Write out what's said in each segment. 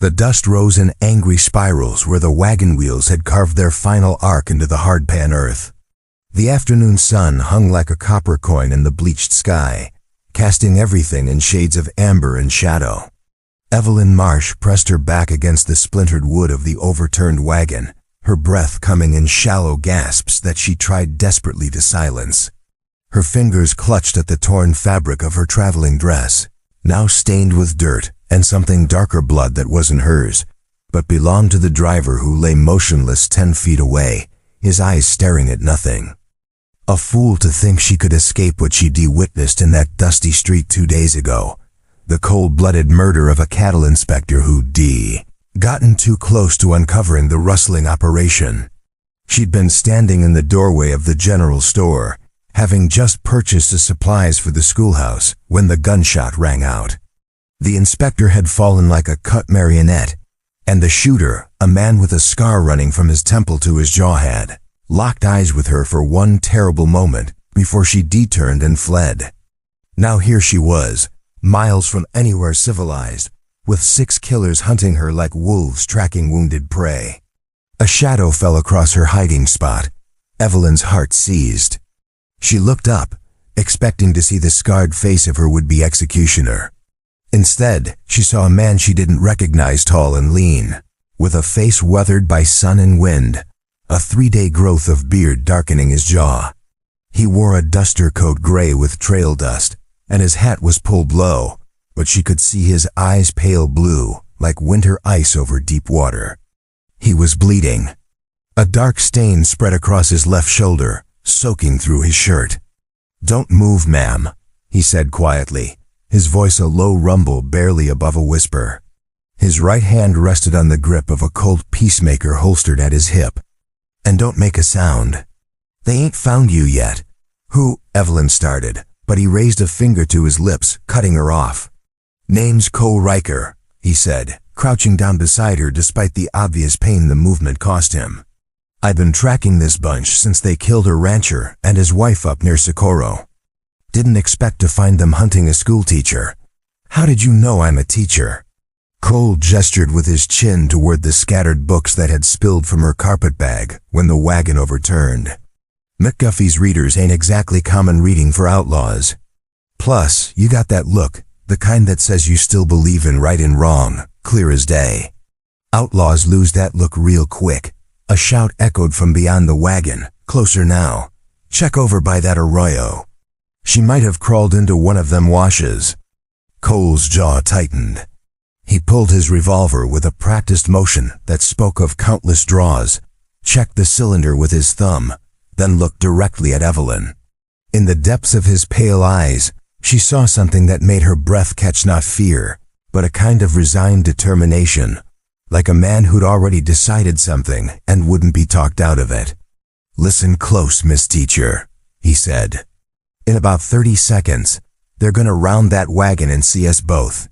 The dust rose in angry spirals where the wagon wheels had carved their final arc into the hardpan earth. The afternoon sun hung like a copper coin in the bleached sky, casting everything in shades of amber and shadow. Evelyn Marsh pressed her back against the splintered wood of the overturned wagon, her breath coming in shallow gasps that she tried desperately to silence. Her fingers clutched at the torn fabric of her traveling dress, now stained with dirt and something darker blood that wasn't hers, but belonged to the driver who lay motionless 10 feet away, his eyes staring at nothing. A fool to think she could escape what she'd witnessed in that dusty street 2 days ago, the cold-blooded murder of a cattle inspector who'd gotten too close to uncovering the rustling operation. She'd been standing in the doorway of the general store, having just purchased the supplies for the schoolhouse, when the gunshot rang out. The inspector had fallen like a cut marionette, and the shooter, a man with a scar running from his temple to his jaw, had locked eyes with her for one terrible moment before she turned and fled. Now here she was, miles from anywhere civilized, with 6 killers hunting her like wolves tracking wounded prey. A shadow fell across her hiding spot. Evelyn's heart seized. She looked up, expecting to see the scarred face of her would-be executioner. Instead, she saw a man she didn't recognize, tall and lean, with a face weathered by sun and wind, a 3-day growth of beard darkening his jaw. He wore a duster coat gray with trail dust, and his hat was pulled low, but she could see his eyes pale blue, like winter ice over deep water. He was bleeding. A dark stain spread across his left shoulder, soaking through his shirt. "Don't move, ma'am," he said quietly, his voice a low rumble barely above a whisper. His right hand rested on the grip of a Colt Peacemaker holstered at his hip. "And don't make a sound. They ain't found you yet." "Who?" Evelyn started, but he raised a finger to his lips, cutting her off. "Name's Cole Riker," he said, crouching down beside her despite the obvious pain the movement cost him. "I've been tracking this bunch since they killed a rancher and his wife up near Socorro. Didn't expect to find them hunting a schoolteacher. How did you know I'm a teacher?" Cole gestured with his chin toward the scattered books that had spilled from her carpet bag when the wagon overturned. "McGuffey's readers ain't exactly common reading for outlaws. Plus, you got that look, the kind that says you still believe in right and wrong, clear as day. Outlaws lose that look real quick." A shout echoed from beyond the wagon, "Closer now. Check over by that arroyo. She might have crawled into one of them washes." Cole's jaw tightened. He pulled his revolver with a practiced motion that spoke of countless draws, checked the cylinder with his thumb, then looked directly at Evelyn. In the depths of his pale eyes, she saw something that made her breath catch, not fear, but a kind of resigned determination, like a man who'd already decided something and wouldn't be talked out of it. "Listen close, Miss Teacher," he said. "In about 30 seconds, they're gonna round that wagon and see us both.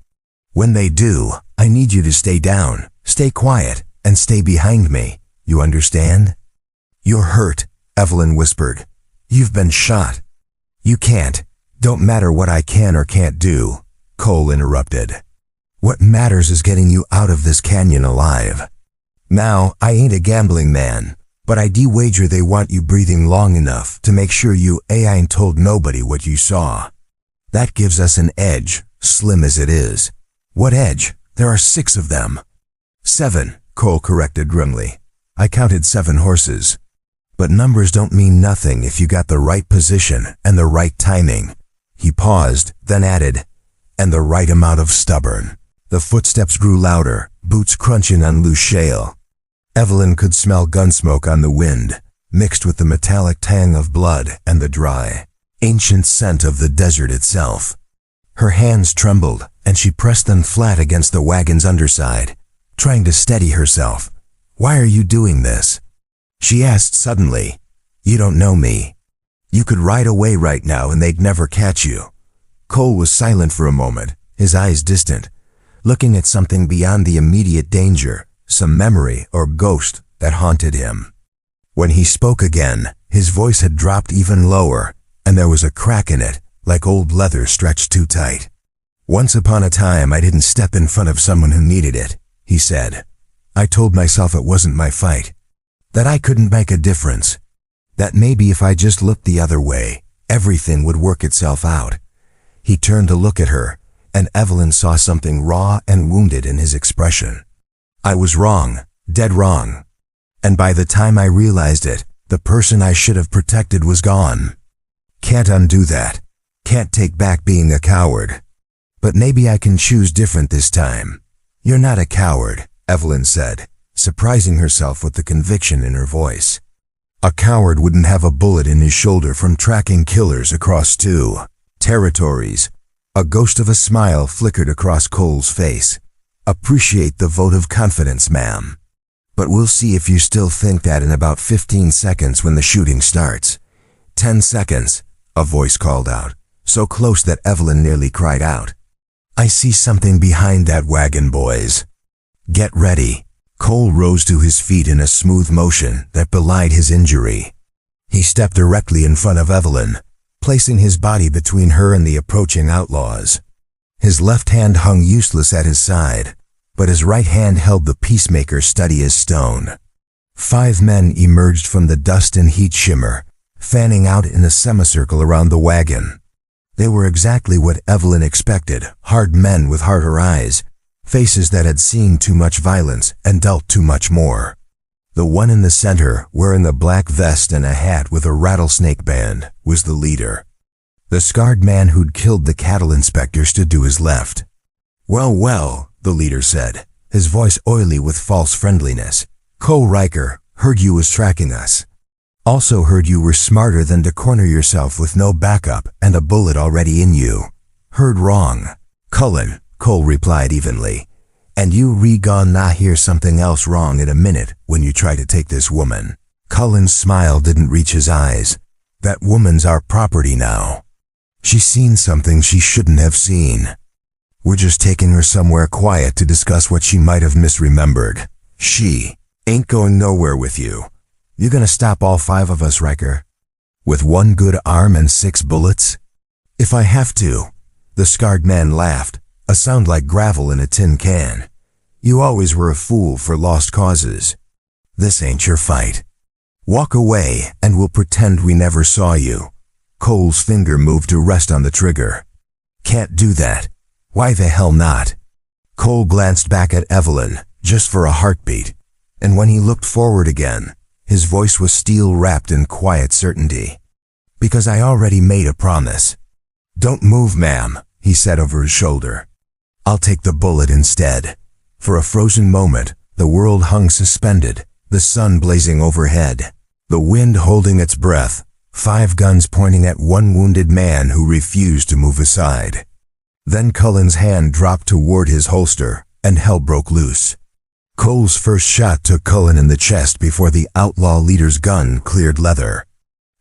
When they do, I need you to stay down, stay quiet, and stay behind me. You understand?" "You're hurt," Evelyn whispered. "You've been shot." "You can't. Don't matter what I can or can't do," Cole interrupted. "What matters is getting you out of this canyon alive. Now, I ain't a gambling man, but I wager they want you breathing long enough to make sure you ain't told nobody what you saw. That gives us an edge, slim as it is." "What edge? There are 6 of them." "7, Cole corrected grimly. "I counted 7 horses. But numbers don't mean nothing if you got the right position and the right timing." He paused, then added, "and the right amount of stubborn." The footsteps grew louder, boots crunching on loose shale. Evelyn could smell gun smoke on the wind, mixed with the metallic tang of blood and the dry, ancient scent of the desert itself. Her hands trembled, and she pressed them flat against the wagon's underside, trying to steady herself. "Why are you doing this?" she asked suddenly. "You don't know me. You could ride away right now and they'd never catch you." Cole was silent for a moment, his eyes distant, looking at something beyond the immediate danger, some memory or ghost that haunted him. When he spoke again, his voice had dropped even lower, and there was a crack in it, like old leather stretched too tight. "Once upon a time, I didn't step in front of someone who needed it," he he said. I told myself it wasn't my fight, that I couldn't make a difference, that maybe if I just looked the other way, everything would work itself out. He turned to look at her, and Evelyn saw something raw and wounded in his expression. I was wrong, dead wrong. And by the time I realized it, the person I should have protected was gone. Can't undo that. Can't take back being a coward. But maybe I can choose different this time. You're not a coward, Evelyn said, surprising herself with the conviction in her voice. A coward wouldn't have a bullet in his shoulder from tracking killers across 2 territories. A ghost of a smile flickered across Cole's face. Appreciate the vote of confidence, ma'am. But we'll see if you still think that in about 15 seconds when the shooting starts. 10 seconds, a voice called out, so close that Evelyn nearly cried out. I see something behind that wagon, boys. Get ready. Cole rose to his feet in a smooth motion that belied his injury. He stepped directly in front of Evelyn, placing his body between her and the approaching outlaws. His left hand hung useless at his side, but his right hand held the peacemaker steady as stone. 5 men emerged from the dust and heat shimmer, fanning out in a semicircle around the wagon. They were exactly what Evelyn expected, hard men with harder eyes, faces that had seen too much violence and dealt too much more. The one in the center, wearing the black vest and a hat with a rattlesnake band, was the leader. The scarred man who'd killed the cattle inspector stood to his left. Well, well, the leader said, his voice oily with false friendliness. Cole Riker, heard you was tracking us. Also heard you were smarter than to corner yourself with no backup and a bullet already in you. Heard wrong. Cullen, Cole replied evenly. And you gonna hear something else wrong in a minute when you try to take this woman. Cullen's smile didn't reach his eyes. That woman's our property now. She's seen something she shouldn't have seen. We're just taking her somewhere quiet to discuss what she might have misremembered. She ain't going nowhere with you. You gonna stop all 5 of us, Riker? With 1 good arm and 6 bullets? If I have to. The scarred man laughed, a sound like gravel in a tin can. You always were a fool for lost causes. This ain't your fight. Walk away and we'll pretend we never saw you. Cole's finger moved to rest on the trigger. Can't do that. Why the hell not? Cole glanced back at Evelyn, just for a heartbeat, and when he looked forward again, his voice was steel-wrapped in quiet certainty. Because I already made a promise. Don't move, ma'am, he said over his shoulder. I'll take the bullet instead. For a frozen moment, the world hung suspended, the sun blazing overhead, the wind holding its breath, 5 guns pointing at 1 wounded man who refused to move aside. Then Cullen's hand dropped toward his holster, and hell broke loose. Cole's first shot took Cullen in the chest before the outlaw leader's gun cleared leather.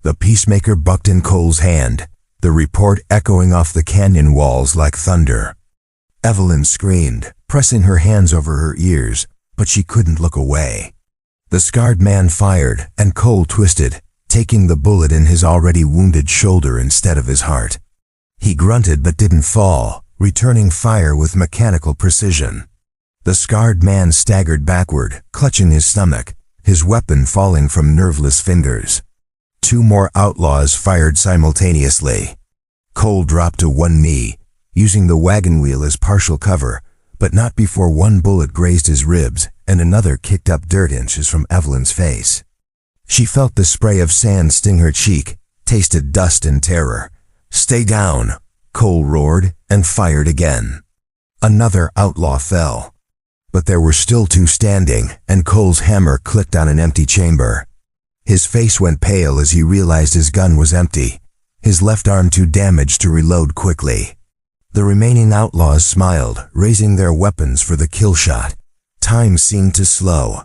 The peacemaker bucked in Cole's hand, the report echoing off the canyon walls like thunder. Evelyn screamed, pressing her hands over her ears, but she couldn't look away. The scarred man fired, and Cole twisted, taking the bullet in his already wounded shoulder instead of his heart. He grunted but didn't fall, returning fire with mechanical precision. The scarred man staggered backward, clutching his stomach, his weapon falling from nerveless fingers. 2 more outlaws fired simultaneously. Cole dropped to 1 knee, using the wagon wheel as partial cover, but not before 1 bullet grazed his ribs and another kicked up dirt inches from Evelyn's face. She felt the spray of sand sting her cheek, tasted dust and terror. Stay down, Cole roared and fired again. Another outlaw fell. But there were still 2 standing, and Cole's hammer clicked on an empty chamber. His face went pale as he realized his gun was empty, his left arm too damaged to reload quickly. The remaining outlaws smiled, raising their weapons for the kill shot. Time seemed to slow.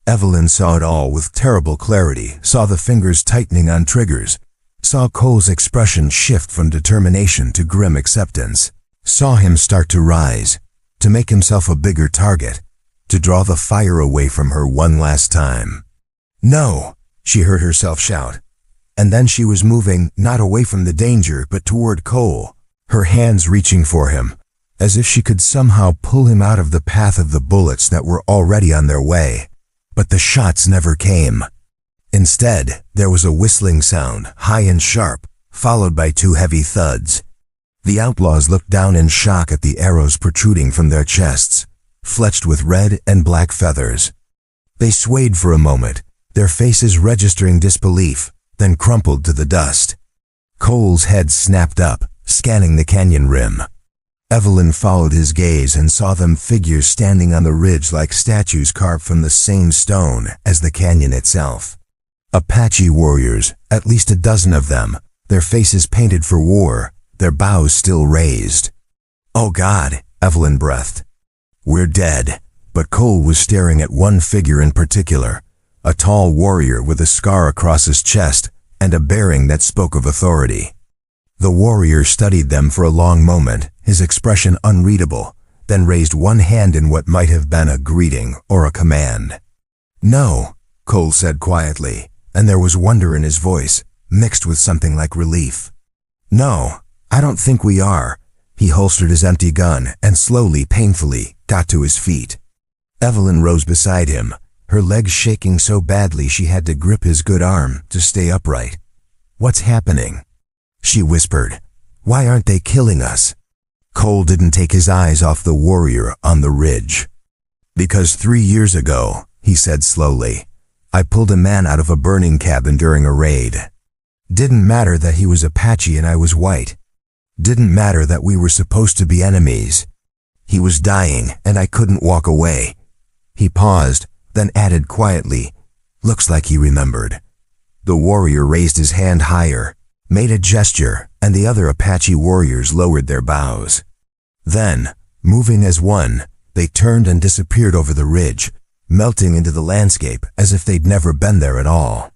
Evelyn saw it all with terrible clarity, saw the fingers tightening on triggers, saw Cole's expression shift from determination to grim acceptance, saw him start to rise, to make himself a bigger target, to draw the fire away from her one last time. No, she heard herself shout. And then she was moving, not away from the danger, but toward Cole, her hands reaching for him, as if she could somehow pull him out of the path of the bullets that were already on their way. But the shots never came. Instead, there was a whistling sound, high and sharp, followed by 2 heavy thuds. The outlaws looked down in shock at the arrows protruding from their chests, fletched with red and black feathers. They swayed for a moment, their faces registering disbelief, then crumpled to the dust. Cole's head snapped up, scanning the canyon rim. Evelyn followed his gaze and saw them figures standing on the ridge like statues carved from the same stone as the canyon itself. Apache warriors, at least a dozen of them, their faces painted for war, their bows still raised. "Oh God," Evelyn breathed. "We're dead." But Cole was staring at one figure in particular, a tall warrior with a scar across his chest and a bearing that spoke of authority. The warrior studied them for a long moment, his expression unreadable, then raised one hand in what might have been a greeting or a command. "No," Cole said quietly, and there was wonder in his voice, mixed with something like relief. "No, I don't think we are." He holstered his empty gun and slowly, painfully, got to his feet. Evelyn rose beside him, her legs shaking so badly she had to grip his good arm to stay upright. "What's happening?" she whispered. "Why aren't they killing us?" Cole didn't take his eyes off the warrior on the ridge. "Because 3 years ago," he said slowly, "I pulled a man out of a burning cabin during a raid. Didn't matter that he was Apache and I was white. Didn't matter that we were supposed to be enemies. He was dying and I couldn't walk away." He paused, then added quietly, "Looks like he remembered." The warrior raised his hand higher, made a gesture, and the other Apache warriors lowered their bows. Then, moving as one, they turned and disappeared over the ridge, melting into the landscape as if they'd never been there at all.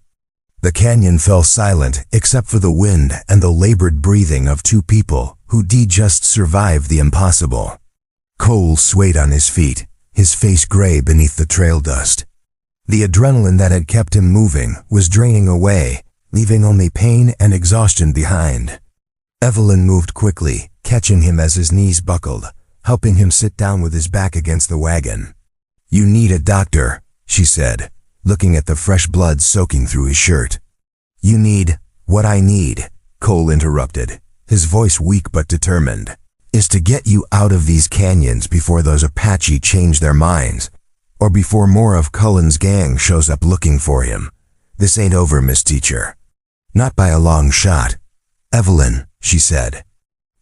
The canyon fell silent except for the wind and the labored breathing of 2 people who'd just survived the impossible. Cole swayed on his feet, his face gray beneath the trail dust. The adrenaline that had kept him moving was draining away, leaving only pain and exhaustion behind. Evelyn moved quickly, catching him as his knees buckled, helping him sit down with his back against the wagon. "You need a doctor," she said, looking at the fresh blood soaking through his shirt. "You need—" "What I need," Cole interrupted, his voice weak but determined, "is to get you out of these canyons before those Apache change their minds, or before more of Cullen's gang shows up looking for him. This ain't over, Miss Teacher." "Not by a long shot." "Evelyn," she said.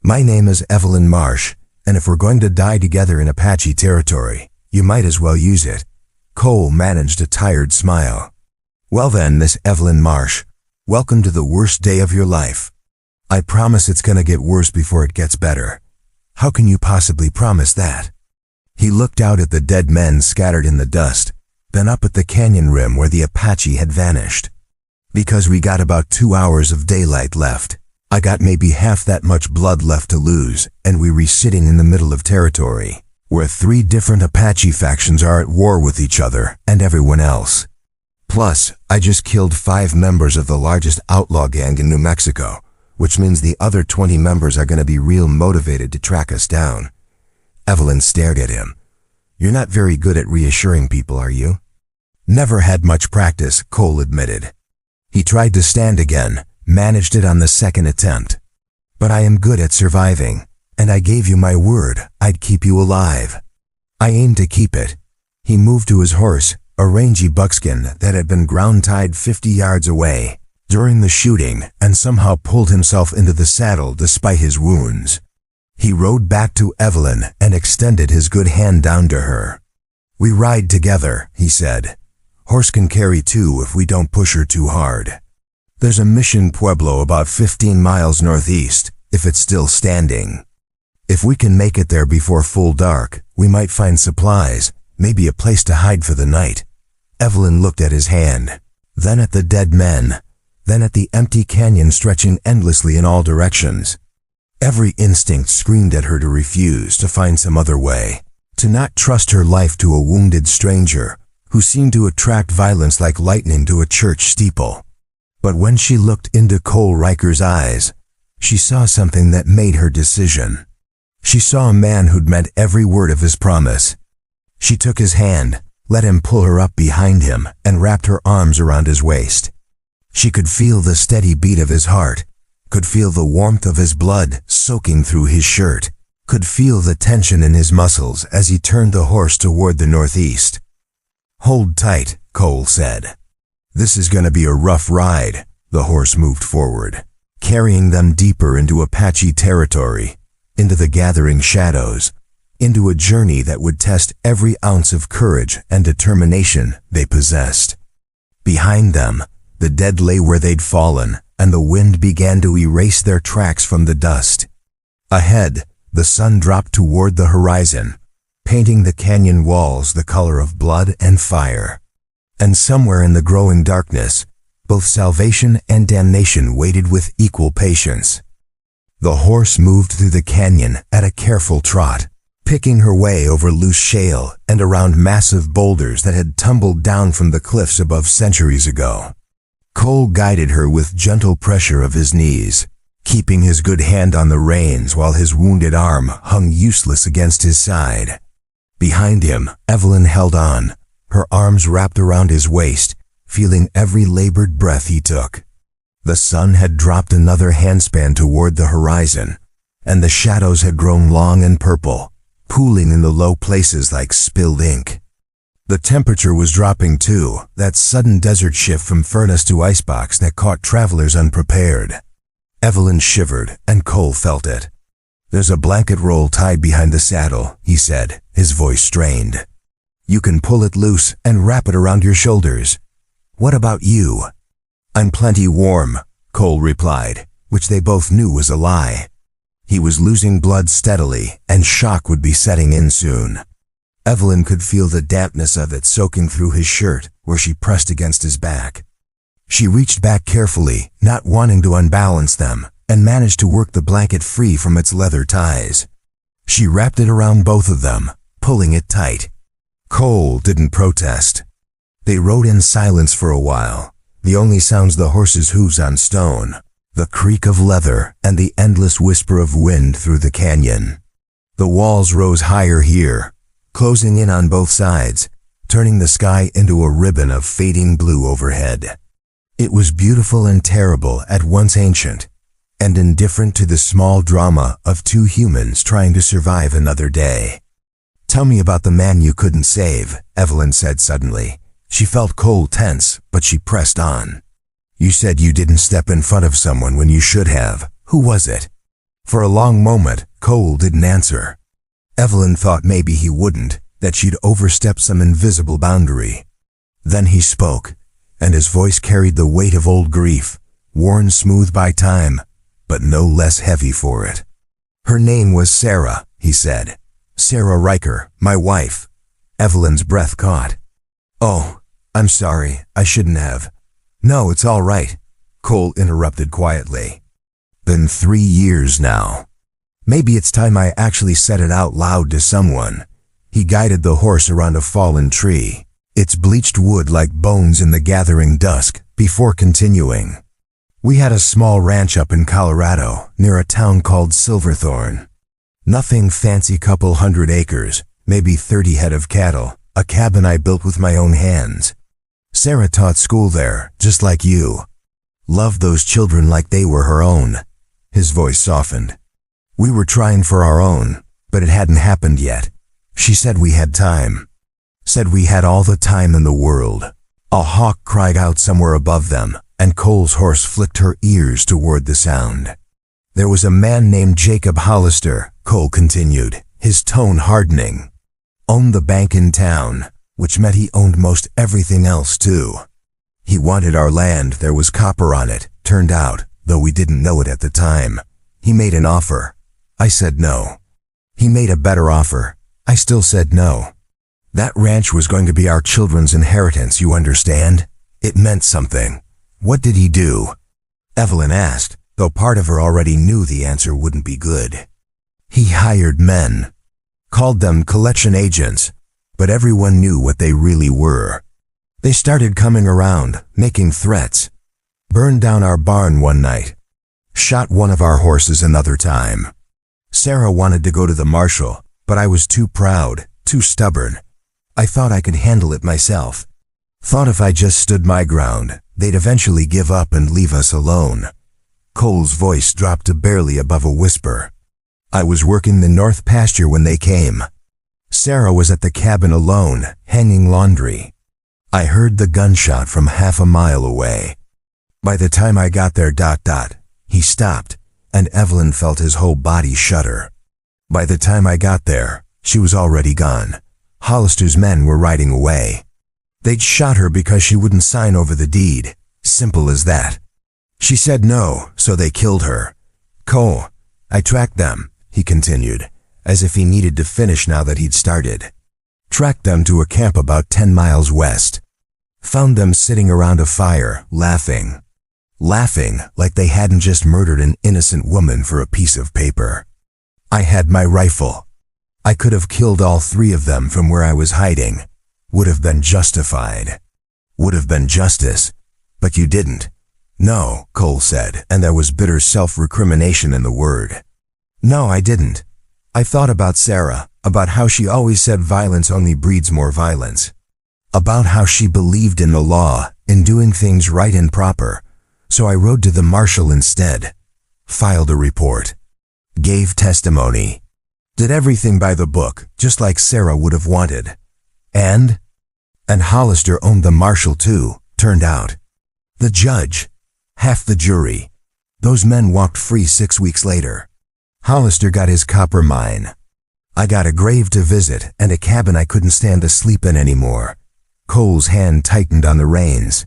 "My name is Evelyn Marsh, and if we're going to die together in Apache territory, you might as well use it." Cole managed a tired smile. "Well then, Miss Evelyn Marsh, welcome to the worst day of your life. I promise it's gonna get worse before it gets better." "How can you possibly promise that?" He looked out at the dead men scattered in the dust, then up at the canyon rim where the Apache had vanished. "Because we got about 2 hours of daylight left. I got maybe half that much blood left to lose, and we're sitting in the middle of territory, where 3 different Apache factions are at war with each other and everyone else. Plus, I just killed 5 members of the largest outlaw gang in New Mexico, which means the other 20 members are going to be real motivated to track us down." Evelyn stared at him. "You're not very good at reassuring people, are you?" "Never had much practice," Cole admitted. He tried to stand again, managed it on the second attempt. "But I am good at surviving, and I gave you my word I'd keep you alive. I aim to keep it." He moved to his horse, a rangy buckskin that had been ground-tied 50 yards away during the shooting, and somehow pulled himself into the saddle despite his wounds. He rode back to Evelyn and extended his good hand down to her. "We ride together," he said. "Horse can carry 2 if we don't push her too hard. There's a mission pueblo about 15 miles northeast, if it's still standing. If we can make it there before full dark, we might find supplies, maybe a place to hide for the night." Evelyn looked at his hand, then at the dead men, then at the empty canyon stretching endlessly in all directions. Every instinct screamed at her to refuse, to find some other way, to not trust her life to a wounded stranger who seemed to attract violence like lightning to a church steeple. But when she looked into Cole Riker's eyes, she saw something that made her decision. She saw a man who'd meant every word of his promise. She took his hand, let him pull her up behind him, and wrapped her arms around his waist. She could feel the steady beat of his heart, could feel the warmth of his blood soaking through his shirt, could feel the tension in his muscles as he turned the horse toward the northeast. "Hold tight," Cole said. "This is going to be a rough ride." The horse moved forward, carrying them deeper into Apache territory, into the gathering shadows, into a journey that would test every ounce of courage and determination they possessed. Behind them, the dead lay where they'd fallen, and the wind began to erase their tracks from the dust. Ahead, the sun dropped toward the horizon, painting the canyon walls the color of blood and fire. And somewhere in the growing darkness, both salvation and damnation waited with equal patience. The horse moved through the canyon at a careful trot, picking her way over loose shale and around massive boulders that had tumbled down from the cliffs above centuries ago. Cole guided her with gentle pressure of his knees, keeping his good hand on the reins while his wounded arm hung useless against his side. Behind him, Evelyn held on, her arms wrapped around his waist, feeling every labored breath he took. The sun had dropped another handspan toward the horizon, and the shadows had grown long and purple, pooling in the low places like spilled ink. The temperature was dropping too, that sudden desert shift from furnace to icebox that caught travelers unprepared. Evelyn shivered, and Cole felt it. "There's a blanket roll tied behind the saddle," he said, his voice strained. "You can pull it loose and wrap it around your shoulders. What about you?" "I'm plenty warm," Cole replied, which they both knew was a lie. He was losing blood steadily, and shock would be setting in soon. Evelyn could feel the dampness of it soaking through his shirt where she pressed against his back. She reached back carefully, not wanting to unbalance them, and managed to work the blanket free from its leather ties. She wrapped it around both of them, pulling it tight. Cole didn't protest. They rode in silence for a while, the only sounds the horses' hooves on stone, the creak of leather and the endless whisper of wind through the canyon. The walls rose higher here, closing in on both sides, turning the sky into a ribbon of fading blue overhead. It was beautiful and terrible at once, ancient and indifferent to the small drama of two humans trying to survive another day. "Tell me about the man you couldn't save," Evelyn said suddenly. She felt Cole tense, but she pressed on. "You said you didn't step in front of someone when you should have. Who was it?" For a long moment, Cole didn't answer. Evelyn thought maybe he wouldn't, that she'd overstepped some invisible boundary. Then he spoke, and his voice carried the weight of old grief, worn smooth by time, but no less heavy for it. "Her name was Sarah," he said. "Sarah Riker, my wife." Evelyn's breath caught. "Oh, I'm sorry, I shouldn't have." "No, it's all right," Cole interrupted quietly. "Been 3 years now. Maybe it's time I actually said it out loud to someone." He guided the horse around a fallen tree, its bleached wood like bones in the gathering dusk, before continuing. "We had a small ranch up in Colorado, near a town called Silverthorne. Nothing fancy, couple 100 acres, maybe 30 head of cattle, a cabin I built with my own hands. Sarah taught school there, just like you. Loved those children like they were her own." His voice softened. "We were trying for our own, but it hadn't happened yet. She said we had time. Said we had all the time in the world." A hawk cried out somewhere above them, and Cole's horse flicked her ears toward the sound. "There was a man named Jacob Hollister," Cole continued, his tone hardening. "Owned the bank in town, which meant he owned most everything else too. He wanted our land, there was copper on it, turned out, though we didn't know it at the time. He made an offer. I said no. He made a better offer. I still said no. That ranch was going to be our children's inheritance, you understand? It meant something. What did he do?" Evelyn asked, though part of her already knew the answer wouldn't be good. "He hired men. Called them collection agents, but everyone knew what they really were. They started coming around, making threats. Burned down our barn one night. Shot one of our horses another time. Sarah wanted to go to the marshal, but I was too proud, too stubborn. I thought I could handle it myself. Thought if I just stood my ground, they'd eventually give up and leave us alone. Cole's voice dropped to barely above a whisper. I was working the north pasture when they came. Sarah was at the cabin alone, hanging laundry. I heard the gunshot from half a mile away. By the time I got there, he stopped, and Evelyn felt his whole body shudder. By the time I got there, she was already gone. Hollister's men were riding away. They'd shot her because she wouldn't sign over the deed. Simple as that. She said no, so they killed her. Cole, I tracked them, he continued, as if he needed to finish now that he'd started. Tracked them to a camp about 10 miles west. Found them sitting around a fire, laughing. Laughing like they hadn't just murdered an innocent woman for a piece of paper. I had my rifle. I could have killed all 3 of them from where I was hiding. Would have been justified. Would have been justice. But you didn't. No, Cole said, and there was bitter self-recrimination in the word. No, I didn't. I thought about Sarah, about how she always said violence only breeds more violence. About how she believed in the law, in doing things right and proper. So I rode to the marshal instead. Filed a report. Gave testimony. Did everything by the book, just like Sarah would have wanted. And Hollister owned the marshal too, turned out. The judge. Half the jury. Those men walked free 6 weeks later. Hollister got his copper mine. I got a grave to visit and a cabin I couldn't stand to sleep in anymore. Cole's hand tightened on the reins.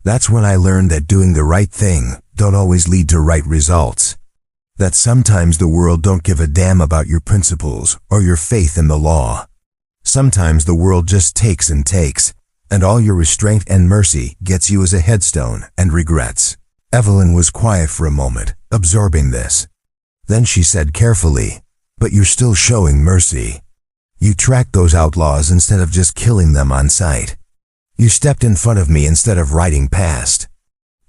That's when I learned that doing the right thing don't always lead to right results. That sometimes the world don't give a damn about your principles or your faith in the law. Sometimes the world just takes, and all your restraint and mercy gets you as a headstone and regrets. Evelyn was quiet for a moment, absorbing this. Then she said carefully, "But you're still showing mercy. You tracked those outlaws instead of just killing them on sight. You stepped in front of me instead of riding past.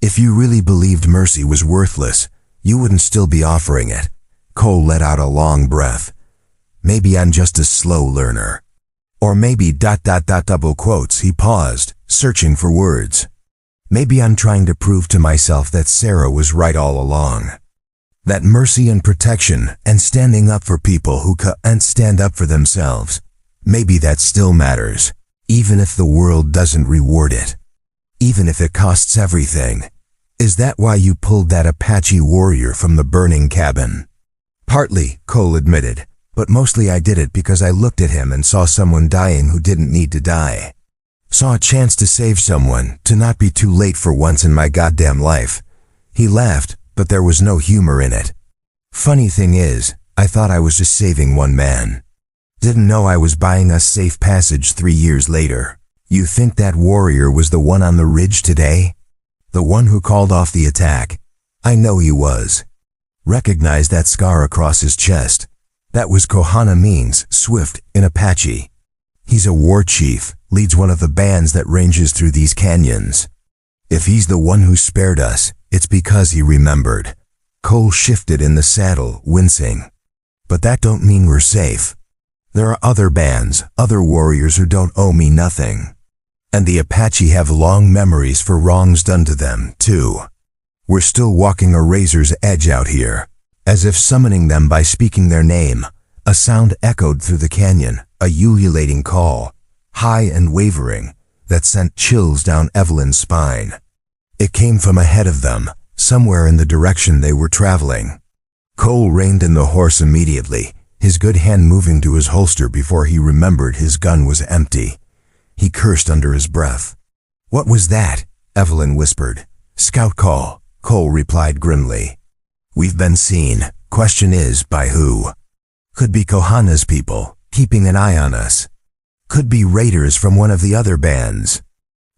If you really believed mercy was worthless, you wouldn't still be offering it." Cole let out a long breath. "Maybe I'm just a slow learner. Or maybe ... double quotes." He paused, searching for words. "Maybe I'm trying to prove to myself that Sarah was right all along. That mercy and protection and standing up for people who can't stand up for themselves, maybe that still matters, even if the world doesn't reward it. Even if it costs everything. Is that why you pulled that Apache warrior from the burning cabin?" "Partly," Cole admitted. "But mostly I did it because I looked at him and saw someone dying who didn't need to die. Saw a chance to save someone, to not be too late for once in my goddamn life." He laughed, but there was no humor in it. "Funny thing is, I thought I was just saving one man. Didn't know I was buying us safe passage 3 years later. You think that warrior was the one on the ridge today? The one who called off the attack? I know he was. Recognize that scar across his chest? That was Kohana Means, Swift, in Apache. He's a war chief, leads one of the bands that ranges through these canyons. If he's the one who spared us, it's because he remembered." Cole shifted in the saddle, wincing. "But that don't mean we're safe. There are other bands, other warriors who don't owe me nothing. And the Apache have long memories for wrongs done to them, too. We're still walking a razor's edge out here." As if summoning them by speaking their name, a sound echoed through the canyon, a ululating call, high and wavering, that sent chills down Evelyn's spine. It came from ahead of them, somewhere in the direction they were traveling. Cole reined in the horse immediately, his good hand moving to his holster before he remembered his gun was empty. He cursed under his breath. "What was that?" Evelyn whispered. "Scout call," Cole replied grimly. "We've been seen. Question is, by who? Could be Kohana's people, keeping an eye on us. Could be raiders from one of the other bands.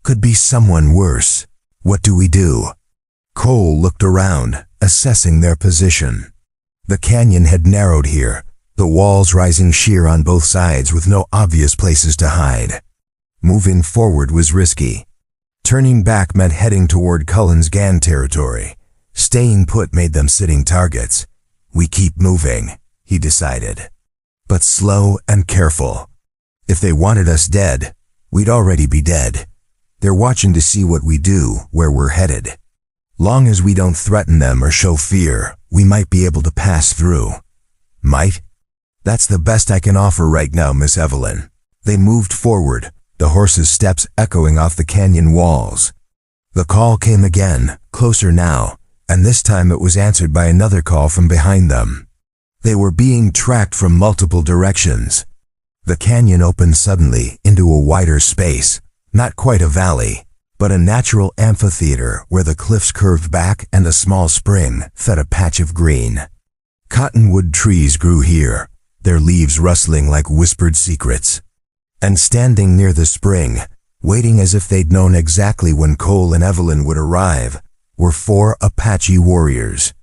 Could be someone worse. What do we do?" Cole looked around, assessing their position. The canyon had narrowed here, the walls rising sheer on both sides with no obvious places to hide. Moving forward was risky. Turning back meant heading toward Cullen's Gan territory. Staying put made them sitting targets. "We keep moving," he decided. But slow and careful. If they wanted us dead, we'd already be dead. They're watching to see what we do, where we're headed. Long as we don't threaten them or show fear, we might be able to pass through. Might? That's the best I can offer right now, Miss Evelyn. They moved forward, the horses' steps echoing off the canyon walls. The call came again, closer now, and this time it was answered by another call from behind them. They were being tracked from multiple directions. The canyon opened suddenly into a wider space, not quite a valley, but a natural amphitheater where the cliffs curved back and a small spring fed a patch of green. Cottonwood trees grew here, their leaves rustling like whispered secrets. And standing near the spring, waiting as if they'd known exactly when Cole and Evelyn would arrive, were 4 Apache warriors.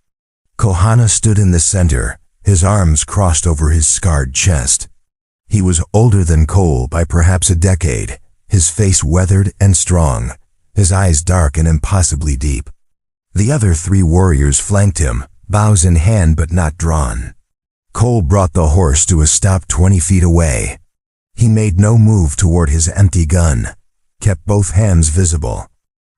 Kohana stood in the center, his arms crossed over his scarred chest. He was older than Cole by perhaps a decade, his face weathered and strong, his eyes dark and impossibly deep. The other 3 warriors flanked him, bows in hand but not drawn. Cole brought the horse to a stop 20 feet away. He made no move toward his empty gun, kept both hands visible.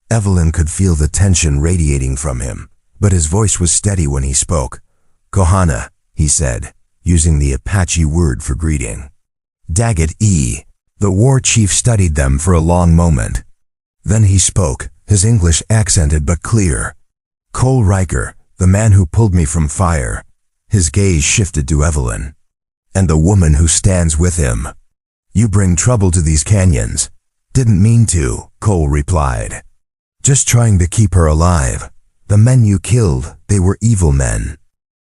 Evelyn could feel the tension radiating from him, but his voice was steady when he spoke. "Kohana," he said, using the Apache word for greeting. "Daggett E." The war chief studied them for a long moment. Then he spoke, his English accented but clear. "Cole Riker, the man who pulled me from fire." His gaze shifted to Evelyn. "And the woman who stands with him. You bring trouble to these canyons." "Didn't mean to," Cole replied. "Just trying to keep her alive. The men you killed, they were evil men.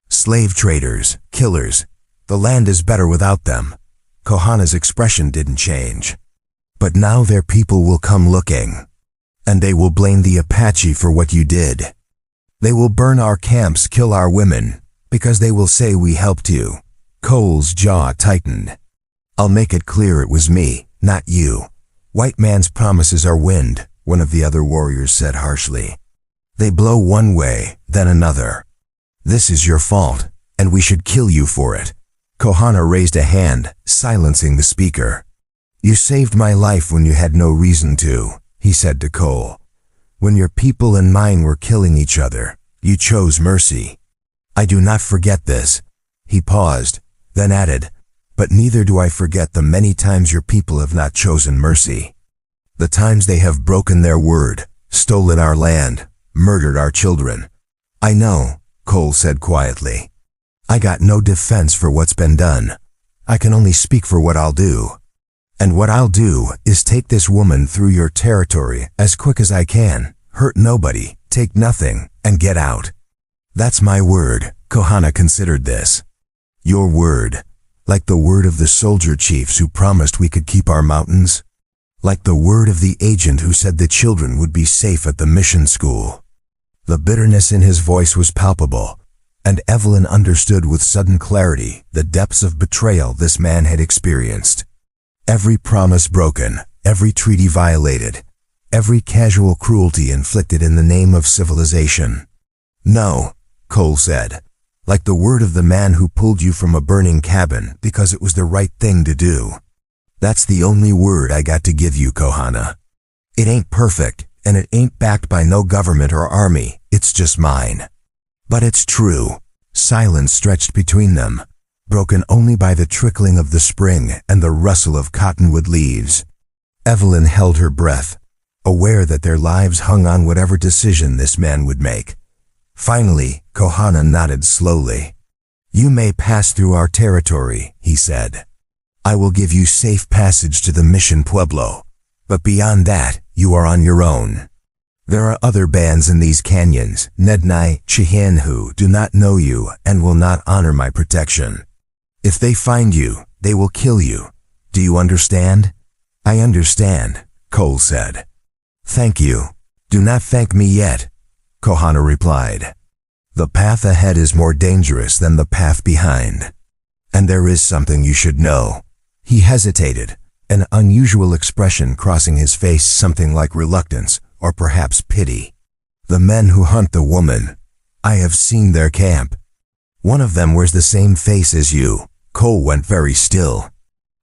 Slave traders, killers. The land is better without them." Kohana's expression didn't change. "But now their people will come looking. And they will blame the Apache for what you did. They will burn our camps, kill our women, because they will say we helped you." Cole's jaw tightened. "I'll make it clear it was me, not you. White man's promises are wind," one of the other warriors said harshly. "They blow one way, then another. This is your fault, and we should kill you for it." Kohana raised a hand, silencing the speaker. "You saved my life when you had no reason to," he said to Cole. "When your people and mine were killing each other, you chose mercy. I do not forget this." He paused, then added, "But neither do I forget the many times your people have not chosen mercy. The times they have broken their word, stolen our land, murdered our children." "I know," Cole said quietly. "I got no defense for what's been done. I can only speak for what I'll do. And what I'll do is take this woman through your territory as quick as I can, hurt nobody, take nothing, and get out. That's my word." Kohana considered this. "Your word, like the word of the soldier chiefs who promised we could keep our mountains? Like the word of the agent who said the children would be safe at the mission school." The bitterness in his voice was palpable, and Evelyn understood with sudden clarity the depths of betrayal this man had experienced. Every promise broken, every treaty violated, every casual cruelty inflicted in the name of civilization. "No," Cole said, "like the word of the man who pulled you from a burning cabin because it was the right thing to do. That's the only word I got to give you, Kohana. It ain't perfect, and it ain't backed by no government or army, it's just mine. But it's true." Silence stretched between them, broken only by the trickling of the spring and the rustle of cottonwood leaves. Evelyn held her breath, aware that their lives hung on whatever decision this man would make. Finally, Kohana nodded slowly. "You may pass through our territory," he said. "I will give you safe passage to the Mission Pueblo, but beyond that, you are on your own. There are other bands in these canyons, Nednai, Chihan, who do not know you and will not honor my protection. If they find you, they will kill you. Do you understand?" "I understand," Cole said. "Thank you." "Do not thank me yet," Kohana replied. "The path ahead is more dangerous than the path behind. And there is something you should know." He hesitated, an unusual expression crossing his face, something like reluctance or perhaps pity. "The men who hunt the woman, I have seen their camp." One of them wears the same face as you. Cole went very still.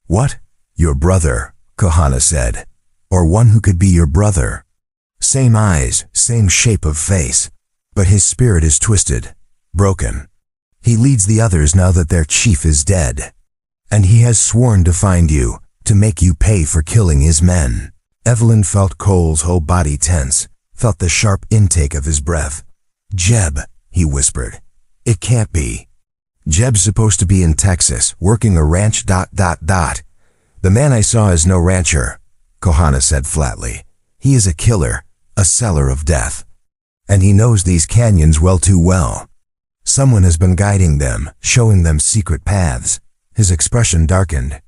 What? Your brother, Kohana said. Or one who could be your brother. Same eyes, same shape of face. But his spirit is twisted, broken. He leads the others now that their chief is dead. And he has sworn to find you, to make you pay for killing his men. Evelyn felt Cole's whole body tense, felt the sharp intake of his breath. Jeb, he whispered. It can't be. Jeb's supposed to be in Texas, working a ranch ... The man I saw is no rancher, Kohana said flatly. He is a killer, a seller of death. And he knows these canyons well too well. Someone has been guiding them, showing them secret paths. His expression darkened.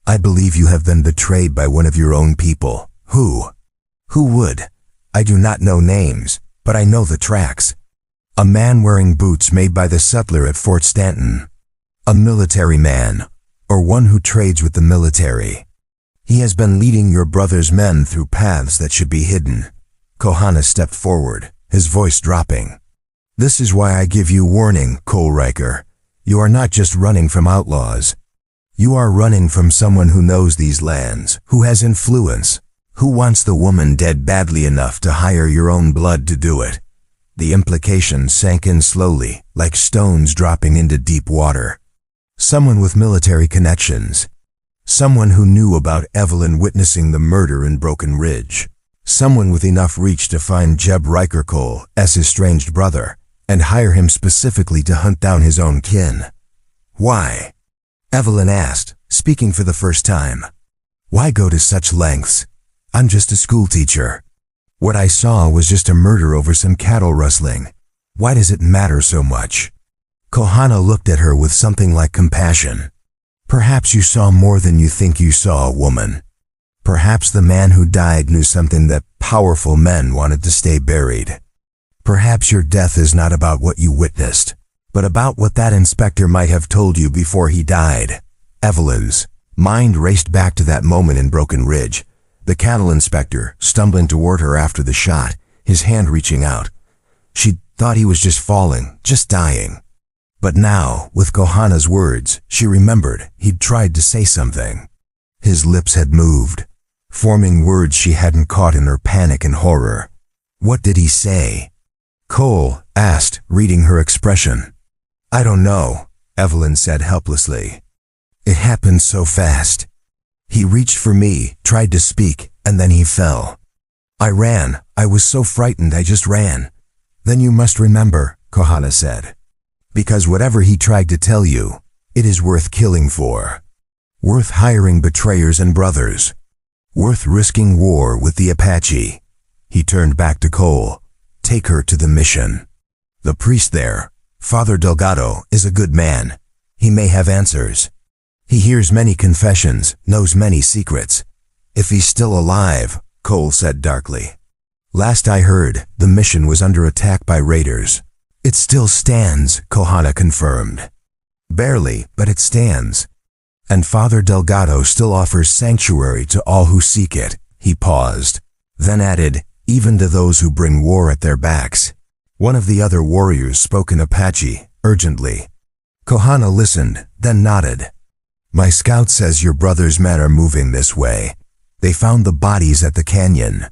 I believe you have been betrayed by one of your own people. Who? Who would? I do not know names, but I know the tracks. A man wearing boots made by the settler at Fort Stanton. A military man, or one who trades with the military. He has been leading your brother's men through paths that should be hidden. Kohana stepped forward, his voice dropping. This is why I give you warning, Cole Riker. You are not just running from outlaws. You are running from someone who knows these lands, who has influence, who wants the woman dead badly enough to hire your own blood to do it. The implication sank in slowly, like stones dropping into deep water. Someone with military connections. Someone who knew about Evelyn witnessing the murder in Broken Ridge. Someone with enough reach to find Jeb Riker Cole as his estranged brother and hire him specifically to hunt down his own kin. Why? Evelyn asked, speaking for the first time. Why go to such lengths? I'm just a schoolteacher. What I saw was just a murder over some cattle rustling. Why does it matter so much? Kohana looked at her with something like compassion. Perhaps you saw more than you think you saw, woman. Perhaps the man who died knew something that powerful men wanted to stay buried. Perhaps your death is not about what you witnessed, but about what that inspector might have told you before he died. Evelyn's mind raced back to that moment in Broken Ridge. The cattle inspector, stumbling toward her after the shot, his hand reaching out. She thought he was just falling, just dying. But now, with Kohana's words, she remembered he'd tried to say something. His lips had moved, forming words she hadn't caught in her panic and horror. What did he say? Cole asked, reading her expression. I don't know, Evelyn said helplessly. It happened so fast. He reached for me, tried to speak, and then he fell. I ran. I was so frightened I just ran. Then you must remember, Kohana said. Because whatever he tried to tell you, it is worth killing for. Worth hiring betrayers and brothers. Worth risking war with the Apache. He turned back to Cole. Take her to the mission. The priest there, Father Delgado, is a good man. He may have answers. He hears many confessions, knows many secrets. If he's still alive, Cole said darkly. Last I heard, the mission was under attack by raiders. It still stands, Kohana confirmed. Barely, but it stands. And Father Delgado still offers sanctuary to all who seek it. He paused, then added, even to those who bring war at their backs. One of the other warriors spoke in Apache, urgently. Kohana listened, then nodded. My scout says your brother's men are moving this way. They found the bodies at the canyon.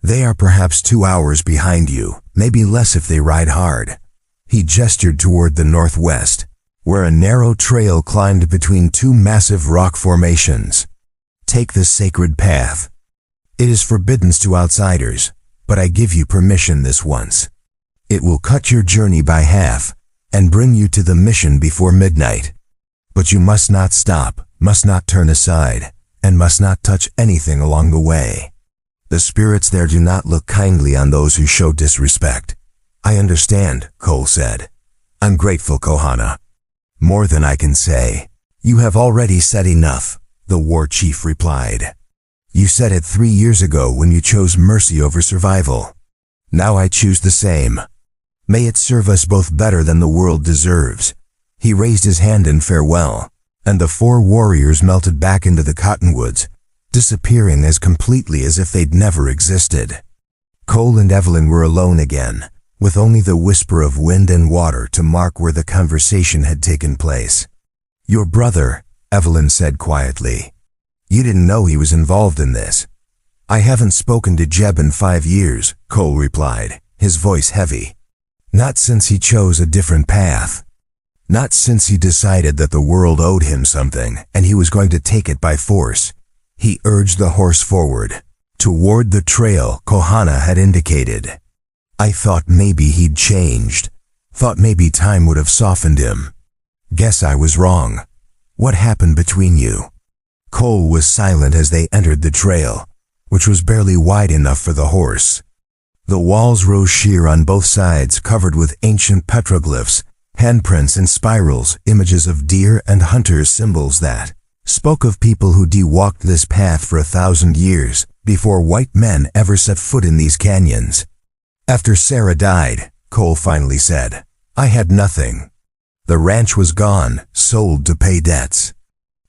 They are perhaps 2 hours behind you, maybe less if they ride hard. He gestured toward the northwest, where a narrow trail climbed between two massive rock formations. Take the sacred path. It is forbidden to outsiders, but I give you permission this once. It will cut your journey by half and bring you to the mission before midnight. But you must not stop, must not turn aside, and must not touch anything along the way. The spirits there do not look kindly on those who show disrespect. I understand, Cole said. I'm grateful, Kohana. More than I can say. You have already said enough, the war chief replied. You said it 3 years ago when you chose mercy over survival. Now I choose the same. May it serve us both better than the world deserves. He raised his hand in farewell, and the 4 warriors melted back into the cottonwoods, disappearing as completely as if they'd never existed. Cole and Evelyn were alone again, with only the whisper of wind and water to mark where the conversation had taken place. "Your brother," Evelyn said quietly. "You didn't know he was involved in this." "I haven't spoken to Jeb in 5 years, Cole replied, his voice heavy. "Not since he chose a different path. Not since he decided that the world owed him something and he was going to take it by force." He urged the horse forward, toward the trail Kohana had indicated. "I thought maybe he'd changed. Thought maybe time would have softened him. Guess I was wrong. What happened between you?" Cole was silent as they entered the trail, which was barely wide enough for the horse. The walls rose sheer on both sides, covered with ancient petroglyphs, handprints and spirals, images of deer and hunters, symbols that spoke of people who walked this path for 1,000 years before white men ever set foot in these canyons. "After Sarah died," Cole finally said, "I had nothing. The ranch was gone, sold to pay debts.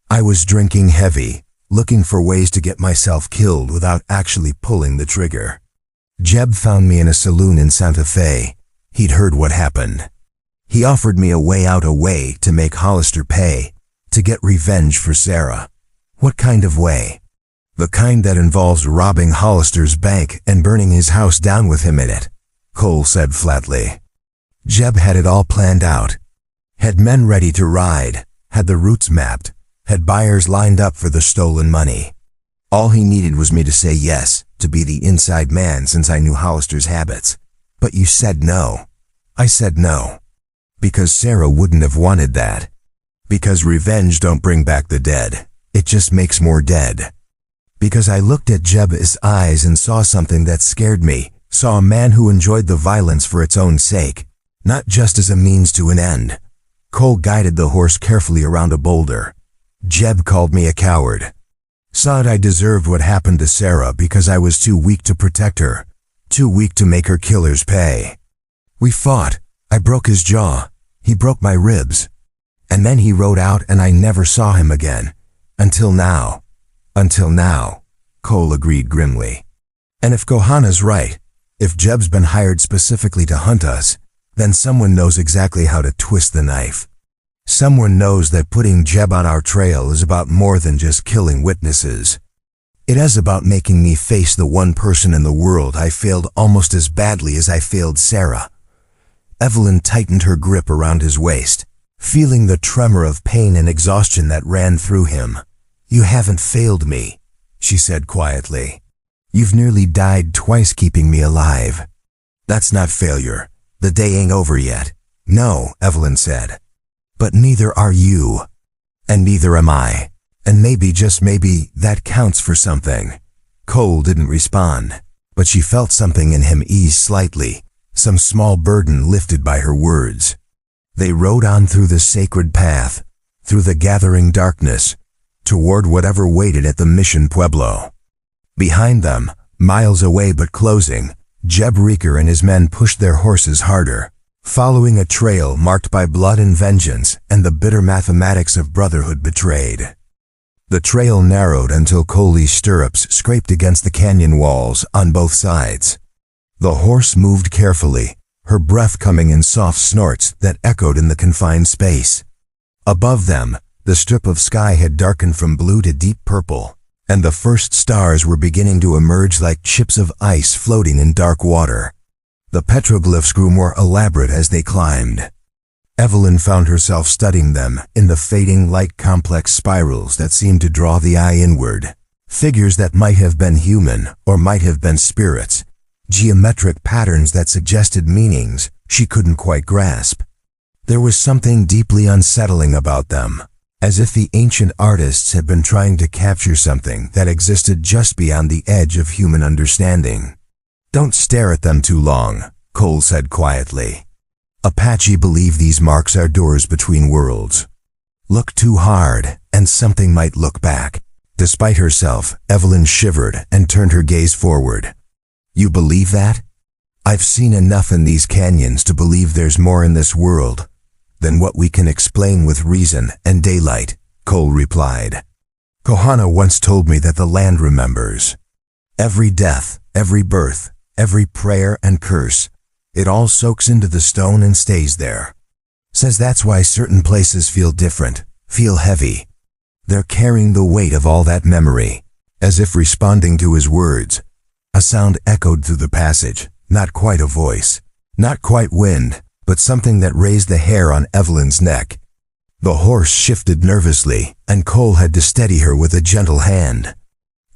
I was drinking heavy, looking for ways to get myself killed without actually pulling the trigger. Jeb found me in a saloon in Santa Fe. He'd heard what happened. He offered me a way out, a way to make Hollister pay, to get revenge for Sarah." "What kind of way?" "The kind that involves robbing Hollister's bank and burning his house down with him in it," Cole said flatly. "Jeb had it all planned out. Had men ready to ride, had the routes mapped, had buyers lined up for the stolen money. All he needed was me to say yes, to be the inside man since I knew Hollister's habits. But you said no." "I said no. Because Sarah wouldn't have wanted that. Because revenge don't bring back the dead. It just makes more dead. Because I looked at Jeb's eyes and saw something that scared me, saw a man who enjoyed the violence for its own sake, not just as a means to an end." Cole guided the horse carefully around a boulder. "Jeb called me a coward. Said I deserved what happened to Sarah because I was too weak to protect her, too weak to make her killers pay. We fought. I broke his jaw. He broke my ribs. And then he rode out and I never saw him again. Until now." "Until now," Cole agreed grimly. "And if Kohana's right, if Jeb's been hired specifically to hunt us, then someone knows exactly how to twist the knife. Someone knows that putting Jeb on our trail is about more than just killing witnesses. It is about making me face the one person in the world I failed almost as badly as I failed Sarah." Evelyn tightened her grip around his waist, feeling the tremor of pain and exhaustion that ran through him. "You haven't failed me," she said quietly. "You've nearly died twice keeping me alive. That's not failure. The day ain't over yet." "No," Evelyn said. "But neither are you. And neither am I. And maybe, just maybe, that counts for something." Cole didn't respond, but she felt something in him ease slightly, some small burden lifted by her words. They rode on through the sacred path, through the gathering darkness, toward whatever waited at the Mission Pueblo. Behind them, miles away but closing, Jeb Reeker and his men pushed their horses harder, following a trail marked by blood and vengeance and the bitter mathematics of brotherhood betrayed. The trail narrowed until Cole's stirrups scraped against the canyon walls on both sides. The horse moved carefully, her breath coming in soft snorts that echoed in the confined space. Above them, the strip of sky had darkened from blue to deep purple, and the first stars were beginning to emerge like chips of ice floating in dark water. The petroglyphs grew more elaborate as they climbed. Evelyn found herself studying them in the fading light, complex spirals that seemed to draw the eye inward. Figures that might have been human or might have been spirits. Geometric patterns that suggested meanings she couldn't quite grasp. There was something deeply unsettling about them, as if the ancient artists had been trying to capture something that existed just beyond the edge of human understanding. "Don't stare at them too long," Cole said quietly. "Apache believe these marks are doors between worlds. Look too hard, and something might look back." Despite herself, Evelyn shivered and turned her gaze forward. "You believe that?" "I've seen enough in these canyons to believe there's more in this world than what we can explain with reason and daylight," Cole replied. "Kohana once told me that the land remembers. Every death, every birth, every prayer and curse, It all soaks into the stone and stays there. Says that's why certain places feel different, feel heavy. They're carrying the weight of all that memory, as if responding to his words. A sound echoed through the passage, not quite a voice, not quite wind, but something that raised the hair on Evelyn's neck. The horse shifted nervously, and Cole had to steady her with a gentle hand.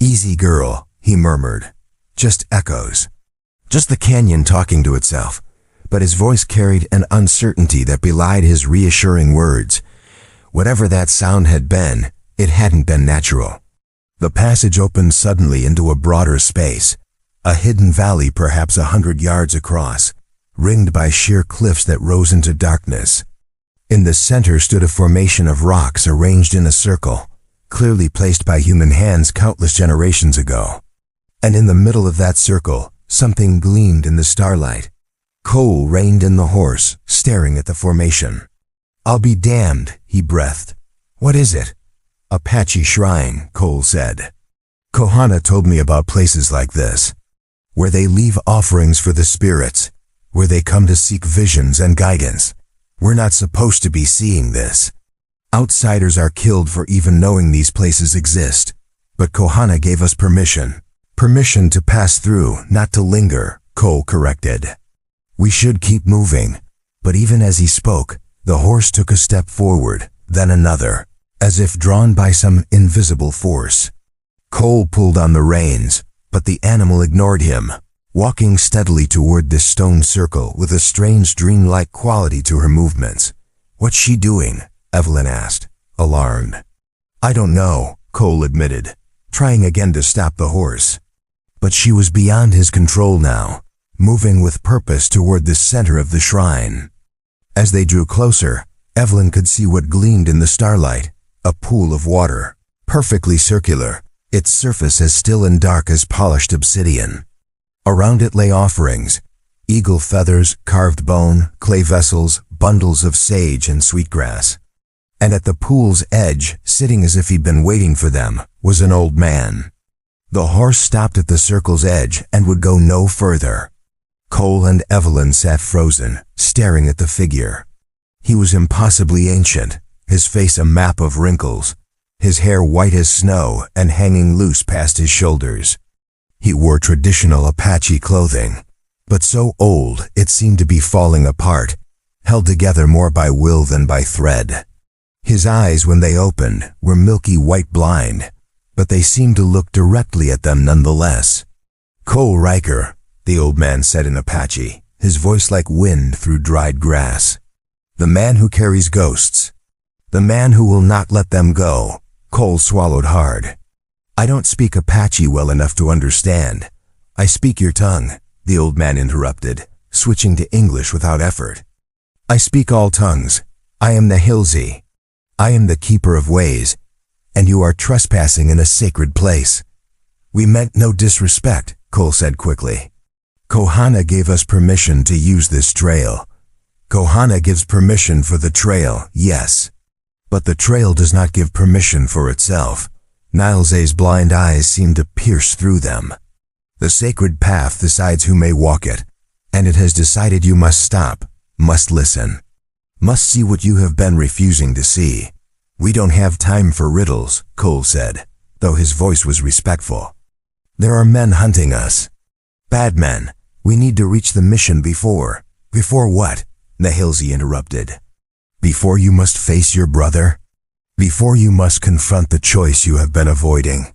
"Easy, girl," he murmured. "Just echoes. Just the canyon talking to itself." But his voice carried an uncertainty that belied his reassuring words. Whatever that sound had been, it hadn't been natural. The passage opened suddenly into a broader space, a hidden valley perhaps 100 yards across, ringed by sheer cliffs that rose into darkness. In the center stood a formation of rocks arranged in a circle, clearly placed by human hands countless generations ago. And in the middle of that circle, something gleamed in the starlight. Cole reined in the horse, staring at the formation. "I'll be damned," he breathed. "What is it?" "Apache Shrine," Cole said. "Kohana told me about places like this, where they leave offerings for the spirits, where they come to seek visions and guidance. We're not supposed to be seeing this. Outsiders are killed for even knowing these places exist. But Kohana gave us permission. Permission to pass through, not to linger," Cole corrected. "We should keep moving." But even as he spoke, the horse took a step forward, then another, as if drawn by some invisible force. Cole pulled on the reins, but the animal ignored him, walking steadily toward this stone circle with a strange dreamlike quality to her movements. "What's she doing?" Evelyn asked, alarmed. "I don't know," Cole admitted, trying again to stop the horse. But she was beyond his control now, moving with purpose toward the center of the shrine. As they drew closer, Evelyn could see what gleamed in the starlight, a pool of water, perfectly circular, its surface as still and dark as polished obsidian. Around it lay offerings, eagle feathers, carved bone, clay vessels, bundles of sage and sweetgrass. And at the pool's edge, sitting as if he'd been waiting for them, was an old man. The horse stopped at the circle's edge and would go no further. Cole and Evelyn sat frozen, staring at the figure. He was impossibly ancient, his face a map of wrinkles, his hair white as snow and hanging loose past his shoulders. He wore traditional Apache clothing, but so old it seemed to be falling apart, held together more by will than by thread. His eyes, when they opened, were milky white blind, but they seemed to look directly at them nonetheless. "Cole Riker," the old man said in Apache, his voice like wind through dried grass. "The man who carries ghosts. The man who will not let them go." Cole swallowed hard. "I don't speak Apache well enough to understand." "I speak your tongue," the old man interrupted, switching to English without effort. "I speak all tongues. I am the Hilzi. I am the keeper of ways, and you are trespassing in a sacred place." "We meant no disrespect," Cole said quickly. "Kohana gave us permission to use this trail. Kohana gives permission for the trail, yes. But the trail does not give permission for itself." Nilze's blind eyes seemed to pierce through them. "The sacred path decides who may walk it, and it has decided you must stop, must listen, must see what you have been refusing to see. We don't have time for riddles," Cole said, though his voice was respectful. "There are men hunting us. Bad men. We need to reach the mission before." "Before what?" Nahilzi interrupted. "Before you must face your brother. Before you must confront the choice you have been avoiding."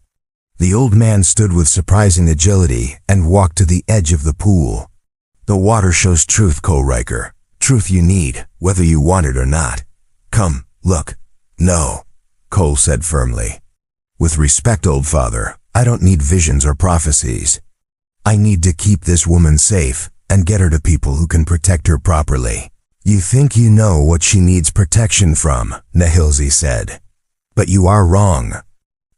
The old man stood with surprising agility and walked to the edge of the pool. "The water shows truth, Cole Riker. Truth you need, whether you want it or not. Come, look." "No," Cole said firmly. "With respect, old father, I don't need visions or prophecies. I need to keep this woman safe and get her to people who can protect her properly." "You think you know what she needs protection from," Nahilzi said. "But you are wrong.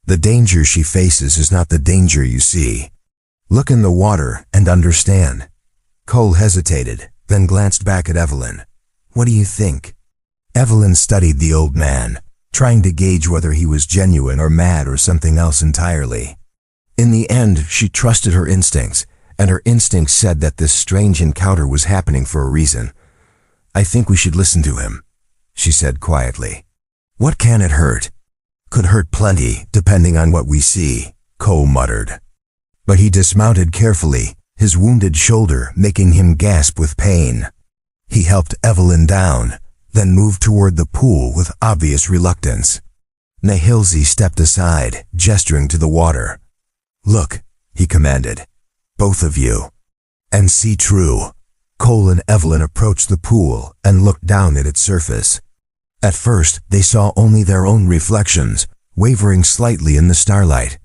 The danger she faces is not the danger you see. Look in the water and understand." Cole hesitated, then glanced back at Evelyn. "What do you think?" Evelyn studied the old man, trying to gauge whether he was genuine or mad or something else entirely. In the end, she trusted her instincts and her instincts said that this strange encounter was happening for a reason. "I think we should listen to him," she said quietly. "What can it hurt?" "Could hurt plenty, depending on what we see," Cole muttered. But he dismounted carefully, his wounded shoulder making him gasp with pain. He helped Evelyn down, then moved toward the pool with obvious reluctance. Nahilzi stepped aside, gesturing to the water. "Look," he commanded. "Both of you. And see true." Cole and Evelyn approached the pool and looked down at its surface. At first, they saw only their own reflections, wavering slightly in the starlight.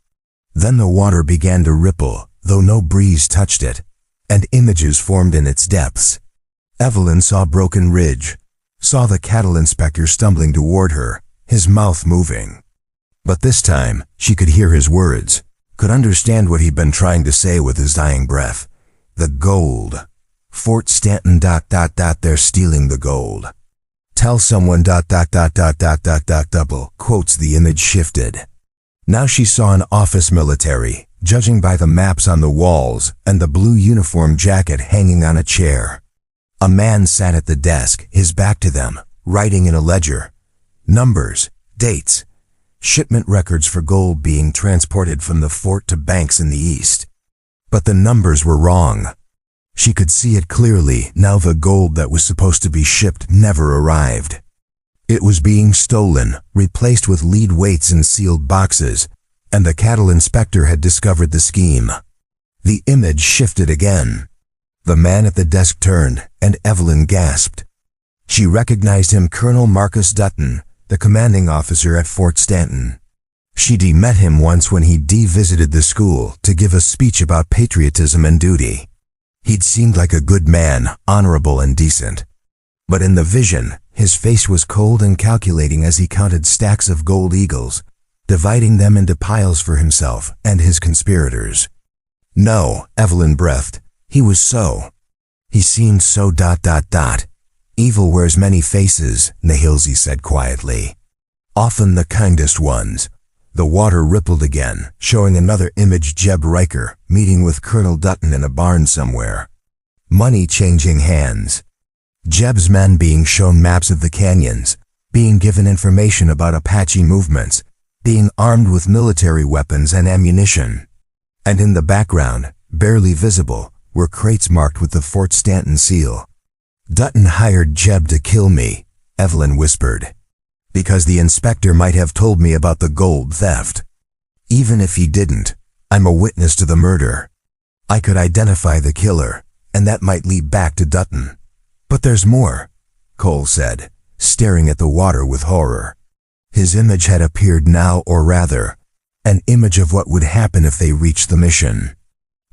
Then the water began to ripple, though no breeze touched it, and images formed in its depths. Evelyn saw Broken Ridge, saw the cattle inspector stumbling toward her, his mouth moving. But this time, she could hear his words, could understand what he'd been trying to say with his dying breath. The gold. Fort Stanton ... they're stealing the gold. Tell someone ... double quotes. The image shifted. Now she saw an office military, judging by the maps on the walls and the blue uniform jacket hanging on a chair. A man sat at the desk, his back to them, writing in a ledger. Numbers, dates, shipment records for gold being transported from the fort to banks in the east. But the numbers were wrong. She could see it clearly now. The gold that was supposed to be shipped never arrived. It was being stolen, replaced with lead weights in sealed boxes, and the cattle inspector had discovered the scheme. The image shifted again. The man at the desk turned, and Evelyn gasped. She recognized him, Colonel Marcus Dutton, the commanding officer at Fort Stanton. She'd met him once when he visited the school to give a speech about patriotism and duty. He'd seemed like a good man, honorable and decent. But in the vision, his face was cold and calculating as he counted stacks of gold eagles, dividing them into piles for himself and his conspirators. No, Evelyn breathed. He was so. He seemed so ... Evil wears many faces, Nahilzi said quietly. Often the kindest ones. The water rippled again, showing another image. Jeb Riker meeting with Colonel Dutton in a barn somewhere. Money changing hands. Jeb's men being shown maps of the canyons, being given information about Apache movements, being armed with military weapons and ammunition. And in the background, barely visible, were crates marked with the Fort Stanton seal. Dutton hired Jeb to kill me, Evelyn whispered. Because the inspector might have told me about the gold theft. Even if he didn't, I'm a witness to the murder. I could identify the killer, and that might lead back to Dutton. But there's more, Cole said, staring at the water with horror. His image had appeared now, or rather, an image of what would happen if they reached the mission.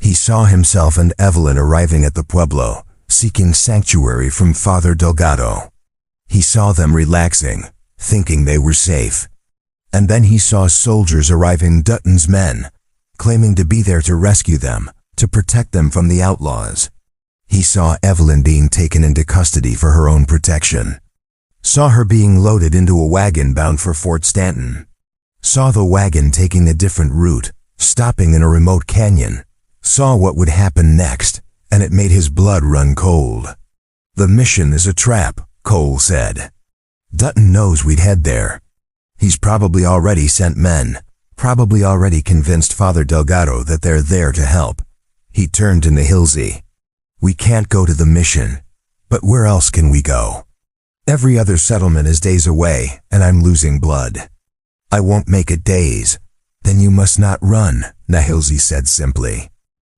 He saw himself and Evelyn arriving at the pueblo, seeking sanctuary from Father Delgado. He saw them relaxing, thinking they were safe. And then he saw soldiers arriving, Dutton's men, claiming to be there to rescue them, to protect them from the outlaws. He saw Evelyn being taken into custody for her own protection. Saw her being loaded into a wagon bound for Fort Stanton. Saw the wagon taking a different route, stopping in a remote canyon. Saw what would happen next, and it made his blood run cold. The mission is a trap, Cole said. Dutton knows we'd head there. He's probably already sent men, probably already convinced Father Delgado that they're there to help. He turned to Nahilzi. We can't go to the mission, but where else can we go? Every other settlement is days away, and I'm losing blood. I won't make it days. Then you must not run, Nahilzi said simply.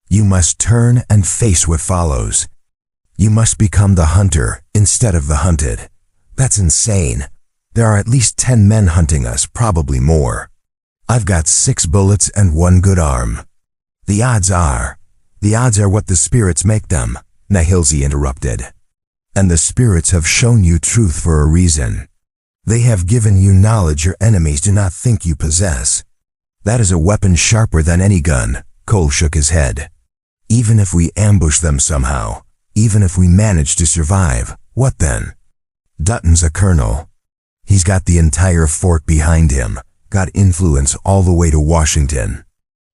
You must turn and face what follows. You must become the hunter instead of the hunted. That's insane. There are at least 10 men hunting us, probably more. I've got 6 bullets and 1 good arm. The odds are what the spirits make them, Nahilzi interrupted. And the spirits have shown you truth for a reason. They have given you knowledge your enemies do not think you possess. That is a weapon sharper than any gun, Cole shook his head. Even if we ambush them somehow, even if we manage to survive, what then? Dutton's a colonel. He's got the entire fort behind him, got influence all the way to Washington.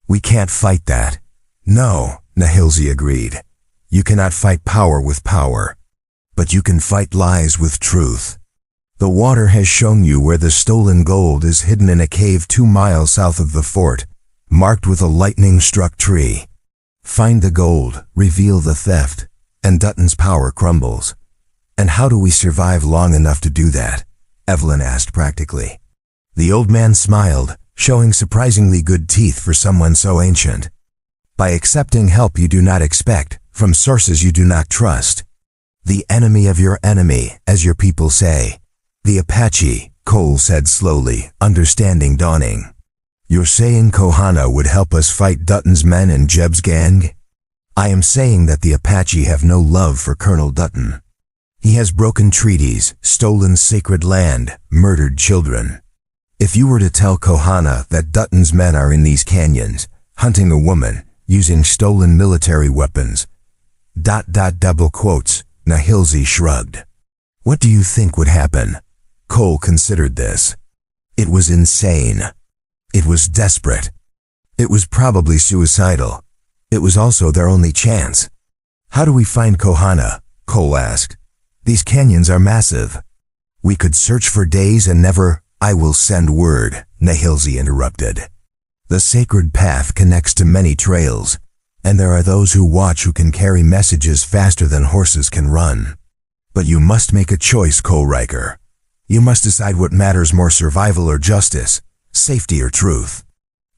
We can't fight that. No, Nahilzi agreed. You cannot fight power with power, but you can fight lies with truth. The water has shown you where the stolen gold is hidden in a cave 2 miles south of the fort, marked with a lightning-struck tree. Find the gold, reveal the theft, and Dutton's power crumbles. And how do we survive long enough to do that? Evelyn asked practically. The old man smiled, showing surprisingly good teeth for someone so ancient. By accepting help you do not expect, from sources you do not trust. The enemy of your enemy, as your people say. The Apache, Cole said slowly, understanding dawning. You're saying Kohana would help us fight Dutton's men and Jeb's gang? I am saying that the Apache have no love for Colonel Dutton. He has broken treaties, stolen sacred land, murdered children. If you were to tell Kohana that Dutton's men are in these canyons, hunting a woman, using stolen military weapons, ... Nahilzi shrugged. What do you think would happen? Cole considered this. It was insane. It was desperate. It was probably suicidal. It was also their only chance. How do we find Kohana? Cole asked. These canyons are massive. We could search for days and never... I will send word, Nahilzi interrupted. The sacred path connects to many trails, and there are those who watch who can carry messages faster than horses can run. But you must make a choice, Cole Riker. You must decide what matters more, survival or justice, safety or truth,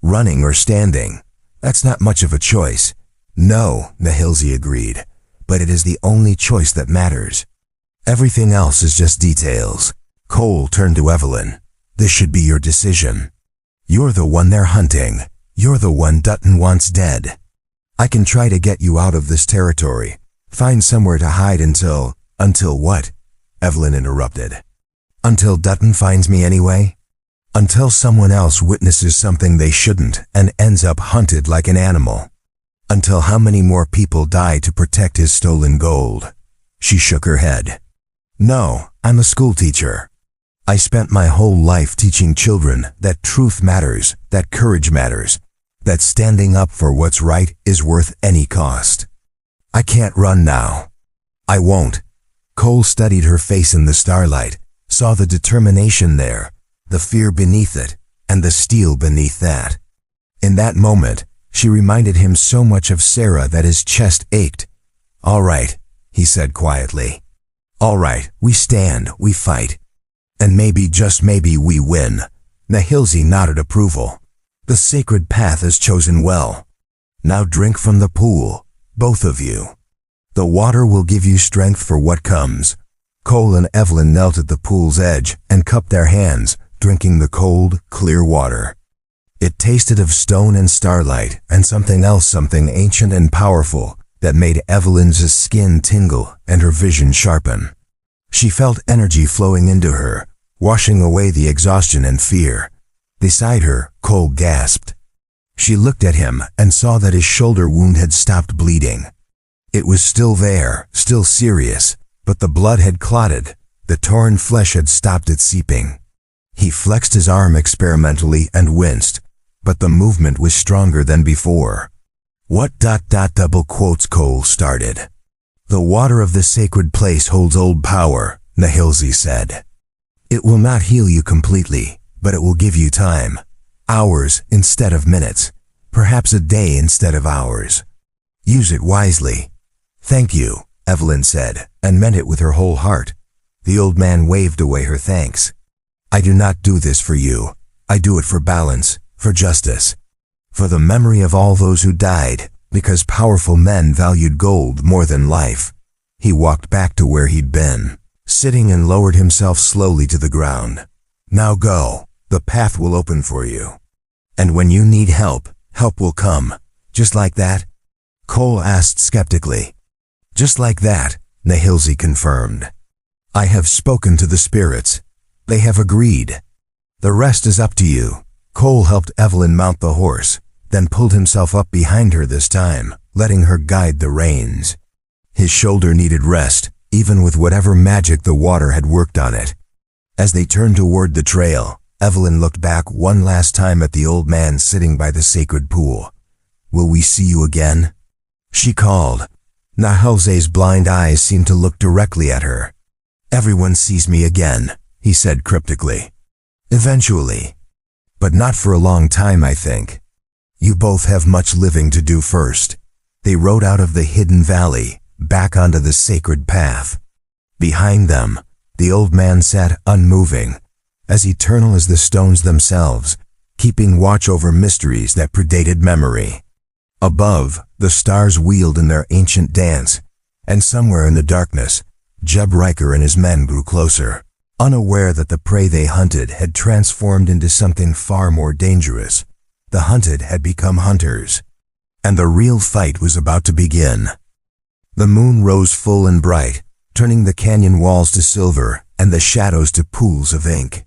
running or standing. That's not much of a choice. No, Nahilzi agreed, but it is the only choice that matters. Everything else is just details. Cole turned to Evelyn. This should be your decision. You're the one they're hunting. You're the one Dutton wants dead. I can try to get you out of this territory. Find somewhere to hide until... Until what? Evelyn interrupted. Until Dutton finds me anyway? Until someone else witnesses something they shouldn't and ends up hunted like an animal. Until how many more people die to protect his stolen gold? She shook her head. No, I'm a schoolteacher. I spent my whole life teaching children that truth matters, that courage matters, that standing up for what's right is worth any cost. I can't run now. I won't. Cole studied her face in the starlight, saw the determination there, the fear beneath it, and the steel beneath that. In that moment, she reminded him so much of Sarah that his chest ached. All right, he said quietly. All right, we stand, we fight. And maybe, just maybe, we win. Nahilzi nodded approval. The sacred path is chosen well. Now drink from the pool, both of you. The water will give you strength for what comes. Cole and Evelyn knelt at the pool's edge and cupped their hands, drinking the cold, clear water. It tasted of stone and starlight and something else, something ancient and powerful, that made Evelyn's skin tingle and her vision sharpen. She felt energy flowing into her, washing away the exhaustion and fear. Beside her, Cole gasped. She looked at him and saw that his shoulder wound had stopped bleeding. It was still there, still serious, but the blood had clotted, the torn flesh had stopped its seeping. He flexed his arm experimentally and winced, but the movement was stronger than before. What ... Cole started. The water of the sacred place holds old power, Nahilzi said. It will not heal you completely, but it will give you time. Hours instead of minutes. Perhaps a day instead of hours. Use it wisely. Thank you, Evelyn said, and meant it with her whole heart. The old man waved away her thanks. I do not do this for you. I do it for balance, for justice. For the memory of all those who died, because powerful men valued gold more than life. He walked back to where he'd been, sitting, and lowered himself slowly to the ground. Now go. The path will open for you. And when you need help, help will come. Just like that? Cole asked skeptically. Just like that, Nahilzi confirmed. I have spoken to the spirits. They have agreed. The rest is up to you. Cole helped Evelyn mount the horse, then pulled himself up behind her this time, letting her guide the reins. His shoulder needed rest, even with whatever magic the water had worked on it. As they turned toward the trail, Evelyn looked back one last time at the old man sitting by the sacred pool. Will we see you again? she called. Nahalze's blind eyes seemed to look directly at her. Everyone sees me again, he said cryptically. Eventually. But not for a long time, I think. You both have much living to do first. They rode out of the hidden valley, back onto the sacred path. Behind them, the old man sat unmoving, as eternal as the stones themselves, keeping watch over mysteries that predated memory. Above, the stars wheeled in their ancient dance, and somewhere in the darkness, Jeb Riker and his men grew closer, unaware that the prey they hunted had transformed into something far more dangerous. The hunted had become hunters, and the real fight was about to begin. The moon rose full and bright, turning the canyon walls to silver and the shadows to pools of ink.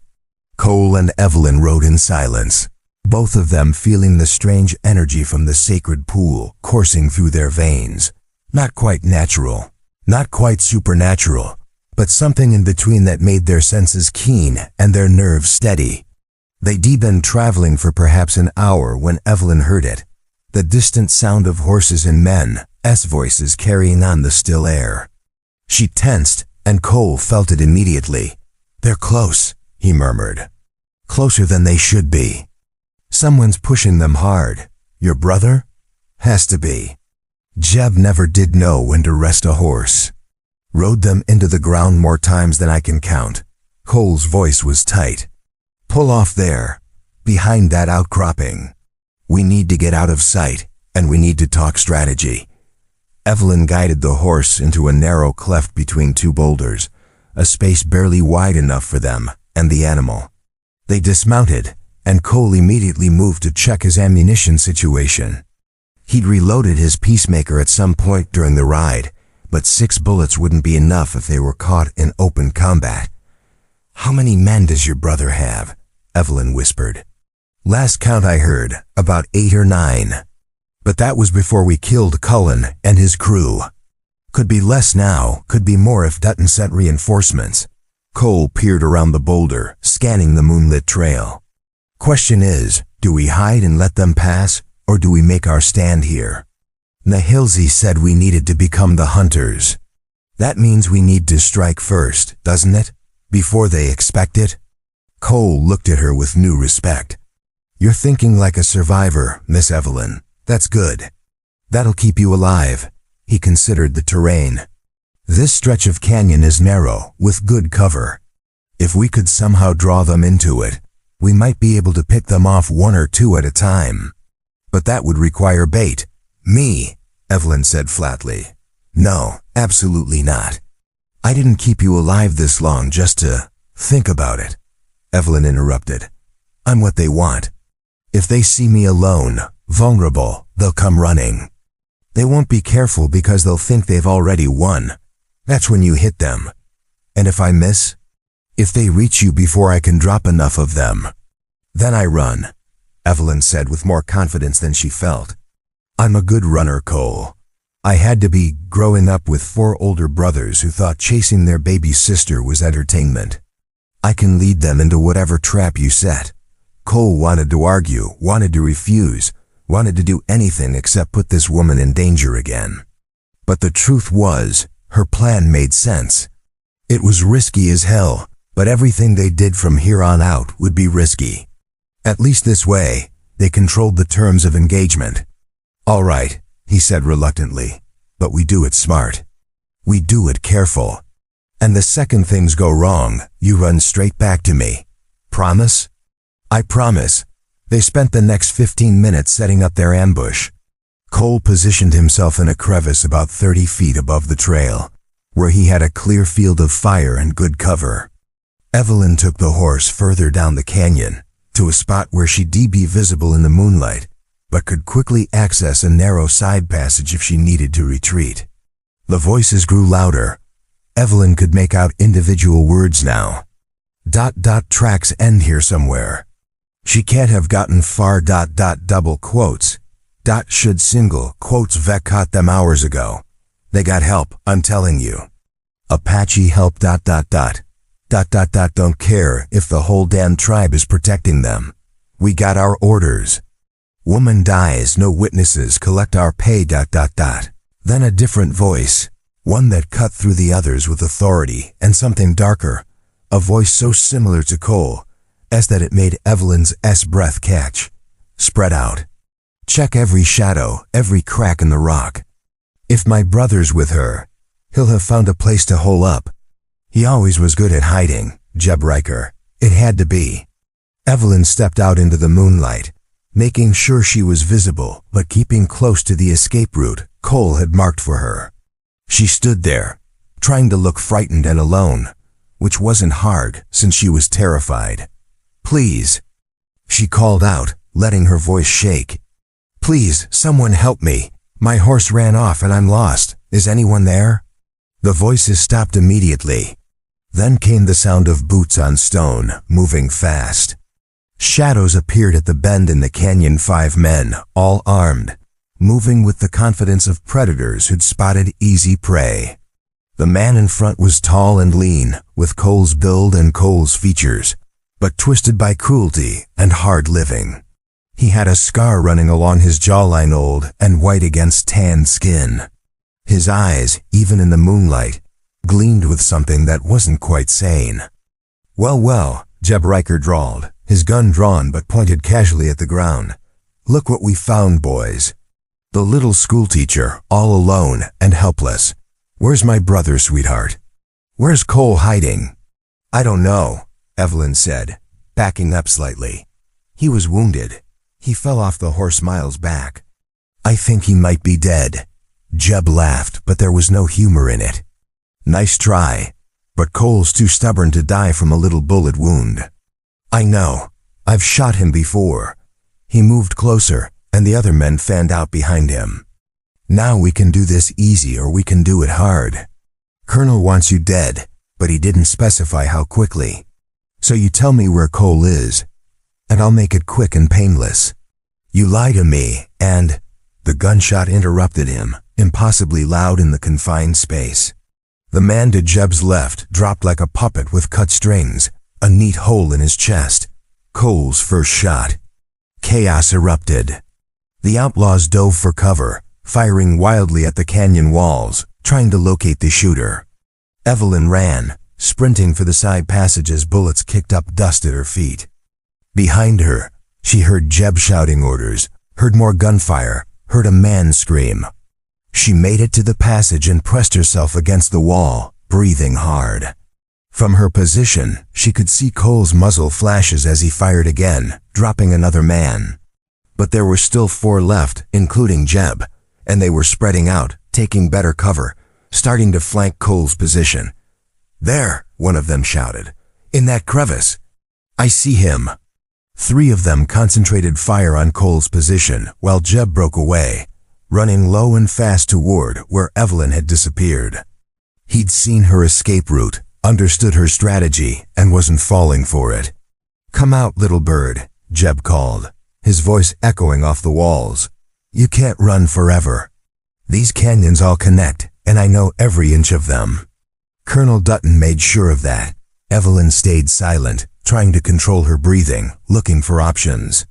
Cole and Evelyn rode in silence, both of them feeling the strange energy from the sacred pool coursing through their veins. Not quite natural, not quite supernatural, but something in between that made their senses keen and their nerves steady. They'd been traveling for perhaps an hour when Evelyn heard it, the distant sound of horses and men's voices carrying on the still air. She tensed, and Cole felt it immediately. They're close, he murmured. Closer than they should be. Someone's pushing them hard. Your brother? Has to be. Jeb never did know when to rest a horse. Rode them into the ground more times than I can count. Cole's voice was tight. Pull off there, behind that outcropping. We need to get out of sight, and we need to talk strategy. Evelyn guided the horse into a narrow cleft between two boulders, a space barely wide enough for them and the animal. They dismounted, and Cole immediately moved to check his ammunition situation. He'd reloaded his peacemaker at some point during the ride, but 6 bullets wouldn't be enough if they were caught in open combat. How many men does your brother have? Evelyn whispered. Last count I heard, about 8 or 9. But that was before we killed Cullen and his crew. Could be less now, could be more if Dutton sent reinforcements. Cole peered around the boulder, scanning the moonlit trail. Question is, do we hide and let them pass, or do we make our stand here? Nahilze said we needed to become the hunters. That means we need to strike first, doesn't it? Before they expect it? Cole looked at her with new respect. You're thinking like a survivor, Miss Evelyn. That's good. That'll keep you alive. He considered the terrain. This stretch of canyon is narrow, with good cover. If we could somehow draw them into it, we might be able to pick them off 1 or 2 at a time. But that would require bait. Me, Evelyn said flatly. No, absolutely not. I didn't keep you alive this long just to think about it. Evelyn interrupted. I'm what they want. If they see me alone, vulnerable, they'll come running. They won't be careful because they'll think they've already won. That's when you hit them. And if I miss? If they reach you before I can drop enough of them, then I run, Evelyn said with more confidence than she felt. I'm a good runner, Cole. I had to be growing up with 4 older brothers who thought chasing their baby sister was entertainment. I can lead them into whatever trap you set. Cole wanted to argue, wanted to refuse, wanted to do anything except put this woman in danger again. But the truth was, her plan made sense. It was risky as hell, but everything they did from here on out would be risky. At least this way, they controlled the terms of engagement. All right, he said reluctantly, but we do it smart. We do it careful. And the second things go wrong, you run straight back to me. Promise? I promise. They spent the next 15 minutes setting up their ambush. Cole positioned himself in a crevice about 30 feet above the trail, where he had a clear field of fire and good cover. Evelyn took the horse further down the canyon, to a spot where she'd be visible in the moonlight, but could quickly access a narrow side passage if she needed to retreat. The voices grew louder. Evelyn could make out individual words now. ... Tracks end here somewhere. She can't have gotten far ... double quotes. ... should single quotes Vec caught them hours ago. They got help, I'm telling you. Apache help ... Don't care if the whole damn tribe is protecting them. We got our orders. Woman dies, no witnesses, collect our pay. Then a different voice, one that cut through the others with authority and something darker, a voice so similar to Cole as that it made Evelyn's breath catch. Spread out. Check every shadow, every crack in the rock. If my brother's with her, he'll have found a place to hole up. He always was good at hiding, Jeb Riker. It had to be. Evelyn stepped out into the moonlight, making sure she was visible but keeping close to the escape route Cole had marked for her. She stood there, trying to look frightened and alone, which wasn't hard since she was terrified. Please, she called out, letting her voice shake. Please, someone help me. My horse ran off and I'm lost. Is anyone there? The voices stopped immediately. Then came the sound of boots on stone, moving fast. Shadows appeared at the bend in the canyon, 5 men, all armed, moving with the confidence of predators who'd spotted easy prey. The man in front was tall and lean, with Cole's build and Cole's features, but twisted by cruelty and hard living. He had a scar running along his jawline, old and white against tanned skin. His eyes, even in the moonlight, gleamed with something that wasn't quite sane. Well, Jeb Riker drawled, his gun drawn but pointed casually at the ground. Look what we found, boys. The little schoolteacher, all alone and helpless. Where's my brother, sweetheart? Where's Cole hiding? I don't know, Evelyn said, backing up slightly. He was wounded. He fell off the horse miles back. I think he might be dead. Jeb laughed, but there was no humor in it. Nice try, but Cole's too stubborn to die from a little bullet wound. I know. I've shot him before. He moved closer, and the other men fanned out behind him. Now we can do this easy or we can do it hard. Colonel wants you dead, but he didn't specify how quickly. So you tell me where Cole is, and I'll make it quick and painless. You lie to me, and... The gunshot interrupted him, impossibly loud in the confined space. The man to Jeb's left dropped like a puppet with cut strings, a neat hole in his chest. Cole's first shot. Chaos erupted. The outlaws dove for cover, firing wildly at the canyon walls, trying to locate the shooter. Evelyn ran, sprinting for the side passage as bullets kicked up dust at her feet. Behind her, she heard Jeb shouting orders, heard more gunfire, heard a man scream. She made it to the passage and pressed herself against the wall, breathing hard. From her position, she could see Cole's muzzle flashes as he fired again, dropping another man. But there were still 4 left, including Jeb, and they were spreading out, taking better cover, starting to flank Cole's position. There, one of them shouted. In that crevice. I see him. 3 of them concentrated fire on Cole's position while Jeb broke away, running low and fast toward where Evelyn had disappeared. He'd seen her escape route, understood her strategy, and wasn't falling for it. Come out, little bird, Jeb called, his voice echoing off the walls. You can't run forever. These canyons all connect, and I know every inch of them. Colonel Dutton made sure of that. Evelyn stayed silent, trying to control her breathing, looking for options.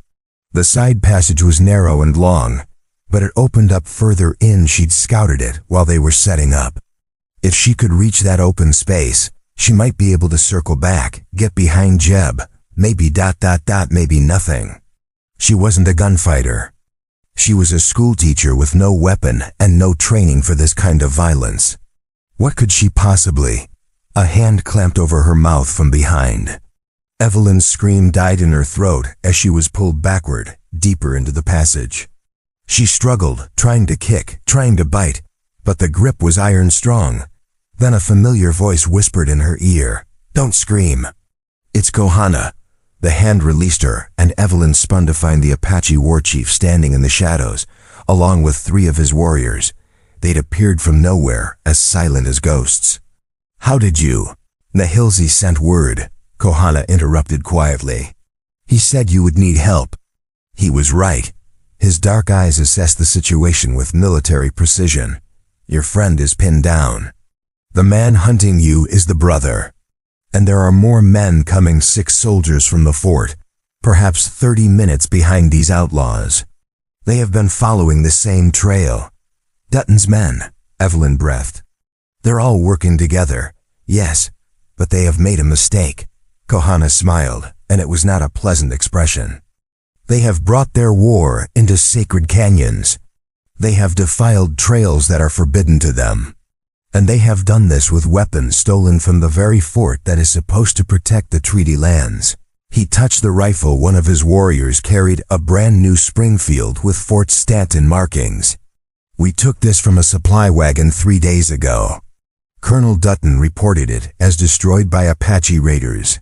The side passage was narrow and long, but it opened up further in. She'd scouted it while they were setting up. If she could reach that open space, she might be able to circle back, get behind Jeb, maybe ... maybe nothing. She wasn't a gunfighter. She was a schoolteacher with no weapon and no training for this kind of violence. What could she possibly? A hand clamped over her mouth from behind. Evelyn's scream died in her throat as she was pulled backward, deeper into the passage. She struggled, trying to kick, trying to bite, but the grip was iron strong. Then a familiar voice whispered in her ear, "Don't scream." "It's Kohana." The hand released her, and Evelyn spun to find the Apache war chief standing in the shadows, along with 3 of his warriors. They'd appeared from nowhere, as silent as ghosts. "How did you?" "Nahilzi sent word," Kohana interrupted quietly. "He said you would need help." He was right. His dark eyes assessed the situation with military precision. "Your friend is pinned down. The man hunting you is the brother. And there are more men coming, 6 soldiers from the fort, perhaps 30 minutes behind these outlaws. They have been following the same trail. Dutton's men, Evelyn breathed. They're all working together, yes, but they have made a mistake. Kohana smiled, and it was not a pleasant expression. They have brought their war into sacred canyons. They have defiled trails that are forbidden to them. And they have done this with weapons stolen from the very fort that is supposed to protect the treaty lands. He touched the rifle one of his warriors carried, a brand new Springfield with Fort Stanton markings. We took this from a supply wagon 3 days ago. Colonel Dutton reported it as destroyed by Apache raiders.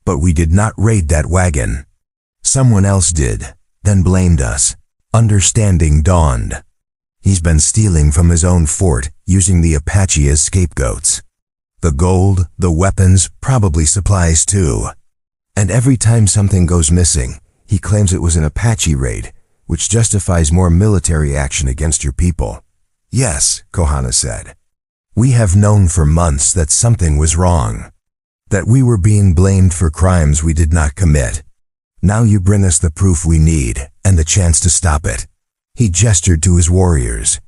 But we did not raid that wagon. Someone else did, then blamed us. Understanding dawned. He's been stealing from his own fort, using the Apache as scapegoats. The gold, the weapons, probably supplies too. And every time something goes missing, he claims it was an Apache raid, which justifies more military action against your people. Yes, Kohana said. We have known for months that something was wrong. That we were being blamed for crimes we did not commit. Now you bring us the proof we need, and the chance to stop it. He gestured to his warriors.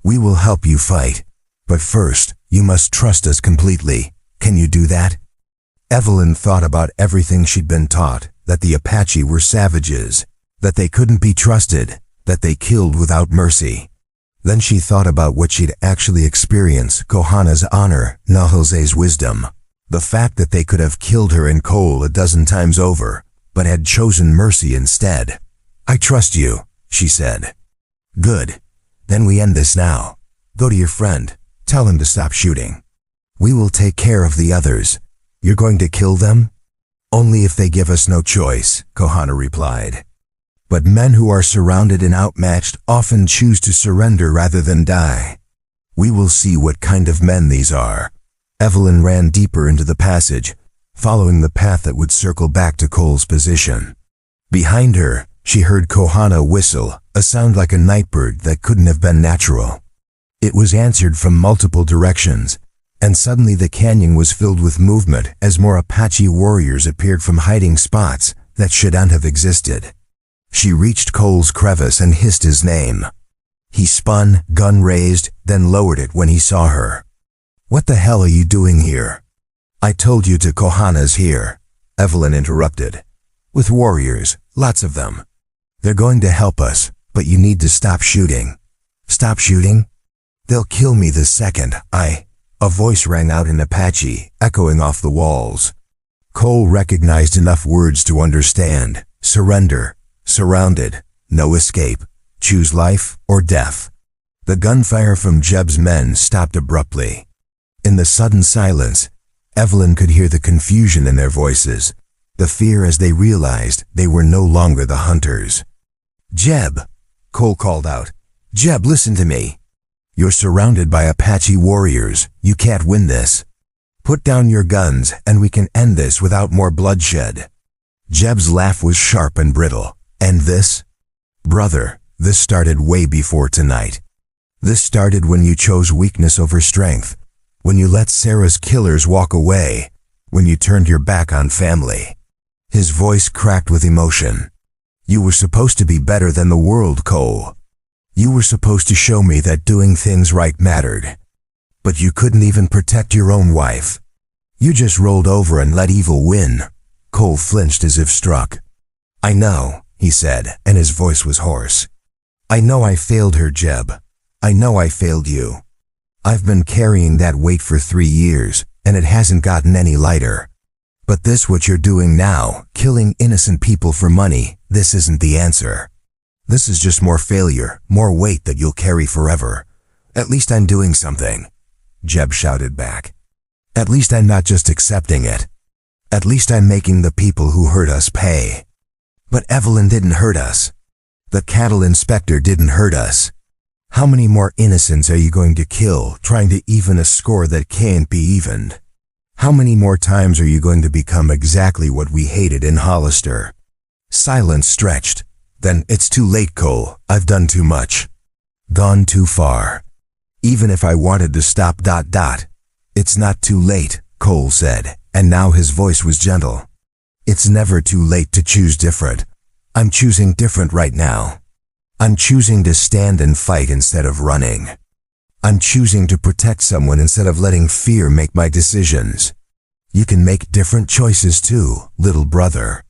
We will help you fight, but first, you must trust us completely. Can you do that? Evelyn thought about everything she'd been taught, that the Apache were savages, that they couldn't be trusted, that they killed without mercy. Then she thought about what she'd actually experienced, Kohana's honor, Nahalze's wisdom. The fact that they could have killed her and Cole a dozen times over, but had chosen mercy instead. I trust you, she said. Good. Then we end this now. Go to your friend. Tell him to stop shooting. We will take care of the others. You're going to kill them? Only if they give us no choice, Kohana replied. But men who are surrounded and outmatched often choose to surrender rather than die. We will see what kind of men these are. Evelyn ran deeper into the passage, following the path that would circle back to Cole's position. Behind her, she heard Kohana whistle, a sound like a nightbird that couldn't have been natural. It was answered from multiple directions, and suddenly the canyon was filled with movement as more Apache warriors appeared from hiding spots that shouldn't have existed. She reached Cole's crevice and hissed his name. He spun, gun raised, then lowered it when he saw her. What the hell are you doing here? I told you to. Kohana's here, Evelyn interrupted. With warriors, lots of them. They're going to help us, but you need to stop shooting. Stop shooting? They'll kill me the second A voice rang out in Apache, echoing off the walls. Cole recognized enough words to understand. Surrender, surrounded, no escape, choose life or death. The gunfire from Jeb's men stopped abruptly. In the sudden silence, Evelyn could hear the confusion in their voices, the fear as they realized they were no longer the hunters. Jeb, Cole called out. Jeb, listen to me. You're surrounded by Apache warriors. You can't win this. Put down your guns and we can end this without more bloodshed. Jeb's laugh was sharp and brittle. And this? Brother, this started way before tonight. This started when you chose weakness over strength, when you let Sarah's killers walk away, when you turned your back on family. His voice cracked with emotion. You were supposed to be better than the world, Cole. You were supposed to show me that doing things right mattered. But you couldn't even protect your own wife. You just rolled over and let evil win. Cole flinched as if struck. I know, he said, and his voice was hoarse. I know I failed her, Jeb. I know I failed you. I've been carrying that weight for 3 years, and it hasn't gotten any lighter. But this what you're doing now, killing innocent people for money, this isn't the answer. This is just more failure, more weight that you'll carry forever. At least I'm doing something, Jeb shouted back. At least I'm not just accepting it. At least I'm making the people who hurt us pay. But Evelyn didn't hurt us. The cattle inspector didn't hurt us. How many more innocents are you going to kill, trying to even a score that can't be evened? How many more times are you going to become exactly what we hated in Hollister? Silence stretched. Then, it's too late, Cole. I've done too much. Gone too far. Even if I wanted to stop. It's not too late, Cole said, and now his voice was gentle. It's never too late to choose different. I'm choosing different right now. I'm choosing to stand and fight instead of running. I'm choosing to protect someone instead of letting fear make my decisions. You can make different choices too, little brother.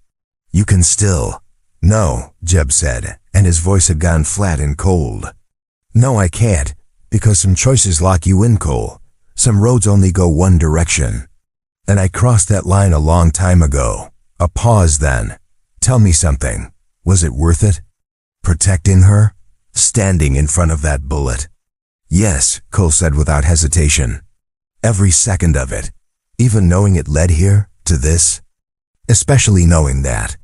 You can still. No, Jeb said, and his voice had gone flat and cold. No, I can't, because some choices lock you in, Cole. Some roads only go one direction. And I crossed that line a long time ago. A pause then. Tell me something. Was it worth it? Protecting her? Standing in front of that bullet? Yes, Cole said without hesitation. Every second of it. Even knowing it led here, to this. Especially knowing that.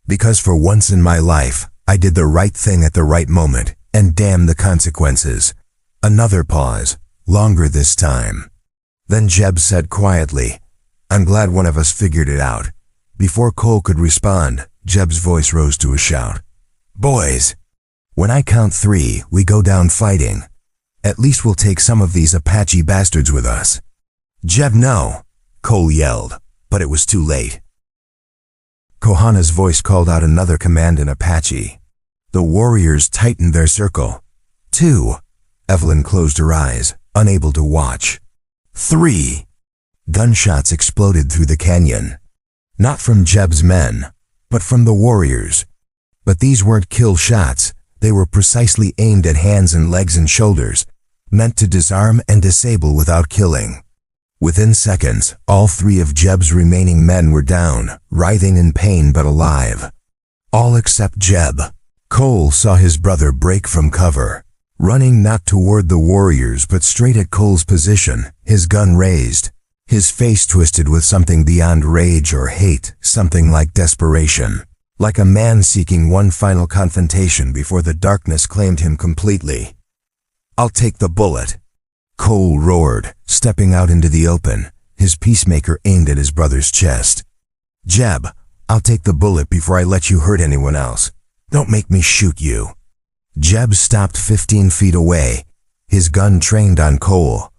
Because for once in my life, I did the right thing at the right moment, and damn the consequences. Another pause, longer this time. Then Jeb said quietly, I'm glad one of us figured it out. Before Cole could respond, Jeb's voice rose to a shout. Boys, when I count 3, we go down fighting. At least we'll take some of these Apache bastards with us. Jeb, no, Cole yelled, but it was too late. Kohana's voice called out another command in Apache. The warriors tightened their circle. 2. Evelyn closed her eyes, unable to watch. 3. Gunshots exploded through the canyon. Not from Jeb's men, but from the warriors. But these weren't kill shots. They were precisely aimed at hands and legs and shoulders, meant to disarm and disable without killing. Within seconds, all 3 of Jeb's remaining men were down, writhing in pain but alive. All except Jeb. Cole saw his brother break from cover, running not toward the warriors but straight at Cole's position, his gun raised, his face twisted with something beyond rage or hate, something like desperation, like a man seeking one final confrontation before the darkness claimed him completely. I'll take the bullet, Cole roared, stepping out into the open, his peacemaker aimed at his brother's chest. Jeb, I'll take the bullet before I let you hurt anyone else. Don't make me shoot you. Jeb stopped 15 feet away, his gun trained on Cole.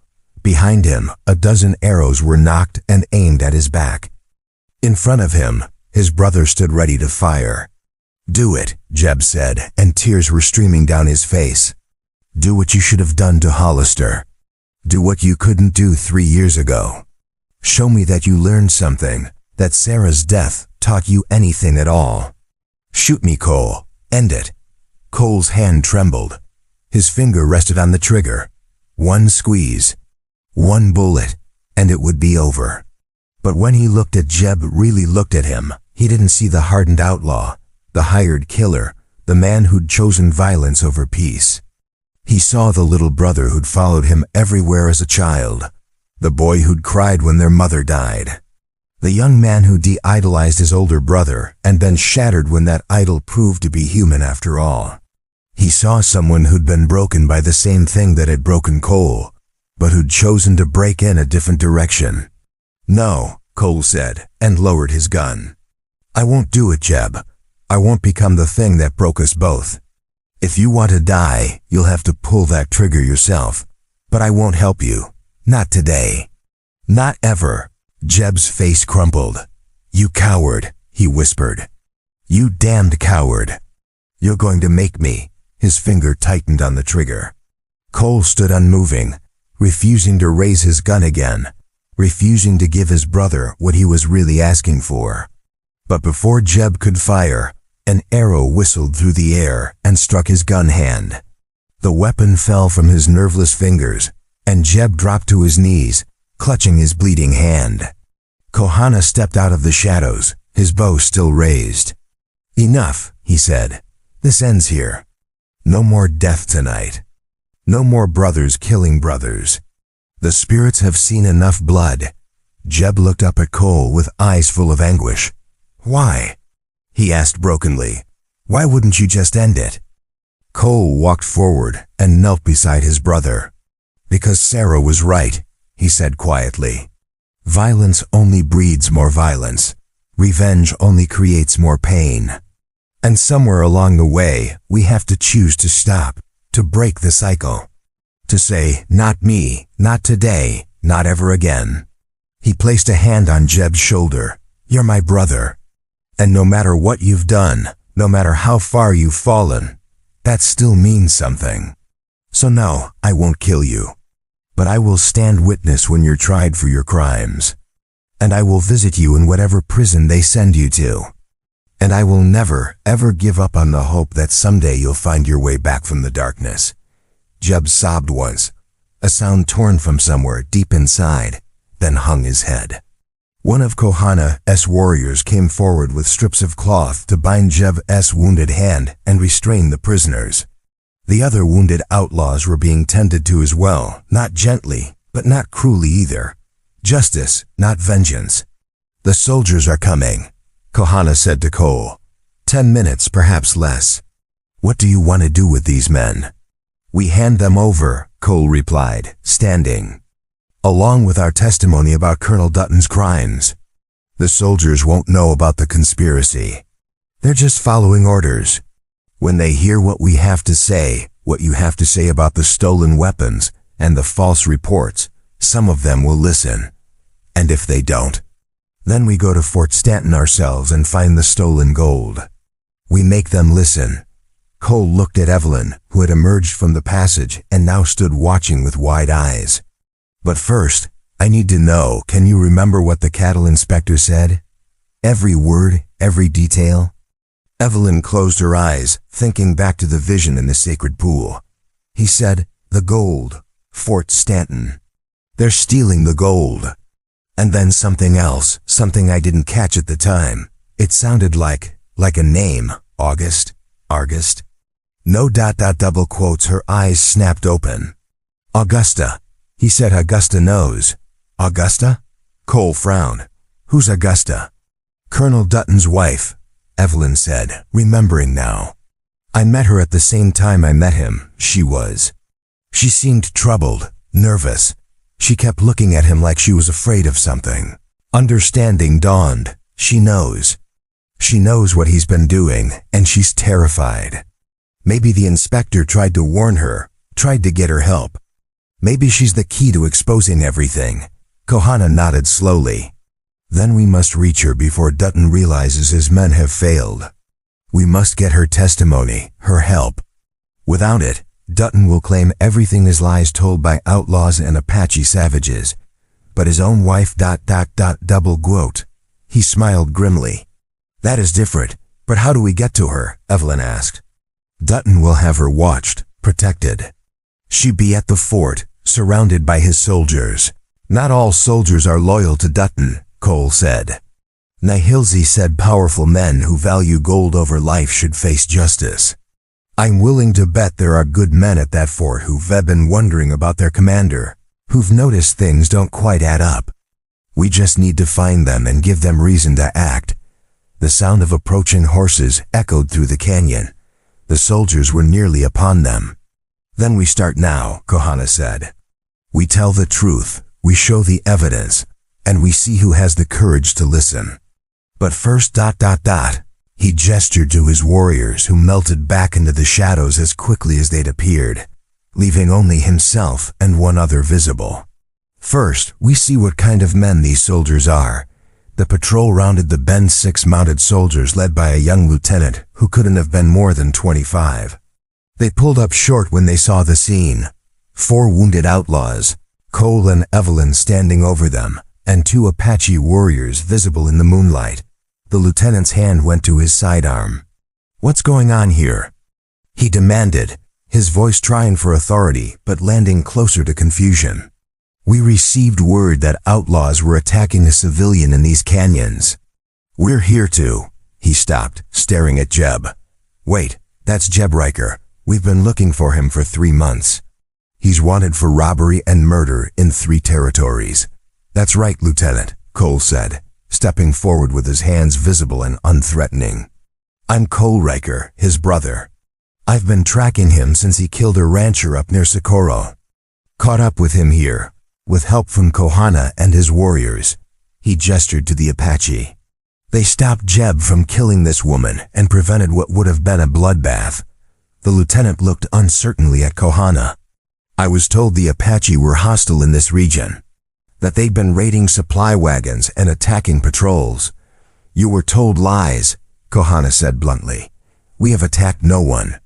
Behind him, a dozen arrows were nocked and aimed at his back. In front of him, his brother stood ready to fire. Do it, Jeb said, and tears were streaming down his face. Do what you should have done to Hollister. Do what you couldn't do 3 years ago. Show me that you learned something, that Sarah's death taught you anything at all. Shoot me, Cole. End it. Cole's hand trembled. His finger rested on the trigger. One squeeze. One bullet, and it would be over. But when he looked at Jeb, really looked at him, he didn't see the hardened outlaw, the hired killer, the man who'd chosen violence over peace. He saw the little brother who'd followed him everywhere as a child, the boy who'd cried when their mother died, the young man who de-idolized his older brother and then shattered when that idol proved to be human after all. He saw someone who'd been broken by the same thing that had broken Cole, but who'd chosen to break in a different direction. No, Cole said, and lowered his gun. I won't do it, Jeb. I won't become the thing that broke us both. If you want to die, you'll have to pull that trigger yourself. But I won't help you. Not today. Not ever. Jeb's face crumpled. You coward, he whispered. You damned coward. You're going to make me. His finger tightened on the trigger. Cole stood unmoving, refusing to raise his gun again, refusing to give his brother what he was really asking for. But before Jeb could fire, an arrow whistled through the air and struck his gun hand. The weapon fell from his nerveless fingers, and Jeb dropped to his knees, clutching his bleeding hand. Kohana stepped out of the shadows, his bow still raised. Enough, he said. This ends here. No more death tonight. No more brothers killing brothers. The spirits have seen enough blood. Jeb looked up at Cole with eyes full of anguish. Why? He asked brokenly. Why wouldn't you just end it? Cole walked forward and knelt beside his brother. Because Sarah was right, he said quietly. Violence only breeds more violence. Revenge only creates more pain. And somewhere along the way, we have to choose to stop, to break the cycle. To say, not me, not today, not ever again. He placed a hand on Jeb's shoulder. You're my brother. And no matter what you've done, no matter how far you've fallen, that still means something. So no, I won't kill you. But I will stand witness when you're tried for your crimes. And I will visit you in whatever prison they send you to. And I will never, ever give up on the hope that someday you'll find your way back from the darkness. Jeb sobbed once, a sound torn from somewhere deep inside, then hung his head. One of Kohana's warriors came forward with strips of cloth to bind Jeb's wounded hand and restrain the prisoners. The other wounded outlaws were being tended to as well, not gently, but not cruelly either. Justice, not vengeance. The soldiers are coming, Kohana said to Cole. 10 minutes, perhaps less. What do you want to do with these men? We hand them over, Cole replied, standing. Along with our testimony about Colonel Dutton's crimes. The soldiers won't know about the conspiracy. They're just following orders. When they hear what we have to say, what you have to say about the stolen weapons and the false reports, some of them will listen. And if they don't, then we go to Fort Stanton ourselves and find the stolen gold. We make them listen. Cole looked at Evelyn, who had emerged from the passage and now stood watching with wide eyes. But first, I need to know, can you remember what the cattle inspector said? Every word, every detail? Evelyn closed her eyes, thinking back to the vision in the sacred pool. He said, the gold, Fort Stanton. They're stealing the gold. And then something else, something I didn't catch at the time. It sounded like a name, August, Argust. No ... double quotes, her eyes snapped open. Augusta. He said Augusta knows. Augusta? Cole frowned. Who's Augusta? Colonel Dutton's wife, Evelyn said, remembering now. I met her at the same time I met him, she was. She seemed troubled, nervous. She kept looking at him like she was afraid of something. Understanding dawned. She knows. She knows what he's been doing, and she's terrified. Maybe the inspector tried to warn her, tried to get her help. Maybe she's the key to exposing everything. Kohana nodded slowly. Then we must reach her before Dutton realizes his men have failed. We must get her testimony, her help. Without it, Dutton will claim everything is lies told by outlaws and Apache savages. But his own wife ... double quote. He smiled grimly. That is different, but how do we get to her? Evelyn asked. Dutton will have her watched, protected. She'd be at the fort, surrounded by his soldiers. Not all soldiers are loyal to Dutton, Cole said. Nihilzi said powerful men who value gold over life should face justice. I'm willing to bet there are good men at that fort who've been wondering about their commander, who've noticed things don't quite add up. We just need to find them and give them reason to act. The sound of approaching horses echoed through the canyon. The soldiers were nearly upon them. Then we start now, Kohana said. We tell the truth, we show the evidence, and we see who has the courage to listen. But first ... He gestured to his warriors who melted back into the shadows as quickly as they'd appeared, leaving only himself and one other visible. First, we see what kind of men these soldiers are. The patrol rounded the bend 6 mounted soldiers led by a young lieutenant who couldn't have been more than 25. They pulled up short when they saw the scene. 4 wounded outlaws, Cole and Evelyn standing over them, and 2 Apache warriors visible in the moonlight. The lieutenant's hand went to his sidearm. What's going on here? He demanded, his voice trying for authority but landing closer to confusion. We received word that outlaws were attacking a civilian in these canyons. We're here to... He stopped, staring at Jeb. Wait, that's Jeb Riker. We've been looking for him for 3 months. He's wanted for robbery and murder in 3 territories. That's right, Lieutenant, Cole said, stepping forward with his hands visible and unthreatening. I'm Cole Riker, his brother. I've been tracking him since he killed a rancher up near Socorro. Caught up with him here, with help from Kohana and his warriors. He gestured to the Apache. They stopped Jeb from killing this woman and prevented what would have been a bloodbath. The lieutenant looked uncertainly at Kohana. I was told the Apache were hostile in this region, that they'd been raiding supply wagons and attacking patrols. You were told lies, Kohana said bluntly. We have attacked no one.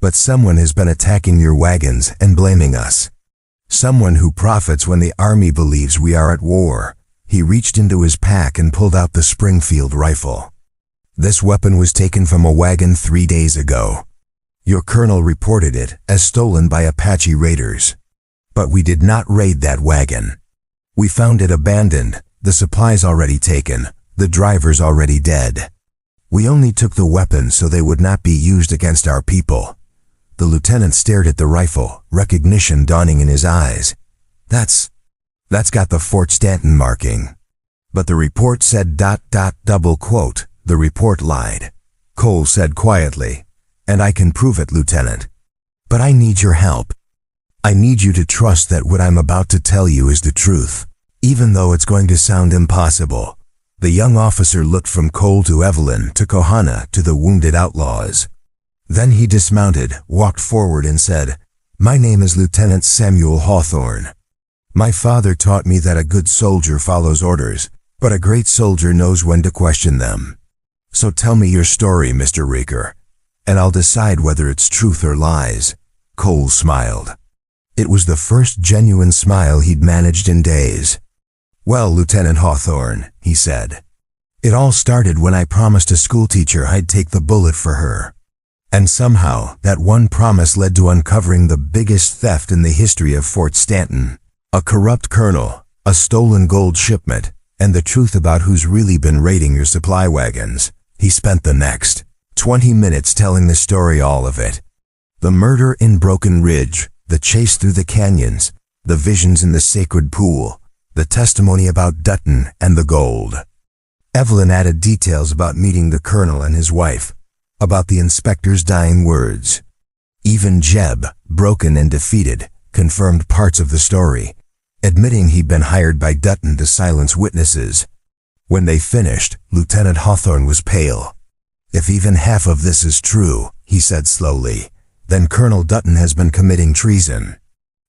But someone has been attacking your wagons and blaming us. Someone who profits when the army believes we are at war." He reached into his pack and pulled out the Springfield rifle. "This weapon was taken from a wagon 3 days ago. Your colonel reported it as stolen by Apache raiders. But we did not raid that wagon. We found it abandoned, the supplies already taken, the drivers already dead. We only took the weapons so they would not be used against our people." The lieutenant stared at the rifle, recognition dawning in his eyes. That's got the Fort Stanton marking." "But the report said ... double quote, the report lied," Cole said quietly. "And I can prove it, Lieutenant. But I need your help. I need you to trust that what I'm about to tell you is the truth, even though it's going to sound impossible." The young officer looked from Cole to Evelyn to Kohana to the wounded outlaws. Then he dismounted, walked forward and said, "My name is Lieutenant Samuel Hawthorne. My father taught me that a good soldier follows orders, but a great soldier knows when to question them. So tell me your story, Mr. Raker, and I'll decide whether it's truth or lies." Cole smiled. It was the first genuine smile he'd managed in days. "Well, Lieutenant Hawthorne," he said, "it all started when I promised a schoolteacher I'd take the bullet for her. And somehow, that one promise led to uncovering the biggest theft in the history of Fort Stanton. A corrupt colonel, a stolen gold shipment, and the truth about who's really been raiding your supply wagons." He spent the next 20 minutes telling the story, all of it. The murder in Broken Ridge, the chase through the canyons, the visions in the sacred pool, the testimony about Dutton and the gold. Evelyn added details about meeting the colonel and his wife, about the inspector's dying words. Even Jeb, broken and defeated, confirmed parts of the story, admitting he'd been hired by Dutton to silence witnesses. When they finished, Lieutenant Hawthorne was pale. "If even half of this is true," he said slowly, "then Colonel Dutton has been committing treason.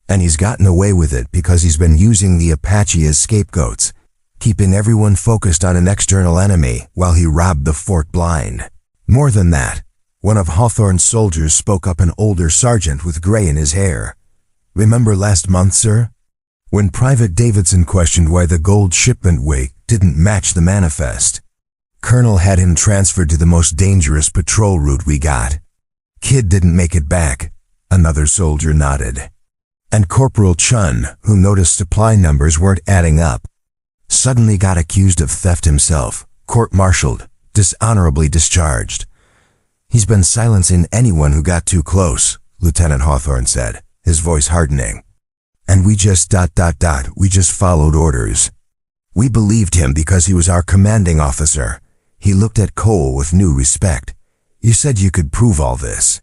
And he's gotten away with it because he's been using the Apache as scapegoats, keeping everyone focused on an external enemy while he robbed the fort blind. More than that, one of Hawthorne's soldiers spoke up, an older sergeant with gray in his hair. Remember last month, sir? When Private Davidson questioned why the gold shipment weight didn't match the manifest. Colonel had him transferred to the most dangerous patrol route we got. Kid didn't make it back," another soldier nodded. "And Corporal Chun, who noticed supply numbers weren't adding up, suddenly got accused of theft himself, court-martialed, dishonorably discharged. He's been silencing anyone who got too close," Lieutenant Hawthorne said, his voice hardening. "And we just ... we just followed orders. We believed him because he was our commanding officer." He looked at Cole with new respect. "You said you could prove all this."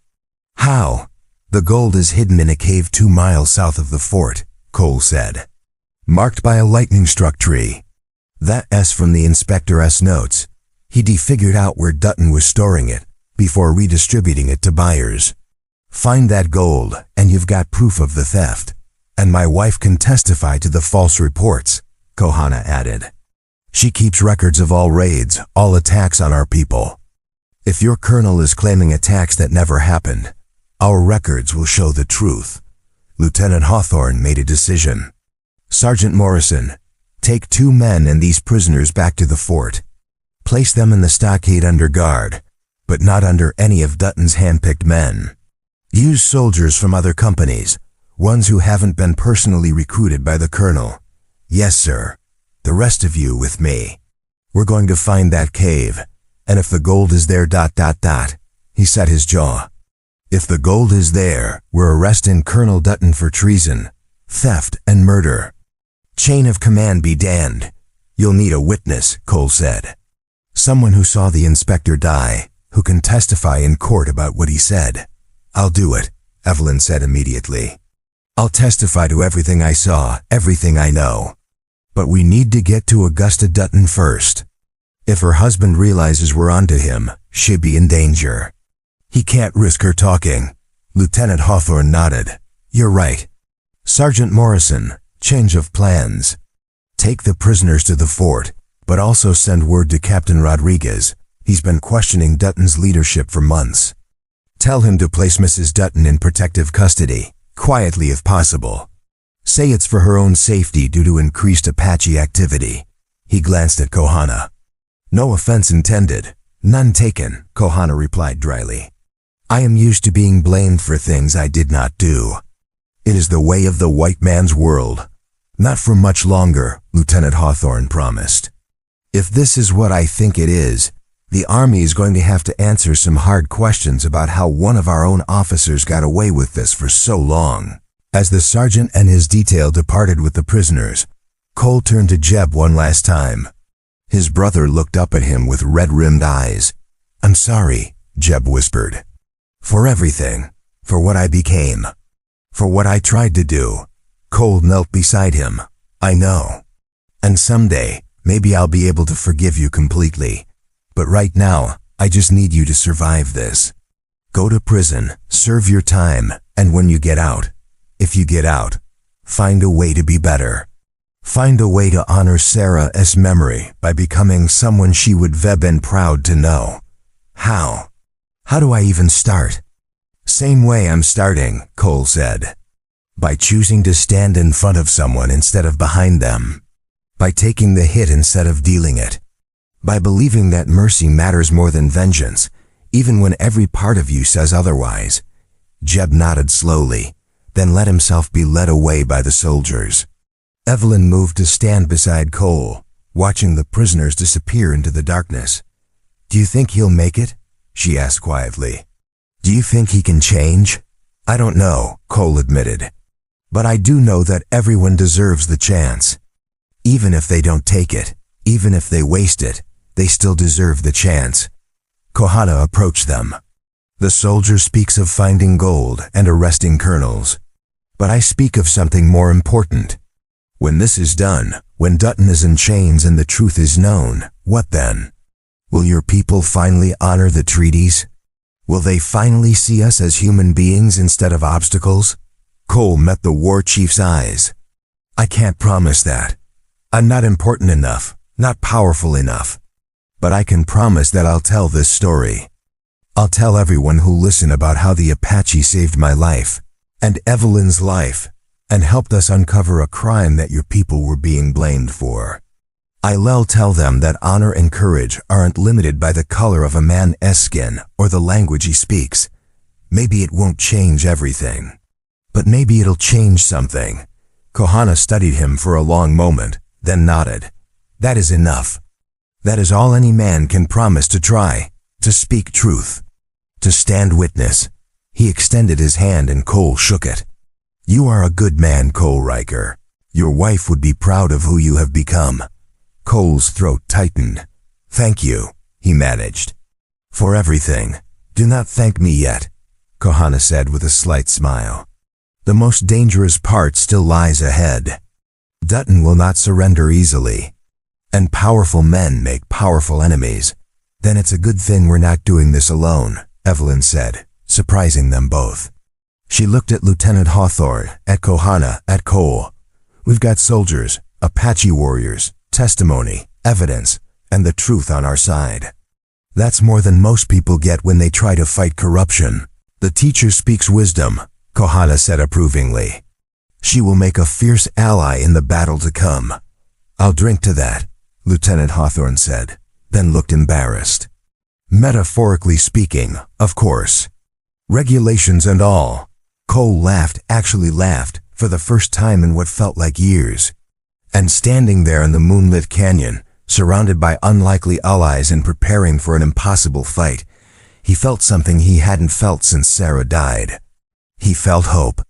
"How?" "The gold is hidden in a cave 2 miles south of the fort," Cole said. "Marked by a lightning-struck tree. That's from the inspector's notes. He figured out where Dutton was storing it before redistributing it to buyers. Find that gold, and you've got proof of the theft. And my wife can testify to the false reports," Kohana added. "She keeps records of all raids, all attacks on our people. If your colonel is claiming attacks that never happened, our records will show the truth." Lieutenant Hawthorne made a decision. "Sergeant Morrison, take 2 men and these prisoners back to the fort. Place them in the stockade under guard, but not under any of Dutton's handpicked men. Use soldiers from other companies, ones who haven't been personally recruited by the colonel." "Yes, sir. The rest of you with me. We're going to find that cave, and if the gold is there ... He set his jaw. "If the gold is there, we're arresting Colonel Dutton for treason, theft, and murder. Chain of command be damned. You'll need a witness," Cole said. "Someone who saw the inspector die, who can testify in court about what he said." "I'll do it," Evelyn said immediately. "I'll testify to everything I saw, everything I know. But we need to get to Augusta Dutton first. If her husband realizes we're onto him, she'll be in danger. He can't risk her talking." Lieutenant Hawthorne nodded. "You're right. Sergeant Morrison, change of plans. Take the prisoners to the fort, but also send word to Captain Rodriguez. He's been questioning Dutton's leadership for months. Tell him to place Mrs. Dutton in protective custody, quietly if possible. Say it's for her own safety due to increased Apache activity." He glanced at Kohana. "No offense intended. None taken," Kohana replied dryly. "I am used to being blamed for things I did not do. It is the way of the white man's world." "Not for much longer," Lieutenant Hawthorne promised. "If this is what I think it is, the Army is going to have to answer some hard questions about how one of our own officers got away with this for so long." As the sergeant and his detail departed with the prisoners, Cole turned to Jeb one last time. His brother looked up at him with red-rimmed eyes. "I'm sorry," Jeb whispered. "For everything. For what I became. For what I tried to do." Cole knelt beside him. "I know. And someday, maybe I'll be able to forgive you completely. But right now, I just need you to survive this. Go to prison, serve your time, and when you get out, if you get out, find a way to be better. Find a way to honor Sarah's memory by becoming someone she would have been proud to know. How? How do I even start?" "Same way I'm starting," Cole said. "By choosing to stand in front of someone instead of behind them. By taking the hit instead of dealing it. By believing that mercy matters more than vengeance, even when every part of you says otherwise." Jeb nodded slowly, then let himself be led away by the soldiers. Evelyn moved to stand beside Cole, watching the prisoners disappear into the darkness. "Do you think he'll make it?" she asked quietly. "Do you think he can change?" "I don't know," Cole admitted. "But I do know that everyone deserves the chance. Even if they don't take it, even if they waste it, they still deserve the chance." Kohana approached them. "The soldier speaks of finding gold and arresting colonels. But I speak of something more important. When this is done, when Dutton is in chains and the truth is known, what then? Will your people finally honor the treaties? Will they finally see us as human beings instead of obstacles?" Cole met the war chief's eyes. "I can't promise that. I'm not important enough, not powerful enough. But I can promise that I'll tell this story. I'll tell everyone who'll listen about how the Apache saved my life, and Evelyn's life, and helped us uncover a crime that your people were being blamed for. I'll tell them that honor and courage aren't limited by the color of a man's skin or the language he speaks. Maybe it won't change everything, but maybe it'll change something." Kohana studied him for a long moment, then nodded. "That is enough. That is all any man can promise to try, to speak truth, to stand witness." He extended his hand and Cole shook it. "You are a good man, Cole Riker. Your wife would be proud of who you have become." Cole's throat tightened. "Thank you," he managed. "For everything. Do not thank me yet," Kohana said with a slight smile. "The most dangerous part still lies ahead. Dutton will not surrender easily. And powerful men make powerful enemies. Then it's a good thing we're not doing this alone," Evelyn said, surprising them both. She looked at Lieutenant Hawthorne, at Kohana, at Cole. "We've got soldiers, Apache warriors, testimony, evidence, and the truth on our side. That's more than most people get when they try to fight corruption. The teacher speaks wisdom," Kohana said approvingly. "She will make a fierce ally in the battle to come." "I'll drink to that," Lieutenant Hawthorne said, then looked embarrassed. "Metaphorically speaking, of course. Regulations and all." Cole laughed, actually laughed, for the first time in what felt like years. And standing there in the moonlit canyon, surrounded by unlikely allies and preparing for an impossible fight, he felt something he hadn't felt since Sarah died. He felt hope.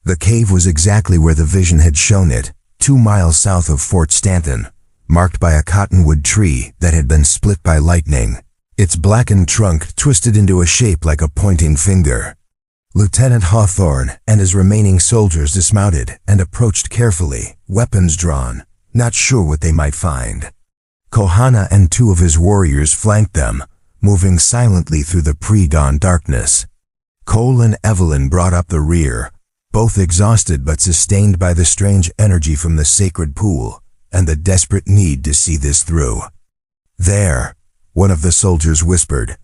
The cave was exactly where the vision had shown it, 2 miles south of Fort Stanton, marked by a cottonwood tree that had been split by lightning, its blackened trunk twisted into a shape like a pointing finger. Lieutenant Hawthorne and his remaining soldiers dismounted and approached carefully, weapons drawn, not sure what they might find. Kohana and 2 of his warriors flanked them, moving silently through the pre-dawn darkness. Cole and Evelyn brought up the rear, both exhausted but sustained by the strange energy from the sacred pool and the desperate need to see this through. "There," one of the soldiers whispered,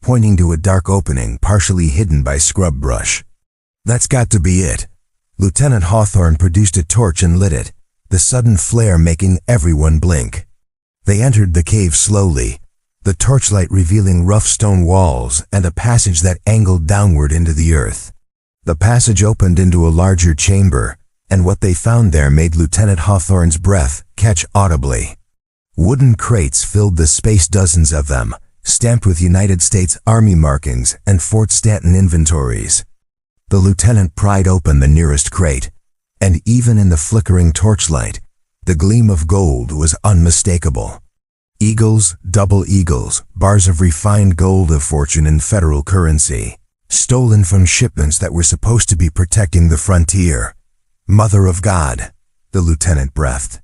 pointing to a dark opening partially hidden by scrub brush. "That's got to be it." Lieutenant Hawthorne produced a torch and lit it, the sudden flare making everyone blink. They entered the cave slowly, the torchlight revealing rough stone walls and a passage that angled downward into the earth. The passage opened into a larger chamber, and what they found there made Lieutenant Hawthorne's breath catch audibly. Wooden crates filled the space, dozens of them, stamped with United States Army markings and Fort Stanton inventories. The lieutenant pried open the nearest crate, and even in the flickering torchlight, the gleam of gold was unmistakable. Eagles, double eagles, bars of refined gold of fortune in federal currency, stolen from shipments that were supposed to be protecting the frontier. Mother of God, the lieutenant breathed.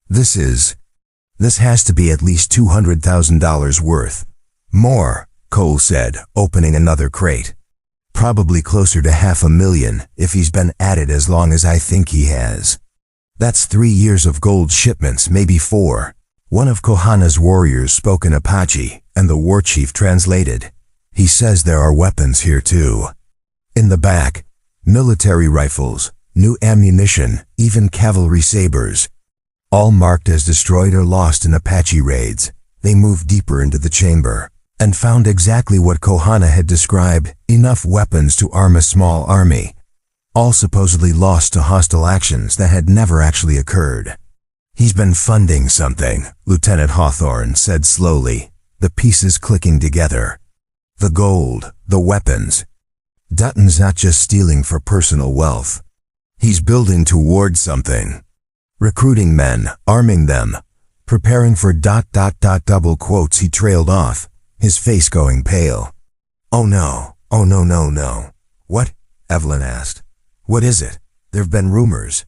This has to be at least $200,000 worth. More, Cole said, opening another crate. Probably closer to $500,000 if he's been at it as long as I think he has. That's 3 years of gold shipments, maybe 4. One of Kohana's warriors spoke in Apache, and the war chief translated. He says there are weapons here too. In the back, military rifles, new ammunition, even cavalry sabers. All marked as destroyed or lost in Apache raids. They moved deeper into the chamber, and found exactly what Kohana had described, enough weapons to arm a small army. All supposedly lost to hostile actions that had never actually occurred. "He's been funding something," Lieutenant Hawthorne said slowly, the pieces clicking together. "The gold, the weapons. Dutton's not just stealing for personal wealth. He's building toward something. Recruiting men, arming them, preparing for ... double quotes." He trailed off, his face going pale. "Oh no, oh no. What?" Evelyn asked. "What is it? There've been rumors.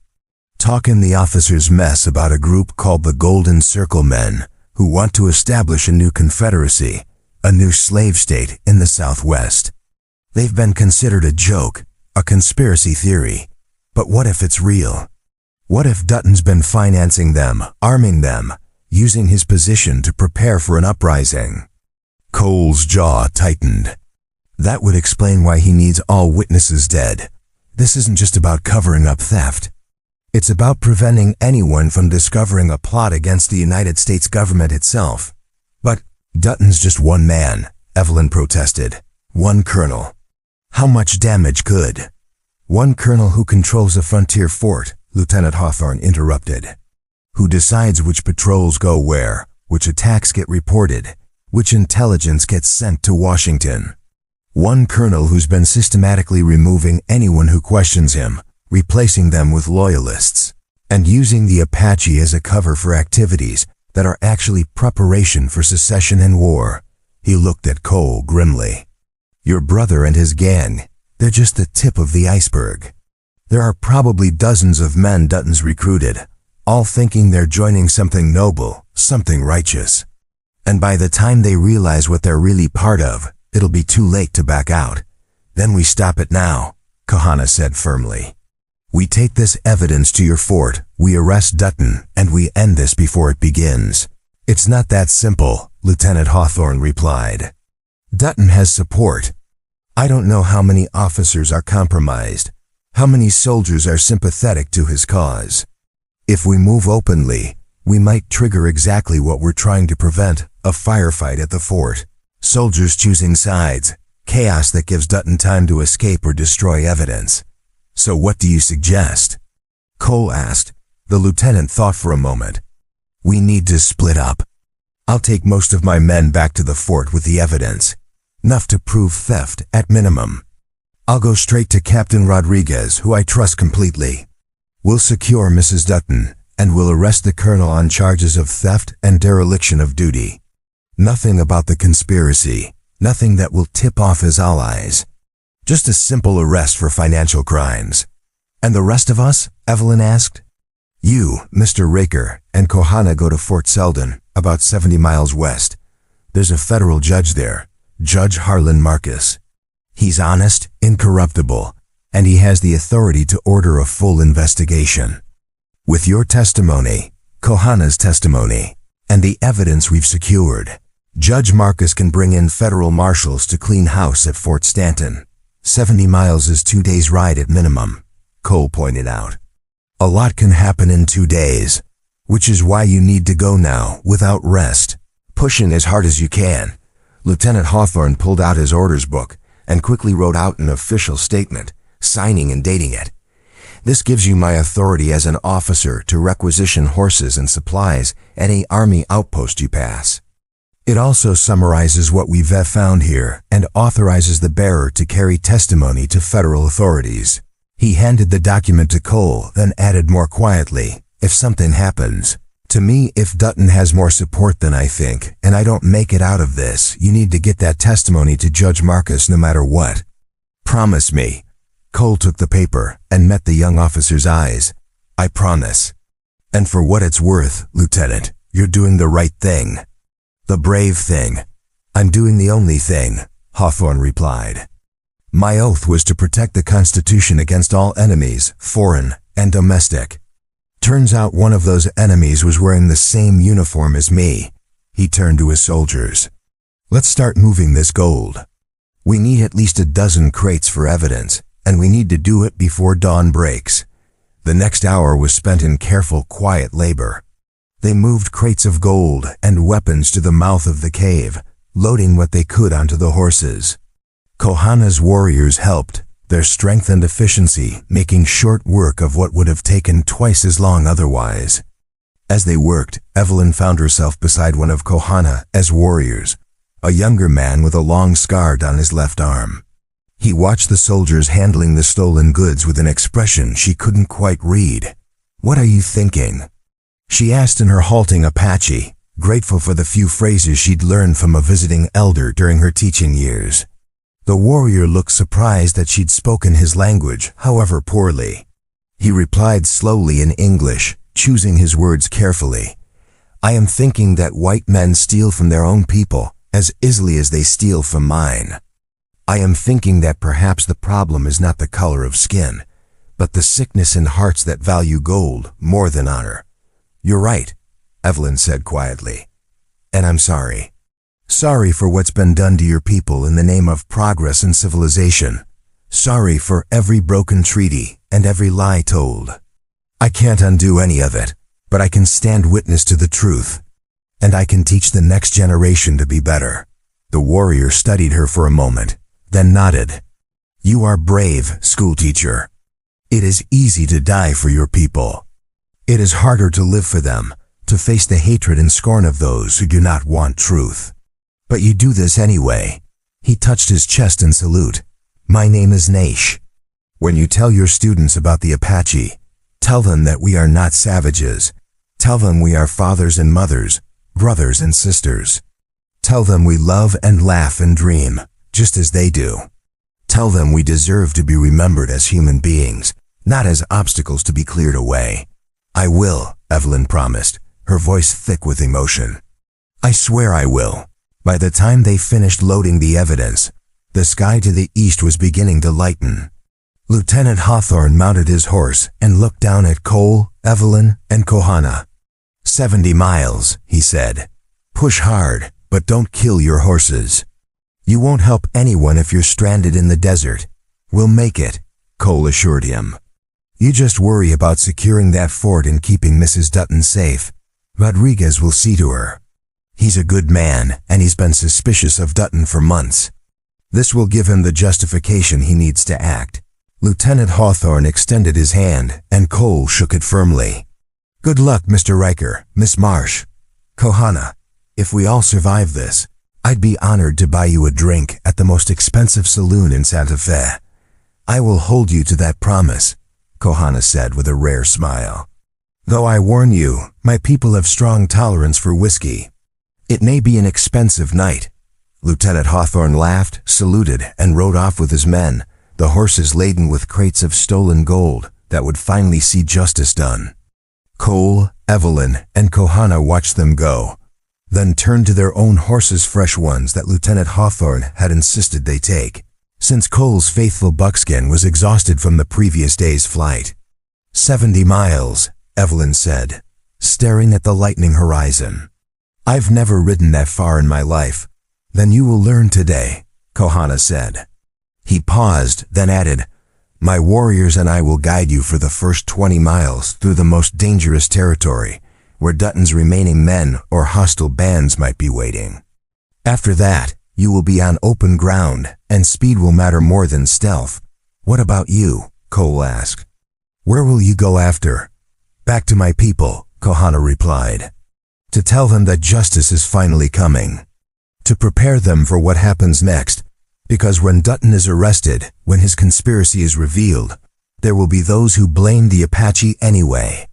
Talk in the officers' mess about a group called the Golden Circle Men who want to establish a new confederacy, a new slave state in the Southwest. They've been considered a joke, a conspiracy theory. But what if it's real? What if Dutton's been financing them, arming them, using his position to prepare for an uprising?" Cole's jaw tightened. That would explain why he needs all witnesses dead. This isn't just about covering up theft. It's about preventing anyone from discovering a plot against the United States government itself. "But Dutton's just one man," Evelyn protested. "One colonel. How much damage could?" "One colonel who controls a frontier fort," Lieutenant Hawthorne interrupted. "Who decides which patrols go where, which attacks get reported, which intelligence gets sent to Washington. One colonel who's been systematically removing anyone who questions him, replacing them with loyalists, and using the Apache as a cover for activities that are actually preparation for secession and war." He looked at Cole grimly. "Your brother and his gang, they're just the tip of the iceberg. There are probably dozens of men Dutton's recruited, all thinking they're joining something noble, something righteous. And by the time they realize what they're really part of, it'll be too late to back out. Then we stop it now," Kohana said firmly. "We take this evidence to your fort, we arrest Dutton, and we end this before it begins." "It's not that simple," Lieutenant Hawthorne replied. "Dutton has support. I don't know how many officers are compromised, how many soldiers are sympathetic to his cause. If we move openly, we might trigger exactly what we're trying to prevent, a firefight at the fort. Soldiers choosing sides, chaos that gives Dutton time to escape or destroy evidence. So what do you suggest?" Cole asked. The lieutenant thought for a moment. "We need to split up. I'll take most of my men back to the fort with the evidence, enough to prove theft at minimum. I'll go straight to Captain Rodriguez, who I trust completely. We'll secure Mrs. Dutton, and we'll arrest the colonel on charges of theft and dereliction of duty. Nothing about the conspiracy, nothing that will tip off his allies. Just a simple arrest for financial crimes." "And the rest of us?" Evelyn asked. "You, Mr. Raker, and Kohana go to Fort Selden, about 70 miles west. There's a federal judge there, Judge Harlan Marcus. He's honest, incorruptible, and he has the authority to order a full investigation. With your testimony, Kohana's testimony, and the evidence we've secured, Judge Marcus can bring in federal marshals to clean house at Fort Stanton. 70 miles is 2 days' ride at minimum, Cole pointed out. A lot can happen in 2 days, which is why you need to go now without rest. Pushing as hard as you can. Lieutenant Hawthorne pulled out his orders book and quickly wrote out an official statement, signing and dating it. This gives you my authority as an officer to requisition horses and supplies at any Army outpost you pass. It also summarizes what we've found here and authorizes the bearer to carry testimony to federal authorities. He handed the document to Cole, then added more quietly, if something happens. To me, if Dutton has more support than I think, and I don't make it out of this, you need to get that testimony to Judge Marcus no matter what. Promise me. Cole took the paper and met the young officer's eyes. I promise. And for what it's worth, Lieutenant, you're doing the right thing. The brave thing. I'm doing the only thing, Hawthorne replied. My oath was to protect the Constitution against all enemies, foreign and domestic. Turns out one of those enemies was wearing the same uniform as me. He turned to his soldiers. Let's start moving this gold. We need at least 12 crates for evidence, and we need to do it before dawn breaks. The next hour was spent in careful, quiet labor. They moved crates of gold and weapons to the mouth of the cave, loading what they could onto the horses. Kohana's warriors helped, their strength and efficiency making short work of what would have taken twice as long otherwise. As they worked, Evelyn found herself beside one of Kohana's warriors, a younger man with a long scar down his left arm. He watched the soldiers handling the stolen goods with an expression she couldn't quite read. What are you thinking? She asked in her halting Apache, grateful for the few phrases she'd learned from a visiting elder during her teaching years. The warrior looked surprised that she'd spoken his language, however poorly. He replied slowly in English, choosing his words carefully. I am thinking that white men steal from their own people as easily as they steal from mine. I am thinking that perhaps the problem is not the color of skin, but the sickness in hearts that value gold more than honor. You're right, Evelyn said quietly. And I'm sorry. Sorry for what's been done to your people in the name of progress and civilization. Sorry for every broken treaty and every lie told. I can't undo any of it, but I can stand witness to the truth. And I can teach the next generation to be better. The warrior studied her for a moment, then nodded. You are brave, schoolteacher. It is easy to die for your people. It is harder to live for them, to face the hatred and scorn of those who do not want truth. But you do this anyway. He touched his chest in salute. My name is Naish. When you tell your students about the Apache, tell them that we are not savages. Tell them we are fathers and mothers, brothers and sisters. Tell them we love and laugh and dream, just as they do. Tell them we deserve to be remembered as human beings, not as obstacles to be cleared away. I will, Evelyn promised, her voice thick with emotion. I swear I will. By the time they finished loading the evidence, the sky to the east was beginning to lighten. Lieutenant Hawthorne mounted his horse and looked down at Cole, Evelyn, and Kohana. 70 miles, he said. Push hard, but don't kill your horses. You won't help anyone if you're stranded in the desert. We'll make it, Cole assured him. You just worry about securing that fort and keeping Mrs. Dutton safe. Rodriguez will see to her. He's a good man, and he's been suspicious of Dutton for months. This will give him the justification he needs to act. Lieutenant Hawthorne extended his hand, and Cole shook it firmly. Good luck, Mr. Riker, Miss Marsh. Kohana, if we all survive this, I'd be honored to buy you a drink at the most expensive saloon in Santa Fe. I will hold you to that promise, Kohana said with a rare smile. Though I warn you, my people have strong tolerance for whiskey. It may be an expensive night. Lieutenant Hawthorne laughed, saluted, and rode off with his men, the horses laden with crates of stolen gold that would finally see justice done. Cole, Evelyn, and Kohana watched them go, then turned to their own horses, fresh ones that Lieutenant Hawthorne had insisted they take, since Cole's faithful buckskin was exhausted from the previous day's flight. 70 miles, Evelyn said, staring at the lightening horizon. I've never ridden that far in my life. Then you will learn today, Kohana said. He paused, then added, my warriors and I will guide you for the first 20 miles through the most dangerous territory, where Dutton's remaining men or hostile bands might be waiting. After that, you will be on open ground, and speed will matter more than stealth. What about you? Cole asked. Where will you go after? Back to my people, Kohana replied. To tell them that justice is finally coming. To prepare them for what happens next, because when Dutton is arrested, when his conspiracy is revealed, there will be those who blame the Apache anyway.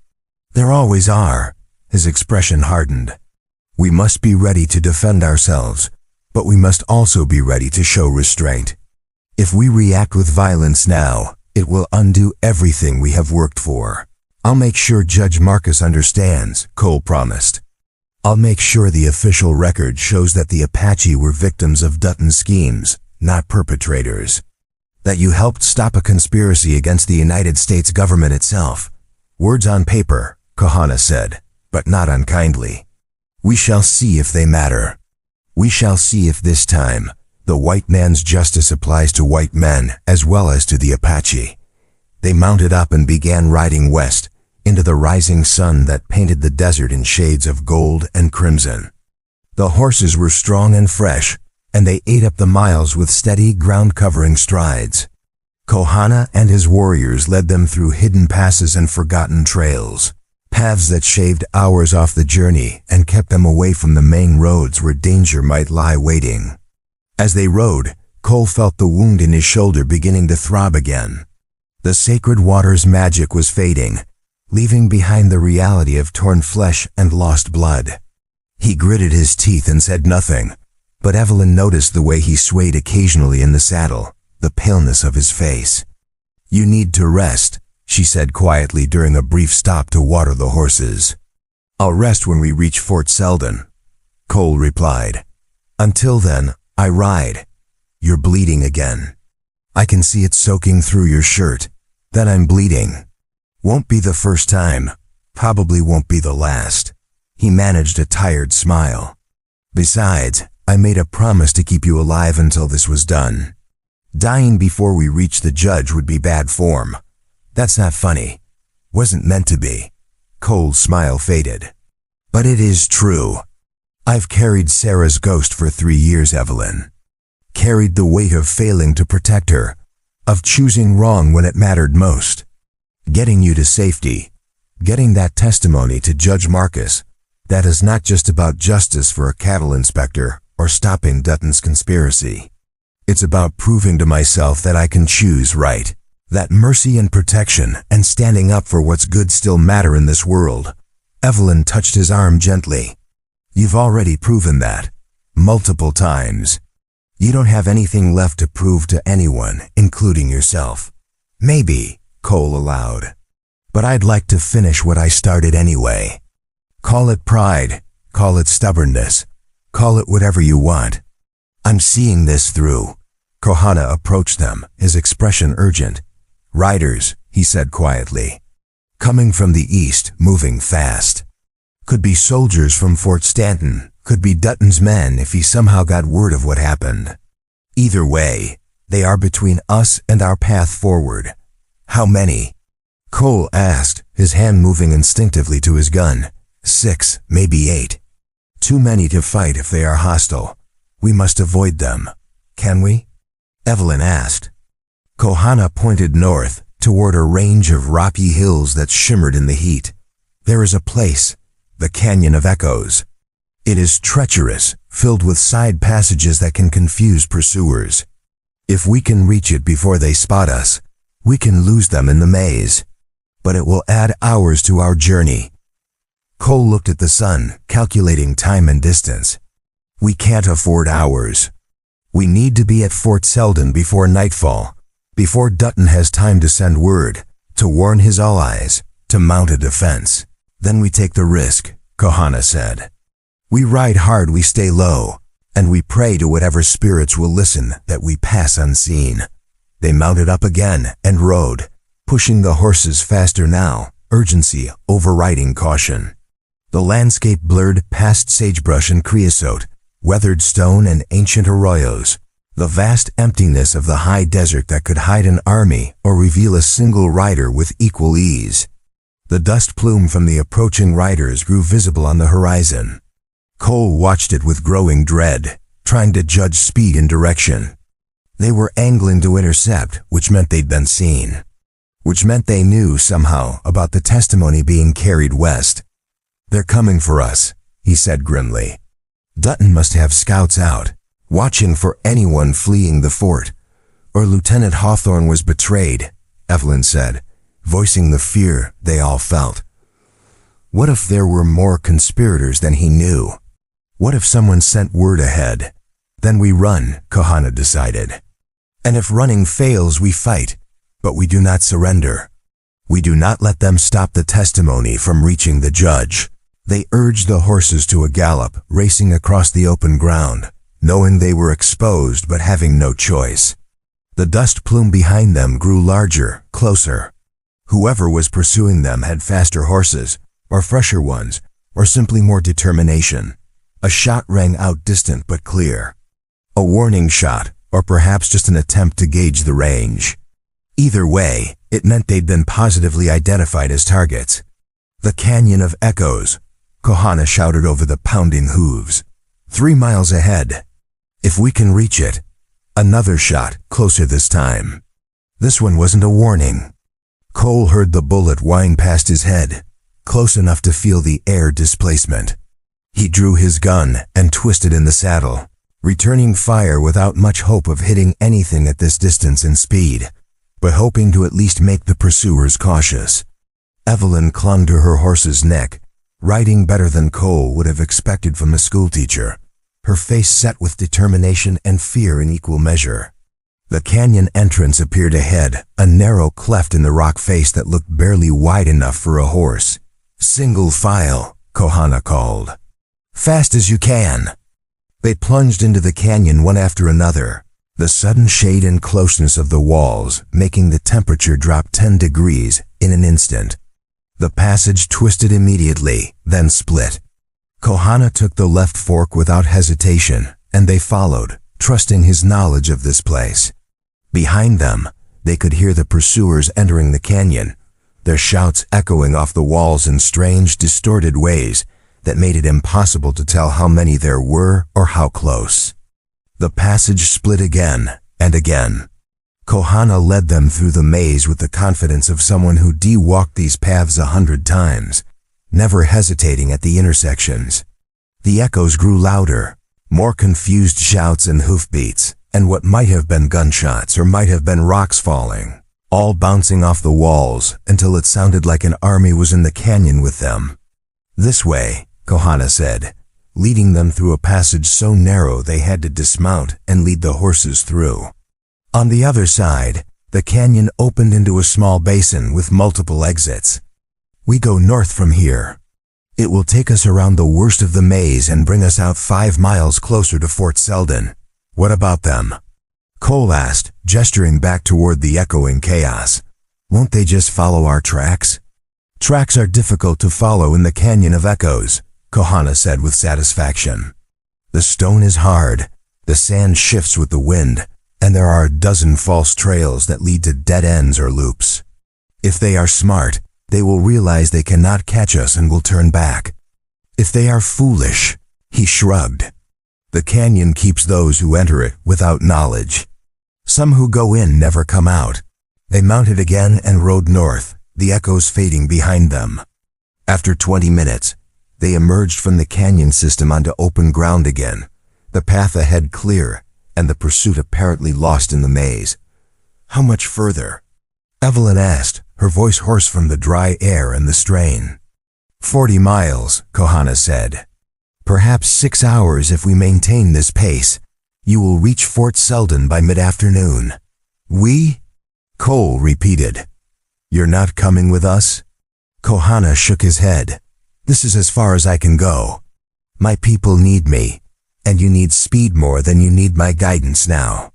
There always are. His expression hardened. We must be ready to defend ourselves, but we must also be ready to show restraint. If we react with violence now, it will undo everything we have worked for. I'll make sure Judge Marcus understands, Cole promised. I'll make sure the official record shows that the Apache were victims of Dutton's schemes, not perpetrators. That you helped stop a conspiracy against the United States government itself. Words on paper, Kohana said, but not unkindly. We shall see if they matter. We shall see if this time, the white man's justice applies to white men as well as to the Apache. They mounted up and began riding west, into the rising sun that painted the desert in shades of gold and crimson. The horses were strong and fresh, and they ate up the miles with steady, ground-covering strides. Kohana and his warriors led them through hidden passes and forgotten trails, paths that shaved hours off the journey and kept them away from the main roads where danger might lie waiting. As they rode, Cole felt the wound in his shoulder beginning to throb again. The sacred water's magic was fading, leaving behind the reality of torn flesh and lost blood. He gritted his teeth and said nothing, but Evelyn noticed the way he swayed occasionally in the saddle, the paleness of his face. You need to rest, she said quietly during a brief stop to water the horses. I'll rest when we reach Fort Selden, Cole replied. Until then, I ride. You're bleeding again. I can see it soaking through your shirt. That I'm bleeding. Won't be the first time. Probably won't be the last. He managed a tired smile. Besides, I made a promise to keep you alive until this was done. Dying before we reached the judge would be bad form. That's not funny. Wasn't meant to be. Cole's smile faded. But it is true. I've carried Sarah's ghost for 3 years, Evelyn. Carried the weight of failing to protect her, of choosing wrong when it mattered most. Getting you to safety, getting that testimony to Judge Marcus, that is not just about justice for a cattle inspector or stopping Dutton's conspiracy. It's about proving to myself that I can choose right, that mercy and protection and standing up for what's good still matter in this world. Evelyn touched his arm gently. You've already proven that, multiple times. You don't have anything left to prove to anyone, including yourself. Maybe, Cole allowed. But I'd like to finish what I started anyway. Call it pride, call it stubbornness, call it whatever you want. I'm seeing this through. Kohana approached them, his expression urgent. Riders, he said quietly. Coming from the east, moving fast. Could be soldiers from Fort Stanton, could be Dutton's men if he somehow got word of what happened. Either way, they are between us and our path forward. How many? Cole asked, his hand moving instinctively to his gun. 6, maybe 8. Too many to fight if they are hostile. We must avoid them. Can we? Evelyn asked. Kohana pointed north, toward a range of rocky hills that shimmered in the heat. There is a place, the Canyon of Echoes. It is treacherous, filled with side passages that can confuse pursuers. If we can reach it before they spot us, we can lose them in the maze. But it will add hours to our journey. Cole looked at the sun, calculating time and distance. We can't afford hours. We need to be at Fort Selden before nightfall, before Dutton has time to send word, to warn his allies, to mount a defense. Then we take the risk, Kohana said. We ride hard, we stay low, and we pray to whatever spirits will listen that we pass unseen. They mounted up again and rode, pushing the horses faster now, urgency overriding caution. The landscape blurred past sagebrush and creosote, weathered stone and ancient arroyos, the vast emptiness of the high desert that could hide an army or reveal a single rider with equal ease. The dust plume from the approaching riders grew visible on the horizon. Cole watched it with growing dread, trying to judge speed and direction. They were angling to intercept, which meant they'd been seen. Which meant they knew somehow about the testimony being carried west. "They're coming for us," he said grimly. "Dutton must have scouts out, watching for anyone fleeing the fort. Or Lieutenant Hawthorne was betrayed," Evelyn said, voicing the fear they all felt. What if there were more conspirators than he knew? What if someone sent word ahead? Then we run, Kohana decided. And if running fails, we fight, but we do not surrender. We do not let them stop the testimony from reaching the judge. They urged the horses to a gallop, racing across the open ground, knowing they were exposed but having no choice. The dust plume behind them grew larger, closer. Whoever was pursuing them had faster horses, or fresher ones, or simply more determination. A shot rang out distant but clear. A warning shot, or perhaps just an attempt to gauge the range. Either way, it meant they'd been positively identified as targets. "The Canyon of Echoes," Kohana shouted over the pounding hooves. 3 miles ahead. "If we can reach it." Another shot, closer this time. This one wasn't a warning. Cole heard the bullet whine past his head, close enough to feel the air displacement. He drew his gun and twisted in the saddle, returning fire without much hope of hitting anything at this distance and speed, but hoping to at least make the pursuers cautious. Evelyn clung to her horse's neck, riding better than Cole would have expected from a schoolteacher, her face set with determination and fear in equal measure. The canyon entrance appeared ahead, a narrow cleft in the rock face that looked barely wide enough for a horse. "Single file," Kohana called. "Fast as you can." They plunged into the canyon one after another, the sudden shade and closeness of the walls making the temperature drop 10 degrees in an instant. The passage twisted immediately, then split. Kohana took the left fork without hesitation, and they followed, trusting his knowledge of this place. Behind them, they could hear the pursuers entering the canyon, their shouts echoing off the walls in strange, distorted ways that made it impossible to tell how many there were or how close. The passage split again and again. Kohana led them through the maze with the confidence of someone who walked these paths 100 times, never hesitating at the intersections. The echoes grew louder, more confused shouts and hoofbeats, and what might have been gunshots or might have been rocks falling, all bouncing off the walls until it sounded like an army was in the canyon with them. "This way," Kohana said, leading them through a passage so narrow they had to dismount and lead the horses through. On the other side, the canyon opened into a small basin with multiple exits. "We go north from here. It will take us around the worst of the maze and bring us out 5 miles closer to Fort Selden. What about them?" Cole asked, gesturing back toward the echoing chaos. "Won't they just follow our tracks?" "Tracks are difficult to follow in the Canyon of Echoes," Kohana said with satisfaction. "The stone is hard, the sand shifts with the wind, and there are a dozen false trails that lead to dead ends or loops. If they are smart, they will realize they cannot catch us and will turn back. If they are foolish," he shrugged. "The canyon keeps those who enter it without knowledge. Some who go in never come out." They mounted again and rode north, the echoes fading behind them. After 20 minutes, they emerged from the canyon system onto open ground again, the path ahead clear, and the pursuit apparently lost in the maze. "How much further?" Evelyn asked, her voice hoarse from the dry air and the strain. 40 miles, Kohana said. "Perhaps 6 hours if we maintain this pace. You will reach Fort Selden by mid-afternoon." "We?" Cole repeated. "You're not coming with us?" Kohana shook his head. "This is as far as I can go. My people need me, and you need speed more than you need my guidance now.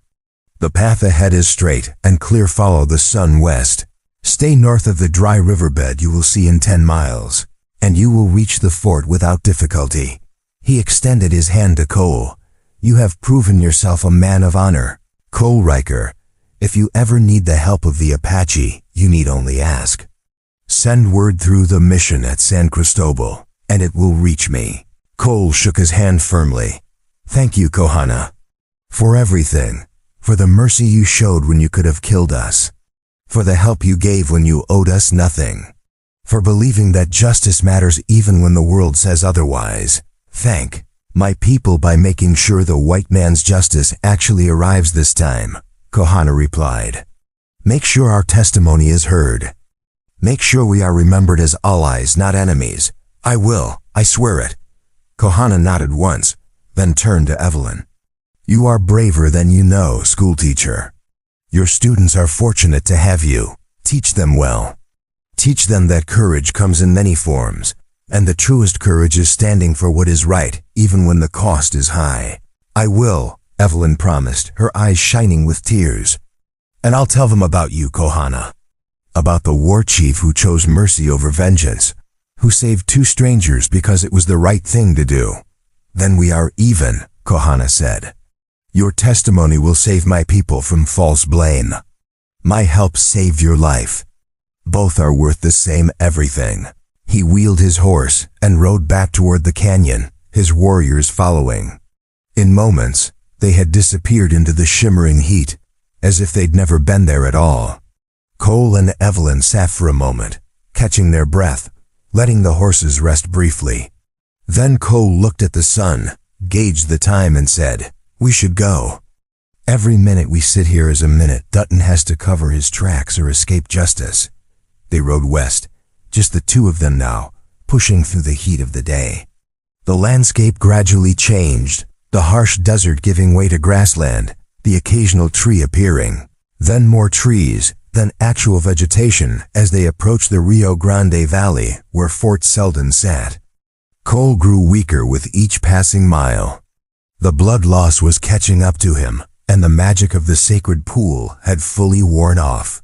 The path ahead is straight and clear. Follow the sun west. Stay north of the dry riverbed you will see in 10 miles. and you will reach the fort without difficulty." He extended his hand to Cole. "You have proven yourself a man of honor, Cole Riker. If you ever need the help of the Apache, you need only ask. Send word through the mission at San Cristobal, and it will reach me." Cole shook his hand firmly. "Thank you, Kohana. For everything. For the mercy you showed when you could have killed us. For the help you gave when you owed us nothing. For believing that justice matters even when the world says otherwise. Thank my people by making sure the white man's justice actually arrives this time," Kohana replied. "Make sure our testimony is heard. Make sure we are remembered as allies, not enemies." "I will, I swear it." Kohana nodded once, then turned to Evelyn. "You are braver than you know, schoolteacher. Your students are fortunate to have you. Teach them well. Teach them that courage comes in many forms, and the truest courage is standing for what is right, even when the cost is high." "I will," Evelyn promised, her eyes shining with tears. "And I'll tell them about you, Kohana. About the war chief who chose mercy over vengeance, who saved 2 strangers because it was the right thing to do." "Then we are even," Kohana said. "Your testimony will save my people from false blame. My help saved your life. Both are worth the same everything." He wheeled his horse and rode back toward the canyon, his warriors following. In moments, they had disappeared into the shimmering heat, as if they'd never been there at all. Cole and Evelyn sat for a moment, catching their breath, letting the horses rest briefly. Then Cole looked at the sun, gauged the time and said, "We should go. Every minute we sit here is a minute Dutton has to cover his tracks or escape justice." They rode west, just the 2 of them now, pushing through the heat of the day. The landscape gradually changed, the harsh desert giving way to grassland, the occasional tree appearing. Then more trees, then actual vegetation as they approached the Rio Grande Valley where Fort Selden sat. Cole grew weaker with each passing mile. The blood loss was catching up to him, and the magic of the sacred pool had fully worn off.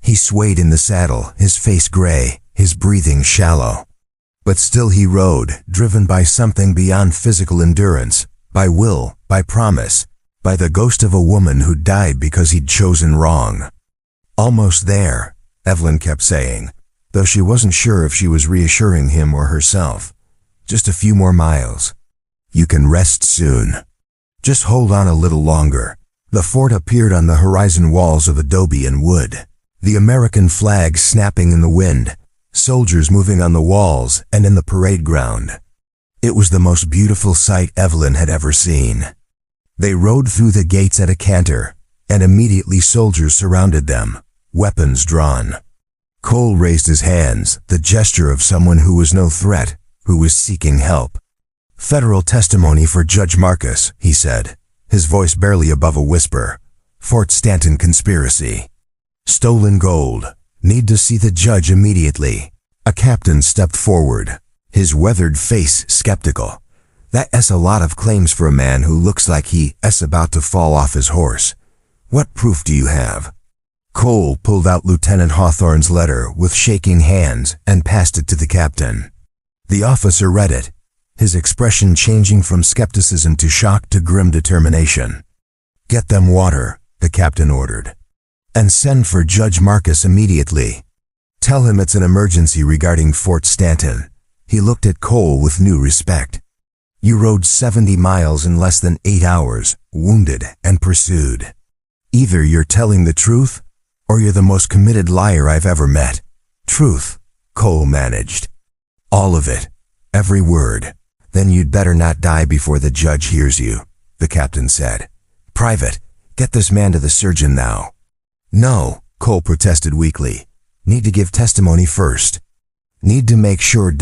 He swayed in the saddle, his face gray, his breathing shallow. But still he rode, driven by something beyond physical endurance, by will, by promise, by the ghost of a woman who died because he'd chosen wrong. "Almost there," Evelyn kept saying, though she wasn't sure if she was reassuring him or herself. "Just a few more miles. You can rest soon. Just hold on a little longer." The fort appeared on the horizon, walls of adobe and wood, the American flag snapping in the wind, soldiers moving on the walls and in the parade ground. It was the most beautiful sight Evelyn had ever seen. They rode through the gates at a canter, and immediately soldiers surrounded them, weapons drawn. Cole raised his hands, the gesture of someone who was no threat, who was seeking help. "Federal testimony for Judge Marcus," he said, his voice barely above a whisper. "Fort Stanton conspiracy. Stolen gold. Need to see the judge immediately." A captain stepped forward, his weathered face skeptical. "That's a lot of claims for a man who looks like he's about to fall off his horse. What proof do you have?" Cole pulled out Lieutenant Hawthorne's letter with shaking hands and passed it to the captain. The officer read it, his expression changing from skepticism to shock to grim determination. "Get them water," the captain ordered. "And send for Judge Marcus immediately. Tell him it's an emergency regarding Fort Stanton." He looked at Cole with new respect. "You rode 70 miles in less than 8 hours, wounded and pursued. Either you're telling the truth, or you're the most committed liar I've ever met." "Truth," Cole managed. "All of it. Every word." "Then you'd better not die before the judge hears you," the captain said. "Private, get this man to the surgeon now." "No," Cole protested weakly. "Need to give testimony first." "Need to make sure ...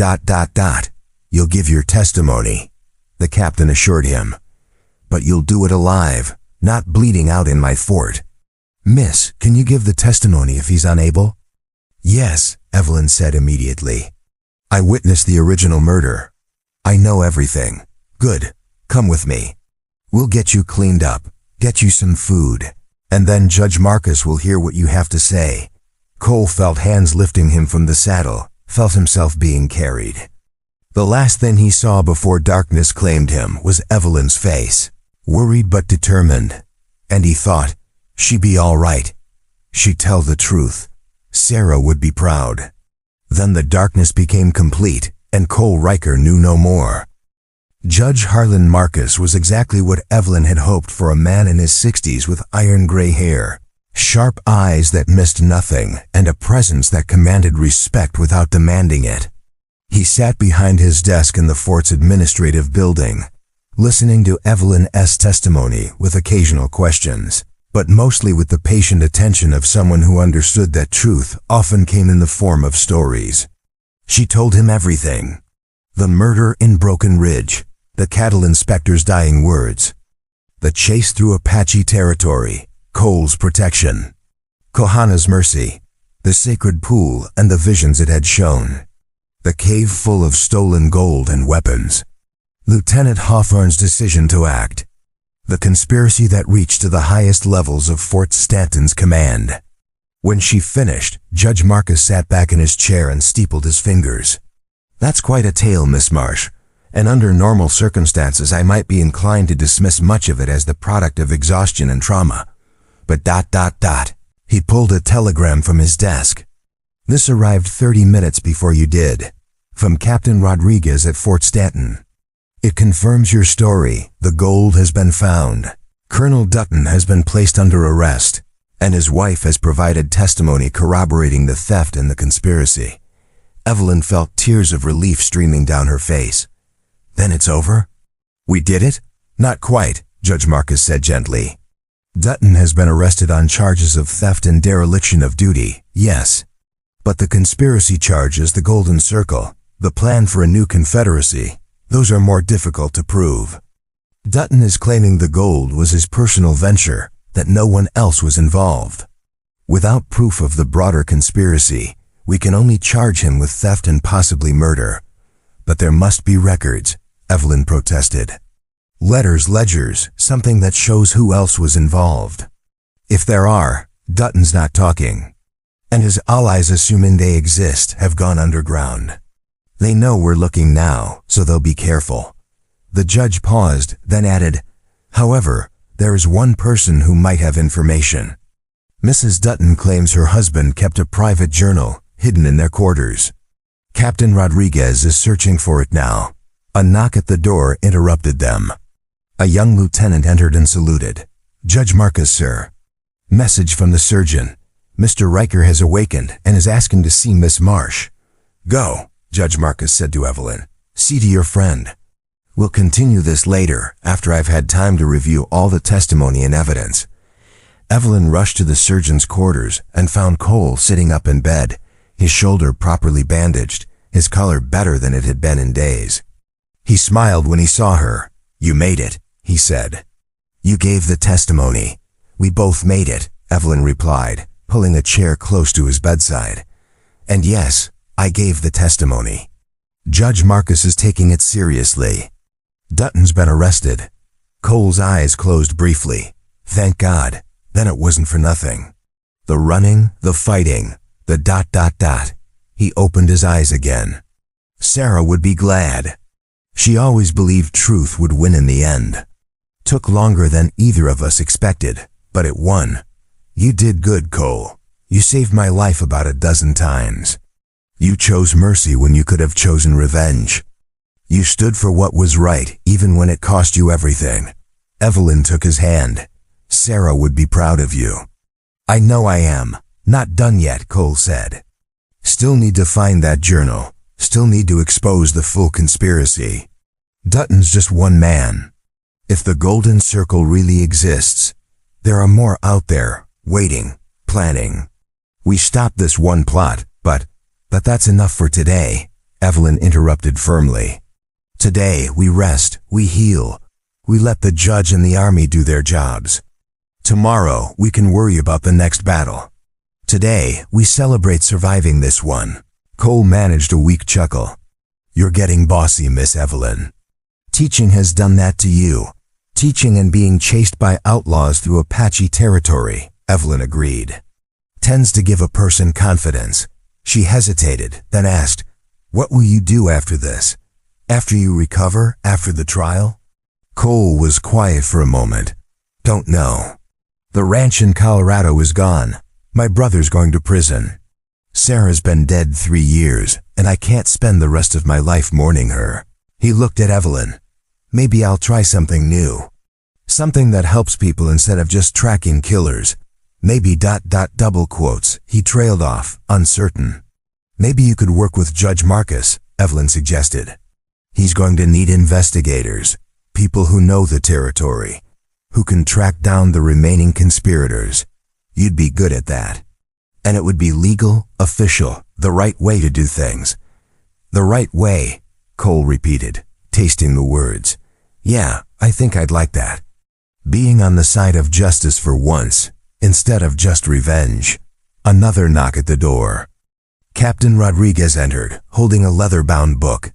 You'll give your testimony," the captain assured him. "But you'll do it alive, not bleeding out in my fort." "Miss, can you give the testimony if he's unable?" "Yes," Evelyn said immediately. "I witnessed the original murder. I know everything." "Good. Come with me. We'll get you cleaned up, get you some food, and then Judge Marcus will hear what you have to say." Cole felt hands lifting him from the saddle, felt himself being carried. The last thing he saw before darkness claimed him was Evelyn's face, worried but determined. And he thought, she'd be all right. She'd tell the truth. Sarah would be proud. Then the darkness became complete, and Cole Riker knew no more. Judge Harlan Marcus was exactly what Evelyn had hoped for, a man in his 60s with iron gray hair, sharp eyes that missed nothing, and a presence that commanded respect without demanding it. He sat behind his desk in the fort's administrative building, listening to Evelyn's testimony with occasional questions, but mostly with the patient attention of someone who understood that truth often came in the form of stories. She told him everything. The murder in Broken Ridge, the cattle inspector's dying words, the chase through Apache territory, Cole's protection, Kohana's mercy, the sacred pool and the visions it had shown, the cave full of stolen gold and weapons, Lieutenant Hawthorne's decision to act, the conspiracy that reached to the highest levels of Fort Stanton's command. When she finished, Judge Marcus sat back in his chair and steepled his fingers. "That's quite a tale, Miss Marsh, and under normal circumstances I might be inclined to dismiss much of it as the product of exhaustion and trauma. But ... He pulled a telegram from his desk. "This arrived 30 minutes before you did, from Captain Rodriguez at Fort Stanton. It confirms your story. The gold has been found. Colonel Dutton has been placed under arrest, and his wife has provided testimony corroborating the theft and the conspiracy." Evelyn felt tears of relief streaming down her face. "Then it's over?" "We did it?" "Not quite," Judge Marcus said gently. "Dutton has been arrested on charges of theft and dereliction of duty, yes. But the conspiracy charges, the Golden Circle, the plan for a new confederacy, those are more difficult to prove. Dutton is claiming the gold was his personal venture, that no one else was involved. Without proof of the broader conspiracy, we can only charge him with theft and possibly murder. But there must be records," Evelyn protested. "Letters, ledgers, something that shows who else was involved. If there are, Dutton's not talking. And his allies, assuming they exist, have gone underground. They know we're looking now, so they'll be careful." The judge paused, then added, "However, there is one person who might have information. Mrs. Dutton claims her husband kept a private journal, hidden in their quarters. Captain Rodriguez is searching for it now." A knock at the door interrupted them. A young lieutenant entered and saluted. "Judge Marcus, sir. Message from the surgeon. Mr. Riker has awakened and is asking to see Miss Marsh." "Go," Judge Marcus said to Evelyn. "See to your friend. We'll continue this later, after I've had time to review all the testimony and evidence." Evelyn rushed to the surgeon's quarters and found Cole sitting up in bed, his shoulder properly bandaged, his color better than it had been in days. He smiled when he saw her. "You made it," he said. "You gave the testimony." "We both made it," Evelyn replied, pulling a chair close to his bedside. "And yes, I gave the testimony. Judge Marcus is taking it seriously. Dutton's been arrested." Cole's eyes closed briefly. Thank God, then it wasn't for nothing. The running, the fighting, the ... He opened his eyes again. Sarah would be glad. She always believed truth would win in the end. Took longer than either of us expected, but it won. "You did good, Cole. You saved my life about a dozen times. You chose mercy when you could have chosen revenge. You stood for what was right, even when it cost you everything." Evelyn took his hand. "Sarah would be proud of you." "I know I am. Not done yet," Cole said. "Still need to find that journal. Still need to expose the full conspiracy. Dutton's just one man. If the Golden Circle really exists, there are more out there, waiting, planning. We stopped this one plot, but that's enough for today," Evelyn interrupted firmly. "Today we rest, we heal, we let the judge and the army do their jobs. Tomorrow we can worry about the next battle. Today we celebrate surviving this one." Cole managed a weak chuckle. "You're getting bossy, Miss Evelyn. Teaching has done that to you. Teaching and being chased by outlaws through Apache territory," Evelyn agreed. "Tends to give a person confidence. She hesitated, then asked, "What will you do after this? After you recover, after the trial?" Cole was quiet for a moment. "Don't know. The ranch in Colorado is gone. My brother's going to prison. Sarah's been dead 3 years, and I can't spend the rest of my life mourning her." He looked at Evelyn. "Maybe I'll try something new. Something that helps people instead of just tracking killers. Maybe ... double quotes." He trailed off, uncertain. "Maybe you could work with Judge Marcus," Evelyn suggested. "He's going to need investigators, people who know the territory, who can track down the remaining conspirators. You'd be good at that. And it would be legal, official, the right way to do things." "The right way," Cole repeated, tasting the words. "Yeah, I think I'd like that. Being on the side of justice for once, instead of just revenge." Another knock at the door. Captain Rodriguez entered, holding a leather-bound book.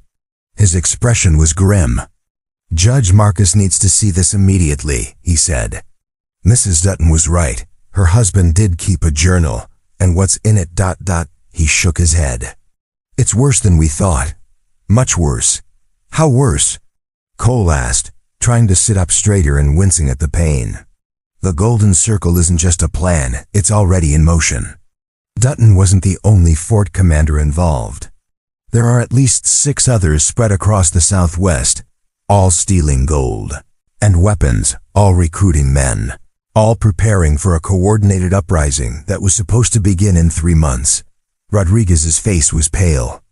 His expression was grim. "Judge Marcus needs to see this immediately," he said. "Mrs. Dutton was right. Her husband did keep a journal, and what's in it ... He shook his head. "It's worse than we thought. Much worse." "How worse?" Cole asked, trying to sit up straighter and wincing at the pain. "The Golden Circle isn't just a plan, it's already in motion. Dutton wasn't the only fort commander involved. There are at least 6 others spread across the Southwest, all stealing gold and weapons, all recruiting men, all preparing for a coordinated uprising that was supposed to begin in 3 months. Rodriguez's face was pale.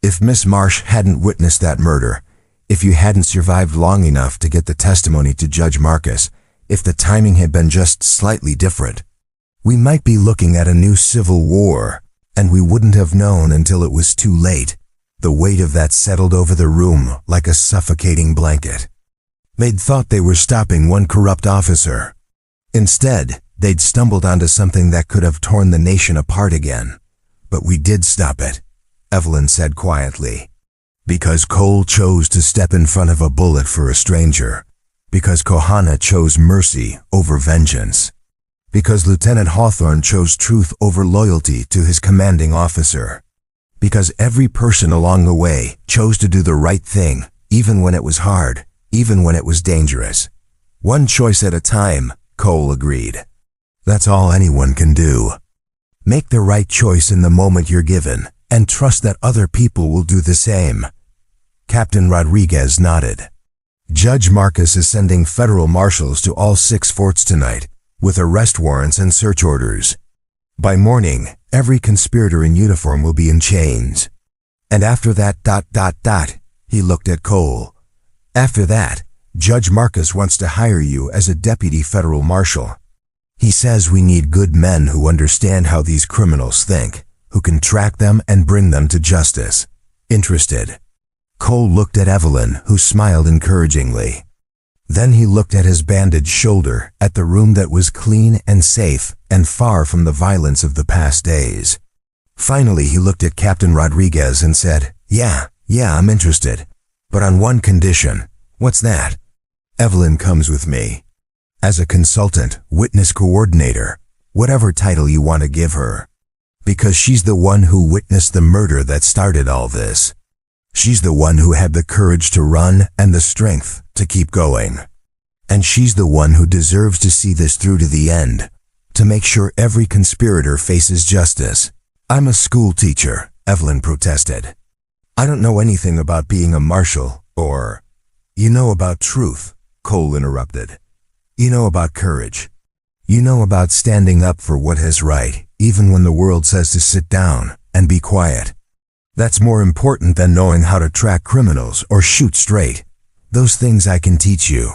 "If Miss Marsh hadn't witnessed that murder, if you hadn't survived long enough to get the testimony to Judge Marcus, if the timing had been just slightly different, we might be looking at a new civil war, and we wouldn't have known until it was too late." The weight of that settled over the room like a suffocating blanket. They'd thought they were stopping one corrupt officer. Instead, they'd stumbled onto something that could have torn the nation apart again. "But we did stop it," Evelyn said quietly. "Because Cole chose to step in front of a bullet for a stranger. Because Kohana chose mercy over vengeance. Because Lieutenant Hawthorne chose truth over loyalty to his commanding officer. Because every person along the way chose to do the right thing, even when it was hard, even when it was dangerous. One choice at a time," Cole agreed. "That's all anyone can do. Make the right choice in the moment you're given, and trust that other people will do the same." Captain Rodriguez nodded. "Judge Marcus is sending federal marshals to all 6 forts tonight, with arrest warrants and search orders. By morning, every conspirator in uniform will be in chains. And after that ... He looked at Cole. "After that, Judge Marcus wants to hire you as a deputy federal marshal. He says we need good men who understand how these criminals think, who can track them and bring them to justice. Interested?" Cole looked at Evelyn, who smiled encouragingly. Then he looked at his bandaged shoulder, at the room that was clean and safe and far from the violence of the past days. Finally, he looked at Captain Rodriguez and said, Yeah, I'm interested. But on one condition." "What's that?" "Evelyn comes with me. As a consultant, witness coordinator, whatever title you want to give her. Because she's the one who witnessed the murder that started all this. She's the one who had the courage to run and the strength to keep going. And she's the one who deserves to see this through to the end, to make sure every conspirator faces justice." "I'm a school teacher," Evelyn protested. "I don't know anything about being a marshal or..." "You know about truth," Cole interrupted. "You know about courage. You know about standing up for what is right, even when the world says to sit down and be quiet. That's more important than knowing how to track criminals or shoot straight. Those things I can teach you.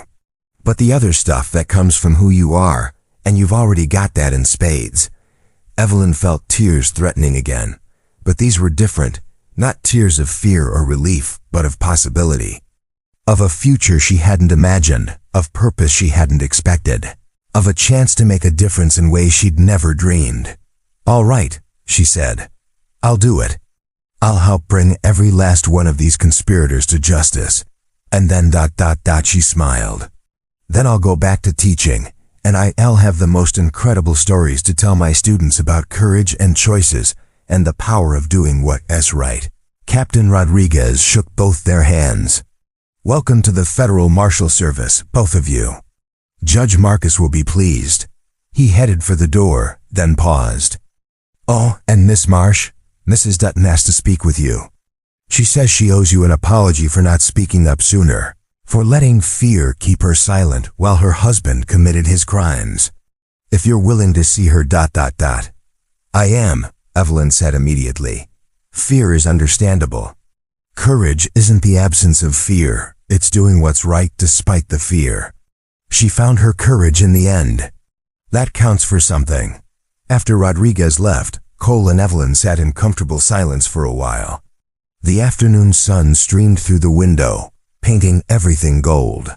But the other stuff that comes from who you are, and you've already got that in spades." Evelyn felt tears threatening again, but these were different, not tears of fear or relief, but of possibility. Of a future she hadn't imagined, of purpose she hadn't expected, of a chance to make a difference in ways she'd never dreamed. "All right," she said. "I'll do it. I'll help bring every last one of these conspirators to justice." And then ... she smiled. "Then I'll go back to teaching, and I'll have the most incredible stories to tell my students about courage and choices and the power of doing what's right. Captain Rodriguez shook both their hands. "Welcome to the Federal Marshal Service, both of you. Judge Marcus will be pleased." He headed for the door, then paused. "Oh, and Miss Marsh, Mrs. Dutton asked to speak with you. She says she owes you an apology for not speaking up sooner, for letting fear keep her silent while her husband committed his crimes. If you're willing to see her ... "I am," Evelyn said immediately. "Fear is understandable. Courage isn't the absence of fear, it's doing what's right despite the fear. She found her courage in the end. That counts for something." After Rodriguez left, Cole and Evelyn sat in comfortable silence for a while. The afternoon sun streamed through the window, painting everything gold.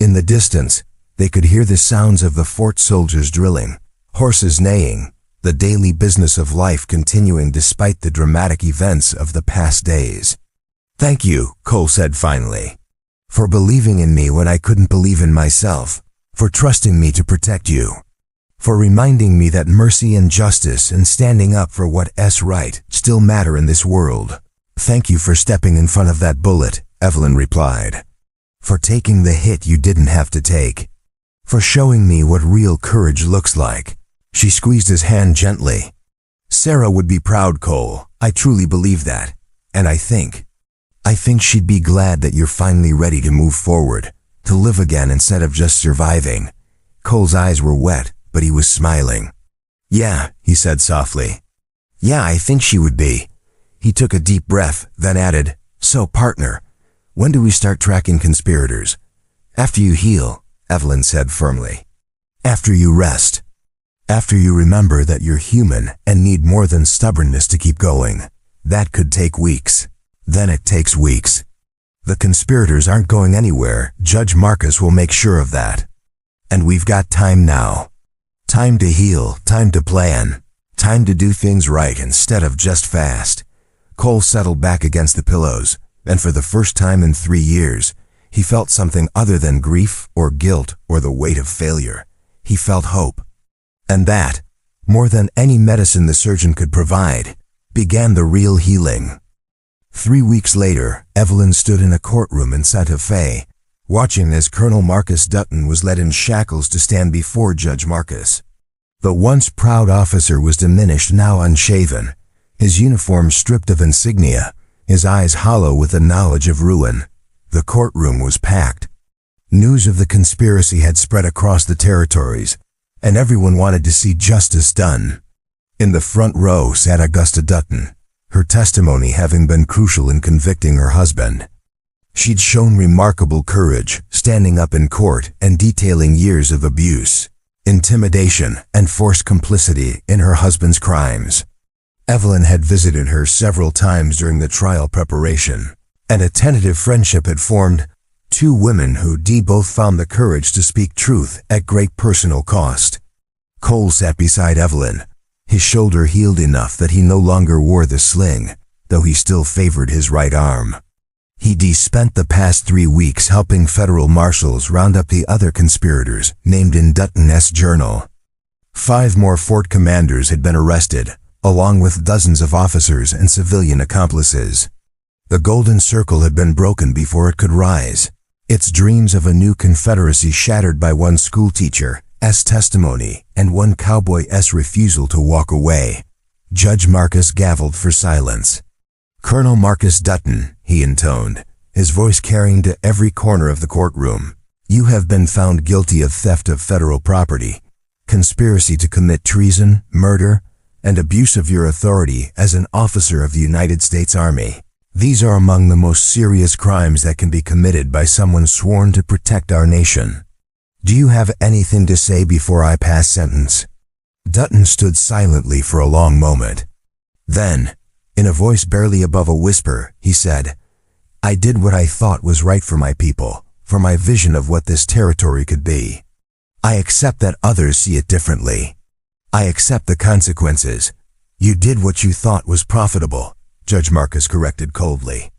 In the distance, they could hear the sounds of the fort soldiers drilling, horses neighing, the daily business of life continuing despite the dramatic events of the past days. "Thank you," Cole said finally, "for believing in me when I couldn't believe in myself, for trusting me to protect you, for reminding me that mercy and justice and standing up for what's right still matter in this world." "Thank you for stepping in front of that bullet," Evelyn replied, "for taking the hit you didn't have to take, for showing me what real courage looks like." She squeezed his hand gently. "Sarah would be proud, Cole. I truly believe that. And I think she'd be glad that you're finally ready to move forward, to live again instead of just surviving." Cole's eyes were wet, but he was smiling. "Yeah," he said softly. "Yeah, I think she would be." He took a deep breath, then added, "So, partner, when do we start tracking conspirators?" "After you heal," Evelyn said firmly. "After you rest. After you remember that you're human and need more than stubbornness to keep going. That could take weeks. Then it takes weeks. The conspirators aren't going anywhere. Judge Marcus will make sure of that. And we've got time now. Time to heal, time to plan, time to do things right instead of just fast." Cole settled back against the pillows, and for the first time in 3 years, he felt something other than grief or guilt or the weight of failure. He felt hope. And that, more than any medicine the surgeon could provide, began the real healing. 3 weeks later, Evelyn stood in a courtroom in Santa Fe, watching as Colonel Marcus Dutton was led in shackles to stand before Judge Marcus. The once proud officer was diminished, now unshaven, his uniform stripped of insignia, his eyes hollow with the knowledge of ruin. The courtroom was packed. News of the conspiracy had spread across the territories, and everyone wanted to see justice done. In the front row sat Augusta Dutton, her testimony having been crucial in convicting her husband. She'd shown remarkable courage, standing up in court and detailing years of abuse, intimidation, and forced complicity in her husband's crimes. Evelyn had visited her several times during the trial preparation, and a tentative friendship had formed. 2 women who both found the courage to speak truth at great personal cost. Cole sat beside Evelyn, his shoulder healed enough that he no longer wore the sling, though he still favored his right arm. He'd spent the past 3 weeks helping federal marshals round up the other conspirators named in Dutton's journal. 5 more fort commanders had been arrested, along with dozens of officers and civilian accomplices. The Golden Circle had been broken before it could rise, its dreams of a new confederacy shattered by one schoolteacher's testimony and one cowboy's refusal to walk away. Judge Marcus gavelled for silence. "Colonel Marcus Dutton," he intoned, his voice carrying to every corner of the courtroom, "you have been found guilty of theft of federal property, conspiracy to commit treason, murder, and abuse of your authority as an officer of the United States Army. These are among the most serious crimes that can be committed by someone sworn to protect our nation. Do you have anything to say before I pass sentence?" Dutton stood silently for a long moment. Then, in a voice barely above a whisper, he said, "I did what I thought was right for my people, for my vision of what this territory could be. I accept that others see it differently. I accept the consequences. You did what you thought was profitable," Judge Marcus corrected coldly.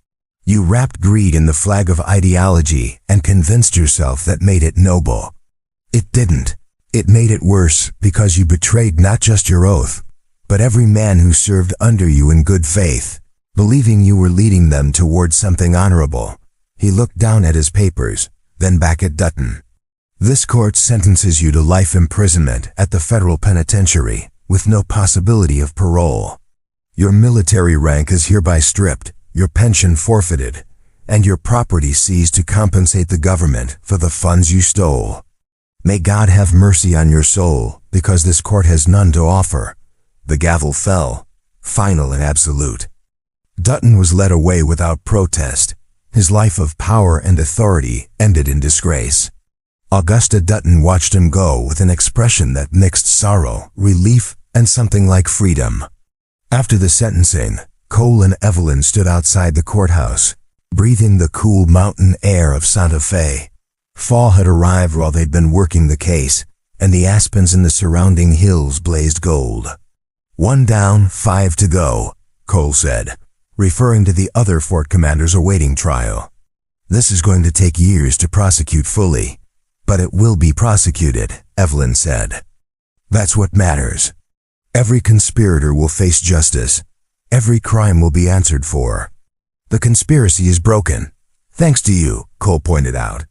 "You wrapped greed in the flag of ideology and convinced yourself that made it noble. It didn't. It made it worse because you betrayed not just your oath, but every man who served under you in good faith, believing you were leading them towards something honorable." He looked down at his papers, then back at Dutton. "This court sentences you to life imprisonment at the federal penitentiary, with no possibility of parole. Your military rank is hereby stripped, your pension forfeited, and your property seized to compensate the government for the funds you stole. May God have mercy on your soul, because this court has none to offer." The gavel fell, final and absolute. Dutton was led away without protest. His life of power and authority ended in disgrace. Augusta Dutton watched him go with an expression that mixed sorrow, relief, and something like freedom. After the sentencing, Cole and Evelyn stood outside the courthouse, breathing the cool mountain air of Santa Fe. Fall had arrived while they'd been working the case, and the aspens in the surrounding hills blazed gold. "One down, 5 to go," Cole said, referring to the other fort commanders awaiting trial. "This is going to take years to prosecute fully, but it will be prosecuted," Evelyn said. "That's what matters. Every conspirator will face justice. Every crime will be answered for. The conspiracy is broken, thanks to you," Cole pointed out.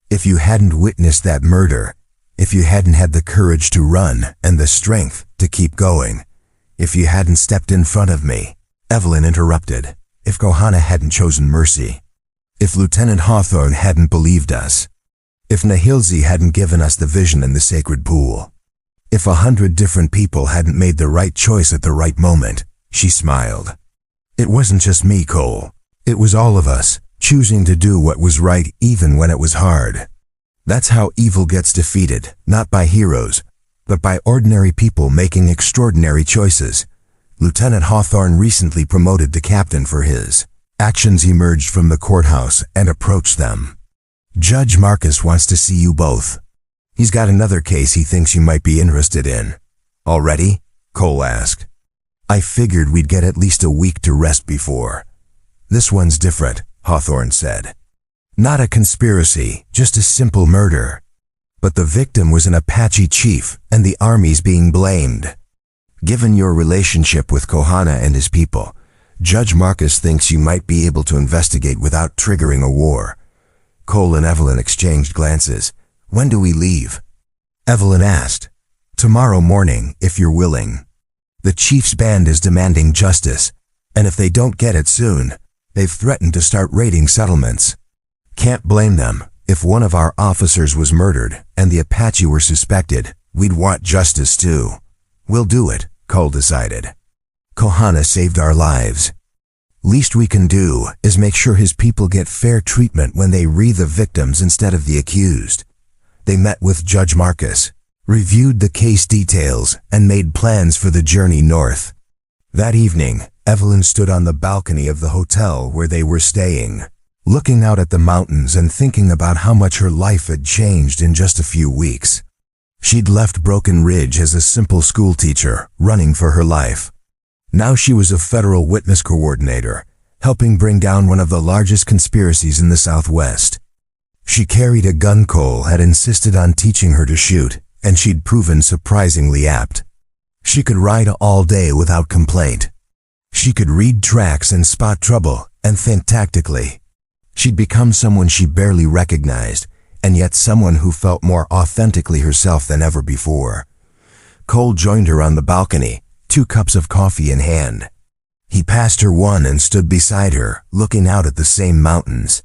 "If you hadn't witnessed that murder, if you hadn't had the courage to run and the strength to keep going, if you hadn't stepped in front of me," Evelyn interrupted, "if Kohana hadn't chosen mercy, if Lieutenant Hawthorne hadn't believed us, if Nahilzi hadn't given us the vision in the sacred pool, if 100 different people hadn't made the right choice at the right moment," she smiled. "It wasn't just me, Cole. It was all of us, choosing to do what was right even when it was hard. That's how evil gets defeated, not by heroes, but by ordinary people making extraordinary choices." Lieutenant Hawthorne, recently promoted to captain for his actions, emerged from the courthouse and approached them. "Judge Marcus wants to see you both. He's got another case he thinks you might be interested in." "Already?" Cole asked. "I figured we'd get at least a week to rest before." "This one's different," Hawthorne said. "Not a conspiracy, just a simple murder. But the victim was an Apache chief, and the army's being blamed. Given your relationship with Kohana and his people, Judge Marcus thinks you might be able to investigate without triggering a war." Cole and Evelyn exchanged glances. "When do we leave?" Evelyn asked. "Tomorrow morning, if you're willing. The chief's band is demanding justice, and if they don't get it soon, they've threatened to start raiding settlements. Can't blame them. If one of our officers was murdered and the Apache were suspected, we'd want justice too. We'll do it," Cole decided. "Kohana saved our lives. Least we can do is make sure his people get fair treatment when they wreathe the victims instead of the accused." They met with Judge Marcus, reviewed the case details, and made plans for the journey north. That evening, Evelyn stood on the balcony of the hotel where they were staying, looking out at the mountains and thinking about how much her life had changed in just a few weeks. She'd left Broken Ridge as a simple schoolteacher, running for her life. Now she was a federal witness coordinator, helping bring down one of the largest conspiracies in the Southwest. She carried a gun Cole had insisted on teaching her to shoot, and she'd proven surprisingly apt. She could ride all day without complaint. She could read tracks and spot trouble and think tactically. She'd become someone she barely recognized, and yet someone who felt more authentically herself than ever before. Cole joined her on the balcony, 2 cups of coffee in hand. He passed her one and stood beside her, looking out at the same mountains.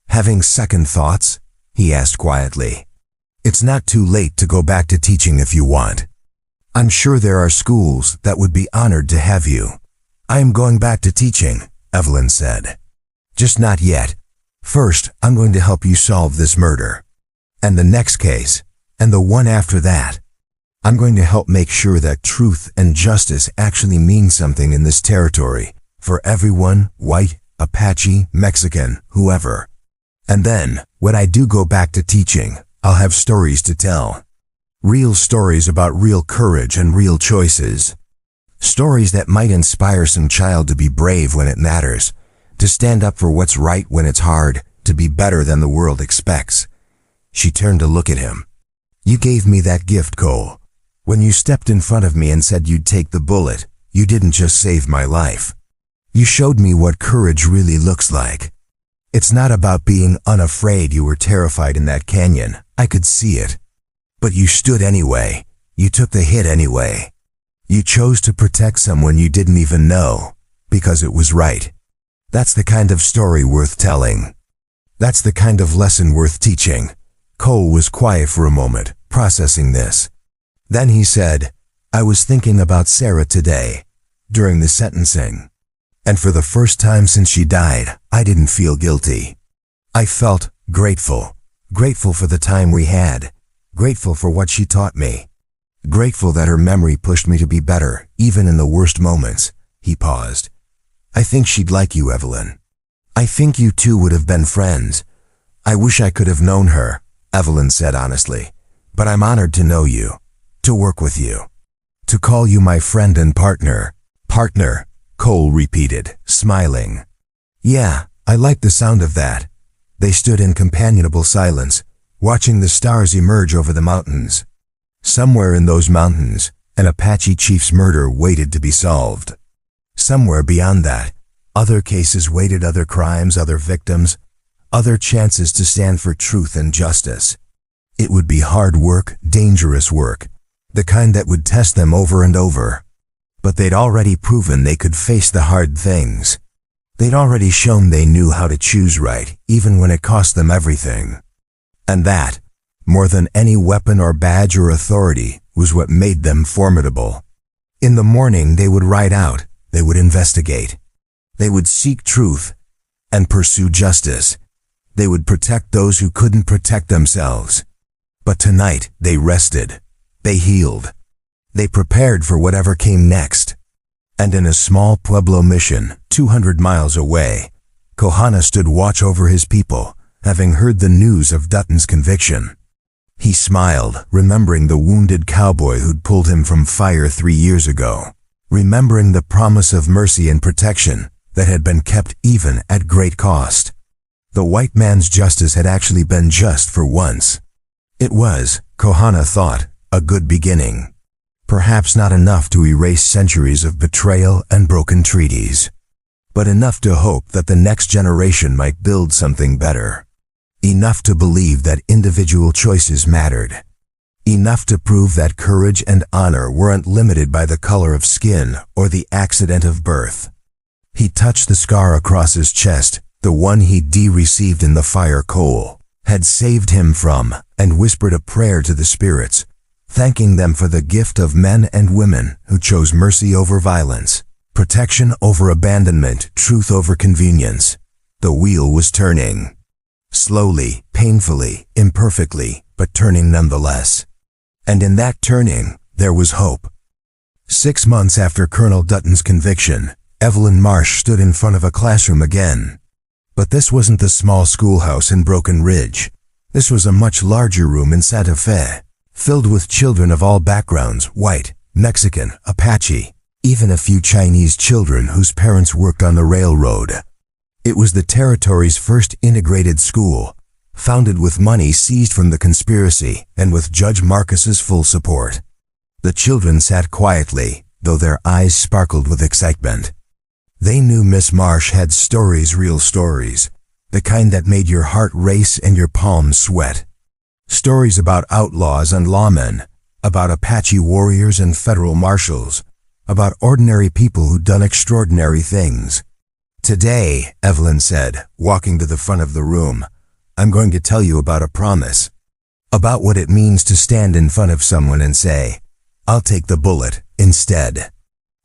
"Having second thoughts?" he asked quietly. "It's not too late to go back to teaching if you want. I'm sure there are schools that would be honored to have you." "I am going back to teaching," Evelyn said. "Just not yet. First, I'm going to help you solve this murder. And the next case, and the one after that. I'm going to help make sure that truth and justice actually mean something in this territory, for everyone, white, Apache, Mexican, whoever. And then, when I do go back to teaching, I'll have stories to tell. Real stories about real courage and real choices. Stories that might inspire some child to be brave when it matters, to stand up for what's right when it's hard, to be better than the world expects." She turned to look at him. "You gave me that gift, Cole. When you stepped in front of me and said you'd take the bullet, you didn't just save my life. You showed me what courage really looks like. It's not about being unafraid. You were terrified in that canyon. I could see it. But you stood anyway. You took the hit anyway. You chose to protect someone you didn't even know, because it was right. That's the kind of story worth telling. That's the kind of lesson worth teaching. Cole was quiet for a moment, processing this. Then he said, I was thinking about Sarah today, during the sentencing. And for the first time since she died, I didn't feel guilty. I felt grateful. Grateful for the time we had. Grateful for what she taught me. Grateful that her memory pushed me to be better, even in the worst moments. He paused. I think she'd like you, Evelyn. I think you two would have been friends. I wish I could have known her, Evelyn said honestly. But I'm honored to know you, to work with you, to call you my friend and partner. Partner, Cole repeated, smiling. Yeah, I like the sound of that. They stood in companionable silence, watching the stars emerge over the mountains. Somewhere in those mountains, an Apache chief's murder waited to be solved. Somewhere beyond that, other cases waited, other crimes, other victims, other chances to stand for truth and justice. It would be hard work, dangerous work, the kind that would test them over and over. But they'd already proven they could face the hard things. They'd already shown they knew how to choose right, even when it cost them everything. And that, more than any weapon or badge or authority, was what made them formidable. In the morning they would ride out, they would investigate. They would seek truth and pursue justice. They would protect those who couldn't protect themselves. But tonight they rested. They healed. They prepared for whatever came next. And in a small Pueblo mission, 200 miles away, Kohana stood watch over his people, having heard the news of Dutton's conviction. He smiled, remembering the wounded cowboy who'd pulled him from fire 3 years ago, remembering the promise of mercy and protection that had been kept even at great cost. The white man's justice had actually been just for once. It was, Kohana thought, a good beginning. Perhaps not enough to erase centuries of betrayal and broken treaties, but enough to hope that the next generation might build something better. Enough to believe that individual choices mattered. Enough to prove that courage and honor weren't limited by the color of skin or the accident of birth. He touched the scar across his chest, the one he'd received in the fire Cole had saved him from, and whispered a prayer to the spirits, thanking them for the gift of men and women who chose mercy over violence, protection over abandonment, truth over convenience. The wheel was turning. Slowly, painfully, imperfectly, but turning nonetheless. And in that turning, there was hope. 6 months after Colonel Dutton's conviction, Evelyn Marsh stood in front of a classroom again. But this wasn't the small schoolhouse in Broken Ridge. This was a much larger room in Santa Fe, filled with children of all backgrounds, white, Mexican, Apache, even a few Chinese children whose parents worked on the railroad. It was the territory's first integrated school, founded with money seized from the conspiracy and with Judge Marcus's full support. The children sat quietly, though their eyes sparkled with excitement. They knew Miss Marsh had stories, real stories, the kind that made your heart race and your palms sweat. Stories about outlaws and lawmen, about Apache warriors and federal marshals, about ordinary people who'd done extraordinary things. Today, Evelyn said, walking to the front of the room, I'm going to tell you about a promise. About what it means to stand in front of someone and say, I'll take the bullet instead.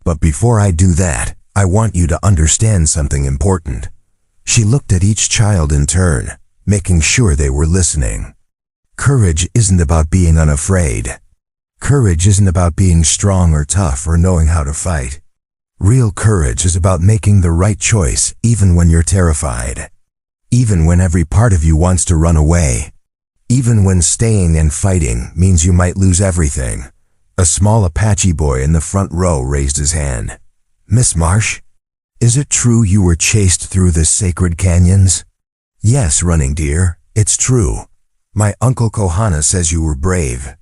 But before I do that, I want you to understand something important. She looked at each child in turn, making sure they were listening. Courage isn't about being unafraid. Courage isn't about being strong or tough or knowing how to fight. Real courage is about making the right choice even when you're terrified. Even when every part of you wants to run away. Even when staying and fighting means you might lose everything. A small Apache boy in the front row raised his hand. Miss Marsh, is it true you were chased through the sacred canyons? Yes, Running Deer, it's true. My Uncle Kohana says you were brave.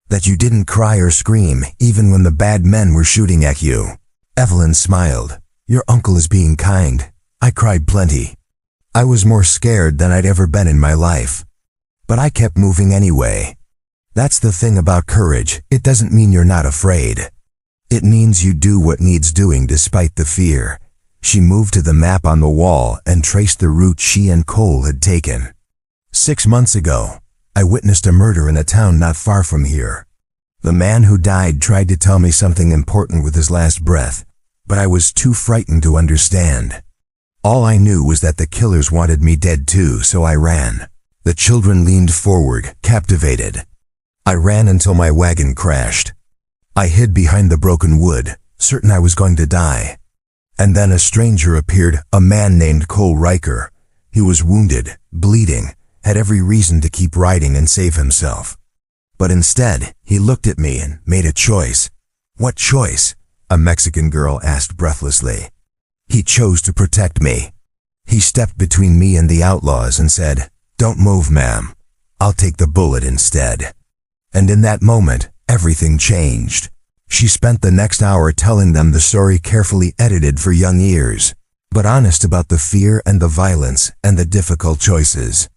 That you didn't cry or scream even when the bad men were shooting at you. Evelyn smiled. Your uncle is being kind. I cried plenty. I was more scared than I'd ever been in my life. But I kept moving anyway. That's the thing about courage. It doesn't mean you're not afraid. It means you do what needs doing despite the fear. She moved to the map on the wall and traced the route she and Cole had taken. 6 months ago, I witnessed a murder in a town not far from here. The man who died tried to tell me something important with his last breath, but I was too frightened to understand. All I knew was that the killers wanted me dead too, so I ran. The children leaned forward, captivated. I ran until my wagon crashed. I hid behind the broken wood, certain I was going to die. And then a stranger appeared, a man named Cole Riker. He was wounded, bleeding, had every reason to keep riding and save himself. But instead, he looked at me and made a choice. What choice? A Mexican girl asked breathlessly. He chose to protect me. He stepped between me and the outlaws and said, "Don't move, ma'am. I'll take the bullet instead." And in that moment, everything changed. She spent the next hour telling them the story carefully edited for young ears, but honest about the fear and the violence and the difficult choices.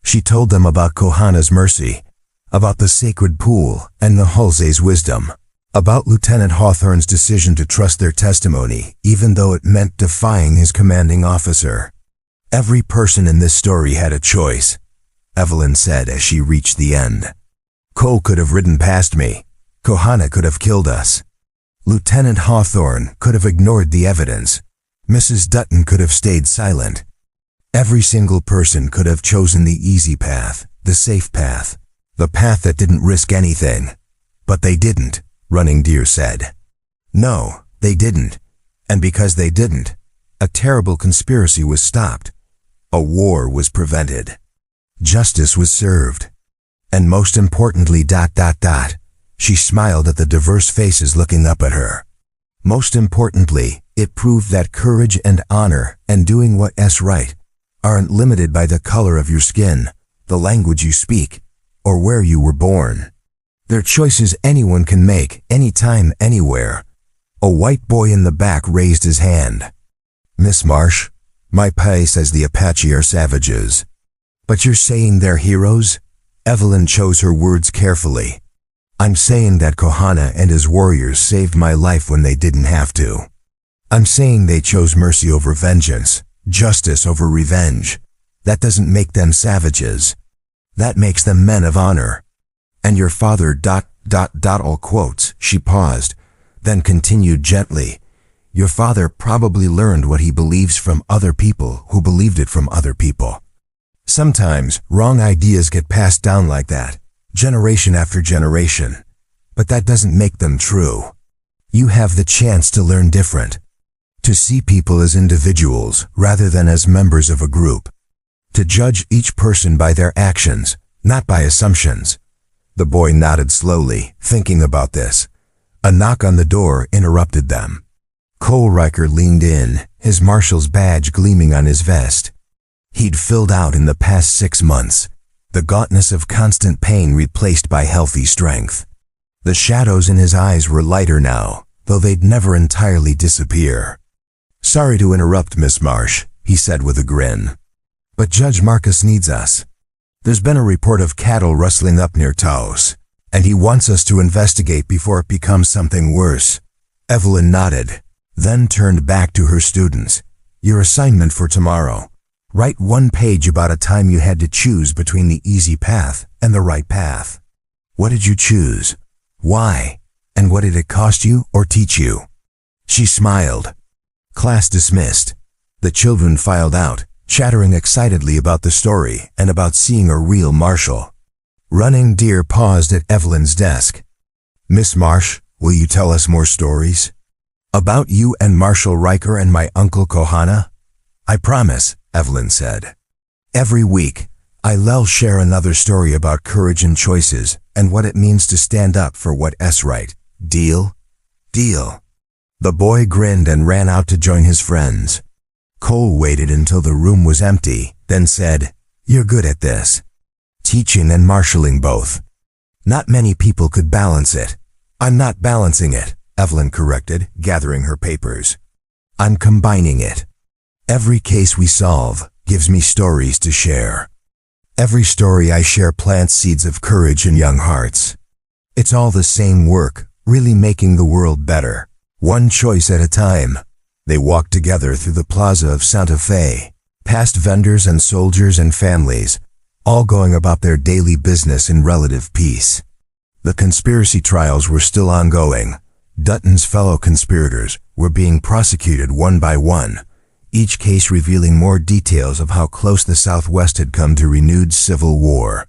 She told them about Kohana's mercy, about the sacred pool and the Halsey's wisdom, about Lieutenant Hawthorne's decision to trust their testimony, even though it meant defying his commanding officer. Every person in this story had a choice, Evelyn said as she reached the end. Cole could have ridden past me. Kohana could have killed us. Lieutenant Hawthorne could have ignored the evidence. Mrs. Dutton could have stayed silent. Every single person could have chosen the easy path, the safe path, the path that didn't risk anything. But they didn't, Running Deer said. No, they didn't. And because they didn't, a terrible conspiracy was stopped. A war was prevented. Justice was served. And most importantly, ... She smiled at the diverse faces looking up at her. Most importantly, it proved that courage and honor and doing what's right aren't limited by the color of your skin, the language you speak, or where you were born. They're choices anyone can make, anytime, anywhere. A white boy in the back raised his hand. Miss Marsh, my pa says the Apache are savages. But you're saying they're heroes? Evelyn chose her words carefully. I'm saying that Kohana and his warriors saved my life when they didn't have to. I'm saying they chose mercy over vengeance, justice over revenge. That doesn't make them savages. That makes them men of honor. And your father ... all quotes. She paused, then continued gently. Your father probably learned what he believes from other people who believed it from other people. Sometimes wrong ideas get passed down like that, generation after generation. But that doesn't make them true. You have the chance to learn different. To see people as individuals rather than as members of a group. To judge each person by their actions, not by assumptions. The boy nodded slowly, thinking about this. A knock on the door interrupted them. Cole Riker leaned in, his marshal's badge gleaming on his vest. He'd filled out in the past 6 months, the gauntness of constant pain replaced by healthy strength. The shadows in his eyes were lighter now, though they'd never entirely disappear. Sorry to interrupt, Miss Marsh, he said with a grin. But Judge Marcus needs us. There's been a report of cattle rustling up near Taos, and he wants us to investigate before it becomes something worse. Evelyn nodded, then turned back to her students. Your assignment for tomorrow. Write 1 page about a time you had to choose between the easy path and the right path. What did you choose? Why? And what did it cost you or teach you? She smiled. Class dismissed. The children filed out, chattering excitedly about the story and about seeing a real marshal. Running Deer paused at Evelyn's desk. Miss Marsh, will you tell us more stories? About you and Marshal Riker and my uncle Kohana? I promise, Evelyn said. Every week, I'll share another story about courage and choices and what it means to stand up for what's right. Deal? Deal. The boy grinned and ran out to join his friends. Cole waited until the room was empty, then said, You're good at this. Teaching and marshaling both. Not many people could balance it. I'm not balancing it, Evelyn corrected, gathering her papers. I'm combining it. Every case we solve gives me stories to share. Every story I share plants seeds of courage in young hearts. It's all the same work, really making the world better. One choice at a time. They walked together through the plaza of Santa Fe, past vendors and soldiers and families, all going about their daily business in relative peace. The conspiracy trials were still ongoing. Dutton's fellow conspirators were being prosecuted one by one, each case revealing more details of how close the Southwest had come to renewed civil war.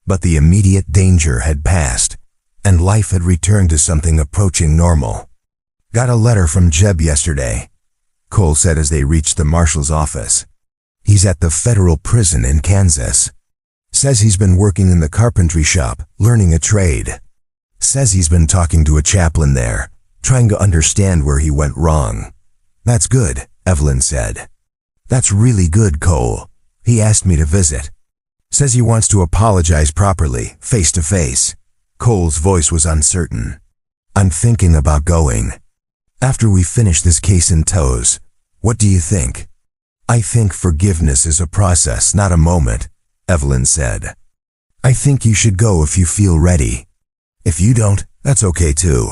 But the immediate danger had passed, and life had returned to something approaching normal. Got a letter from Jeb yesterday, Cole said as they reached the marshal's office. He's at the federal prison in Kansas. Says he's been working in the carpentry shop, learning a trade. Says he's been talking to a chaplain there, trying to understand where he went wrong. That's good, Evelyn said. That's really good, Cole. He asked me to visit. Says he wants to apologize properly, face to face. Cole's voice was uncertain. I'm thinking about going. After we finish this case in tows, what do you think? I think forgiveness is a process, not a moment, Evelyn said. I think you should go if you feel ready. If you don't, that's okay too.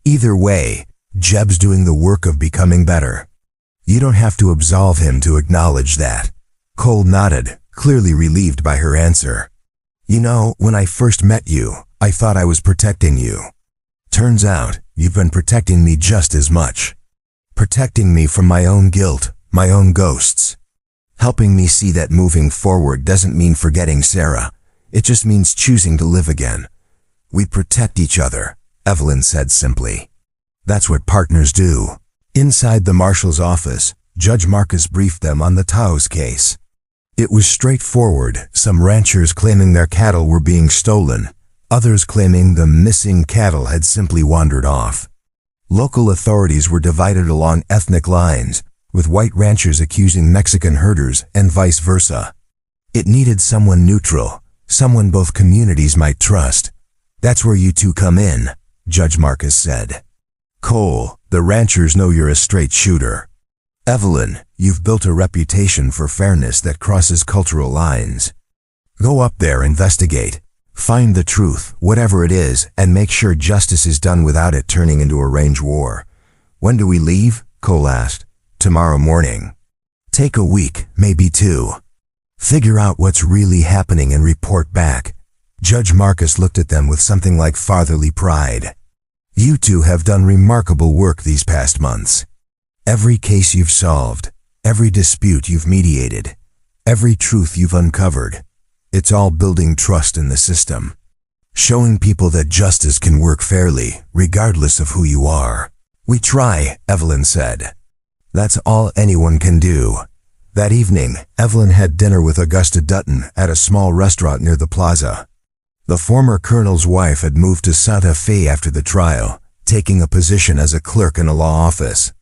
Either way, Jeb's doing the work of becoming better. You don't have to absolve him to acknowledge that. Cole nodded, clearly relieved by her answer. You know, when I first met you, I thought I was protecting you. Turns out, you've been protecting me just as much. Protecting me from my own guilt, my own ghosts. Helping me see that moving forward doesn't mean forgetting Sarah. It just means choosing to live again. We protect each other, Evelyn said simply. That's what partners do. Inside the marshal's office, Judge Marcus briefed them on the Taos case. It was straightforward, some ranchers claiming their cattle were being stolen, others claiming the missing cattle had simply wandered off. Local authorities were divided along ethnic lines, with white ranchers accusing Mexican herders and vice versa. It needed someone neutral, someone both communities might trust. That's where you two come in, Judge Marcus said. Cole, the ranchers know you're a straight shooter. Evelyn, you've built a reputation for fairness that crosses cultural lines. Go up there, investigate. Find the truth, whatever it is, and make sure justice is done without it turning into a range war. When do we leave? Cole asked. Tomorrow morning. Take a week, maybe 2. Figure out what's really happening and report back. Judge Marcus looked at them with something like fatherly pride. You two have done remarkable work these past months. Every case you've solved, every dispute you've mediated, every truth you've uncovered, it's all building trust in the system. Showing people that justice can work fairly, regardless of who you are. We try, Evelyn said. That's all anyone can do. That evening, Evelyn had dinner with Augusta Dutton at a small restaurant near the plaza. The former colonel's wife had moved to Santa Fe after the trial, taking a position as a clerk in a law office.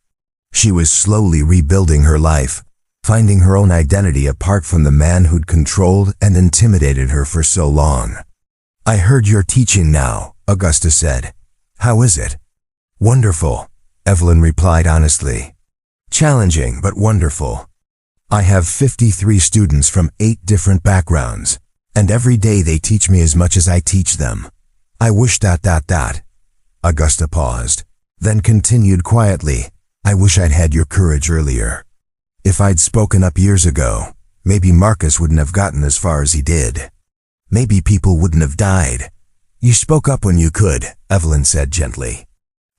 She was slowly rebuilding her life, finding her own identity apart from the man who'd controlled and intimidated her for so long. I heard you're teaching now, Augusta said. How is it? Wonderful, Evelyn replied honestly. Challenging, but wonderful. I have 53 students from 8 different backgrounds, and every day they teach me as much as I teach them. I wish ... Augusta paused, then continued quietly. I wish I'd had your courage earlier. If I'd spoken up years ago, maybe Marcus wouldn't have gotten as far as he did. Maybe people wouldn't have died. You spoke up when you could, Evelyn said gently.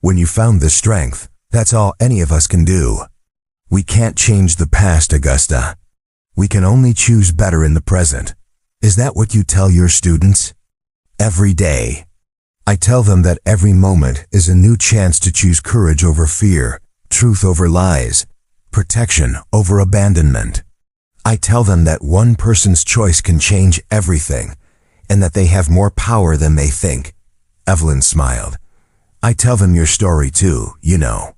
When you found the strength, that's all any of us can do. We can't change the past, Augusta. We can only choose better in the present. Is that what you tell your students? Every day. I tell them that every moment is a new chance to choose courage over fear, truth over lies, protection over abandonment. I tell them that one person's choice can change everything, and that they have more power than they think. Evelyn smiled. I tell them your story too, you know.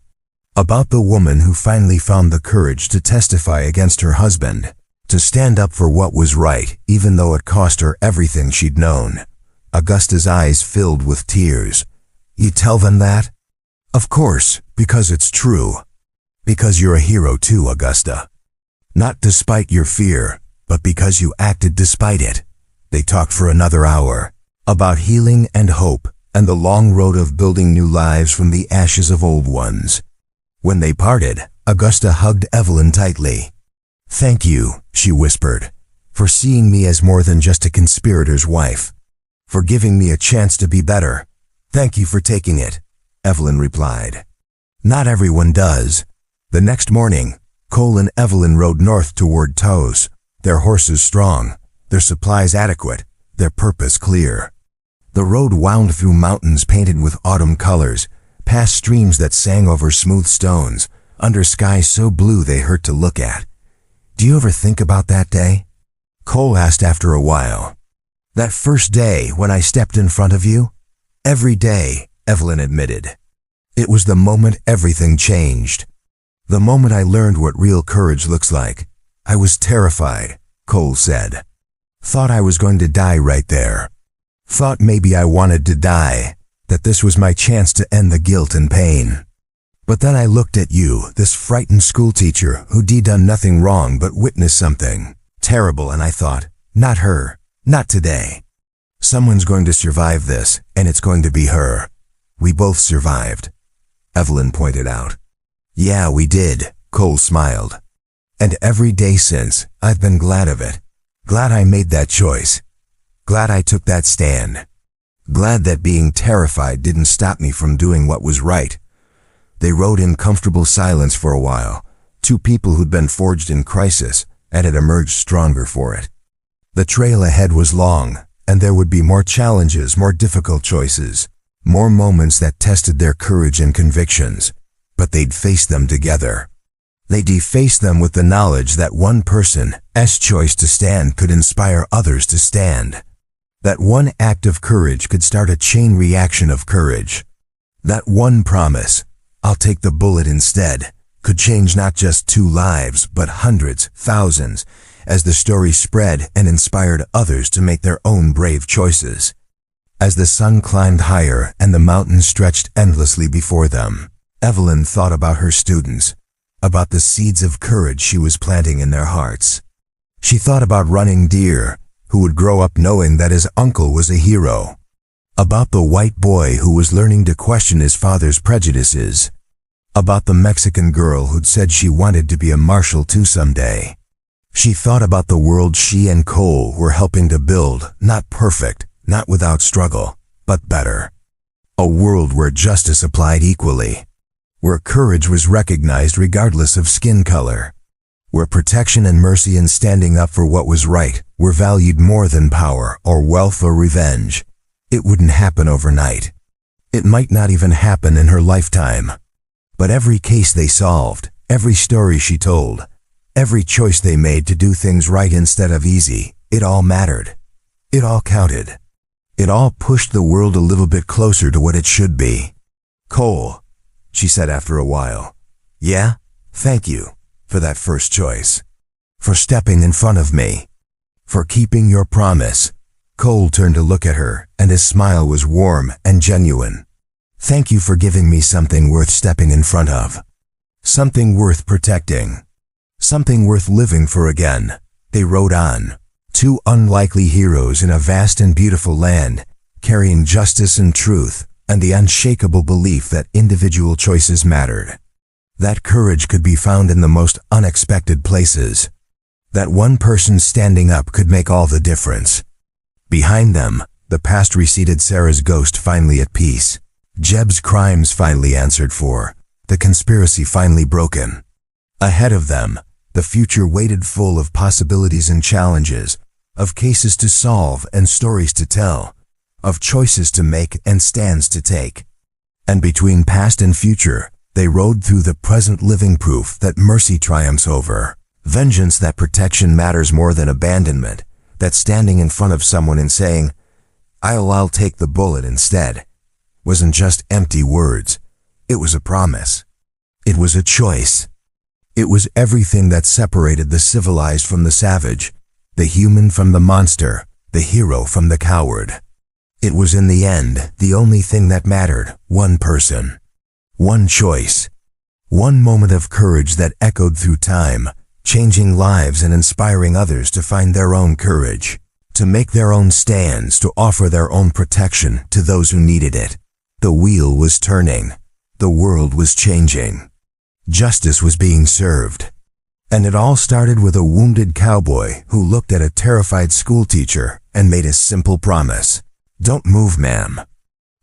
About the woman who finally found the courage to testify against her husband, to stand up for what was right even though it cost her everything she'd known. Augusta's eyes filled with tears. You tell them that? Of course, because it's true. Because you're a hero too, Augusta. Not despite your fear, but because you acted despite it. They talked for another hour, about healing and hope, and the long road of building new lives from the ashes of old ones. When they parted, Augusta hugged Evelyn tightly. Thank you, she whispered, for seeing me as more than just a conspirator's wife. For giving me a chance to be better. Thank you for taking it, Evelyn replied. Not everyone does. The next morning, Cole and Evelyn rode north toward Taos, their horses strong, their supplies adequate, their purpose clear. The road wound through mountains painted with autumn colors, past streams that sang over smooth stones, under skies so blue they hurt to look at. Do you ever think about that day? Cole asked after a while. That first day when I stepped in front of you? Every day, Evelyn admitted. It was the moment everything changed. The moment I learned what real courage looks like. I was terrified, Cole said. Thought I was going to die right there. Thought maybe I wanted to die, that this was my chance to end the guilt and pain. But then I looked at you, this frightened schoolteacher who'd done nothing wrong but witnessed something terrible, and I thought, not her, not today. Someone's going to survive this, and it's going to be her. We both survived, Evelyn pointed out. Yeah, we did, Cole smiled. And every day since, I've been glad of it. Glad I made that choice. Glad I took that stand. Glad that being terrified didn't stop me from doing what was right. They rode in comfortable silence for a while, two people who'd been forged in crisis and had emerged stronger for it. The trail ahead was long, and there would be more challenges, more difficult choices, more moments that tested their courage and convictions, but they'd face them together. They'd face them with the knowledge that one person's choice to stand could inspire others to stand. That one act of courage could start a chain reaction of courage. That one promise, I'll take the bullet instead, could change not just 2 lives, but hundreds, thousands, as the story spread and inspired others to make their own brave choices. As the sun climbed higher and the mountains stretched endlessly before them, Evelyn thought about her students, about the seeds of courage she was planting in their hearts. She thought about Running Deer, who would grow up knowing that his uncle was a hero. About the white boy who was learning to question his father's prejudices. About the Mexican girl who'd said she wanted to be a marshal too someday. She thought about the world she and Cole were helping to build, not perfect, not without struggle, but better. A world where justice applied equally. Where courage was recognized regardless of skin color. Where protection and mercy in standing up for what was right were valued more than power or wealth or revenge. It wouldn't happen overnight. It might not even happen in her lifetime. But every case they solved, every story she told, every choice they made to do things right instead of easy, it all mattered. It all counted. It all pushed the world a little bit closer to what it should be. Cole, she said after a while. Yeah, thank you for that first choice. For stepping in front of me. For keeping your promise. Cole turned to look at her, and his smile was warm and genuine. Thank you for giving me something worth stepping in front of. Something worth protecting. Something worth living for again. They rode on. Two unlikely heroes in a vast and beautiful land, carrying justice and truth, and the unshakable belief that individual choices mattered. That courage could be found in the most unexpected places. That one person standing up could make all the difference. Behind them, the past receded, Sarah's ghost finally at peace. Jeb's crimes finally answered for. The conspiracy finally broken. Ahead of them, the future waited full of possibilities and challenges, of cases to solve and stories to tell, of choices to make and stands to take. And between past and future, they rode through the present, living proof that mercy triumphs over vengeance, that protection matters more than abandonment, that standing in front of someone and saying, I'll take the bullet instead, wasn't just empty words. It was a promise. It was a choice. It was everything that separated the civilized from the savage, the human from the monster, the hero from the coward. It was in the end the only thing that mattered. One person. One choice. One moment of courage that echoed through time, changing lives and inspiring others to find their own courage, to make their own stands, to offer their own protection to those who needed it. The wheel was turning. The world was changing. Justice was being served. And it all started with a wounded cowboy who looked at a terrified schoolteacher and made a simple promise. "Don't move, ma'am.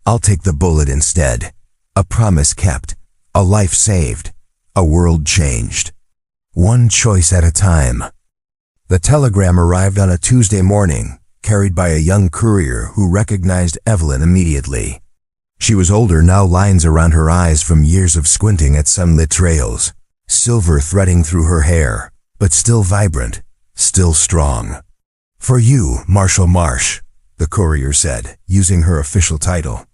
I'll take the bullet instead." A promise kept. A life saved. A world changed. One choice at a time. The telegram arrived on a Tuesday morning, carried by a young courier who recognized Evelyn immediately. She was older now, lines around her eyes from years of squinting at sunlit trails, silver threading through her hair, but still vibrant, still strong. "For you, Marshal Marsh," the courier said, using her official title.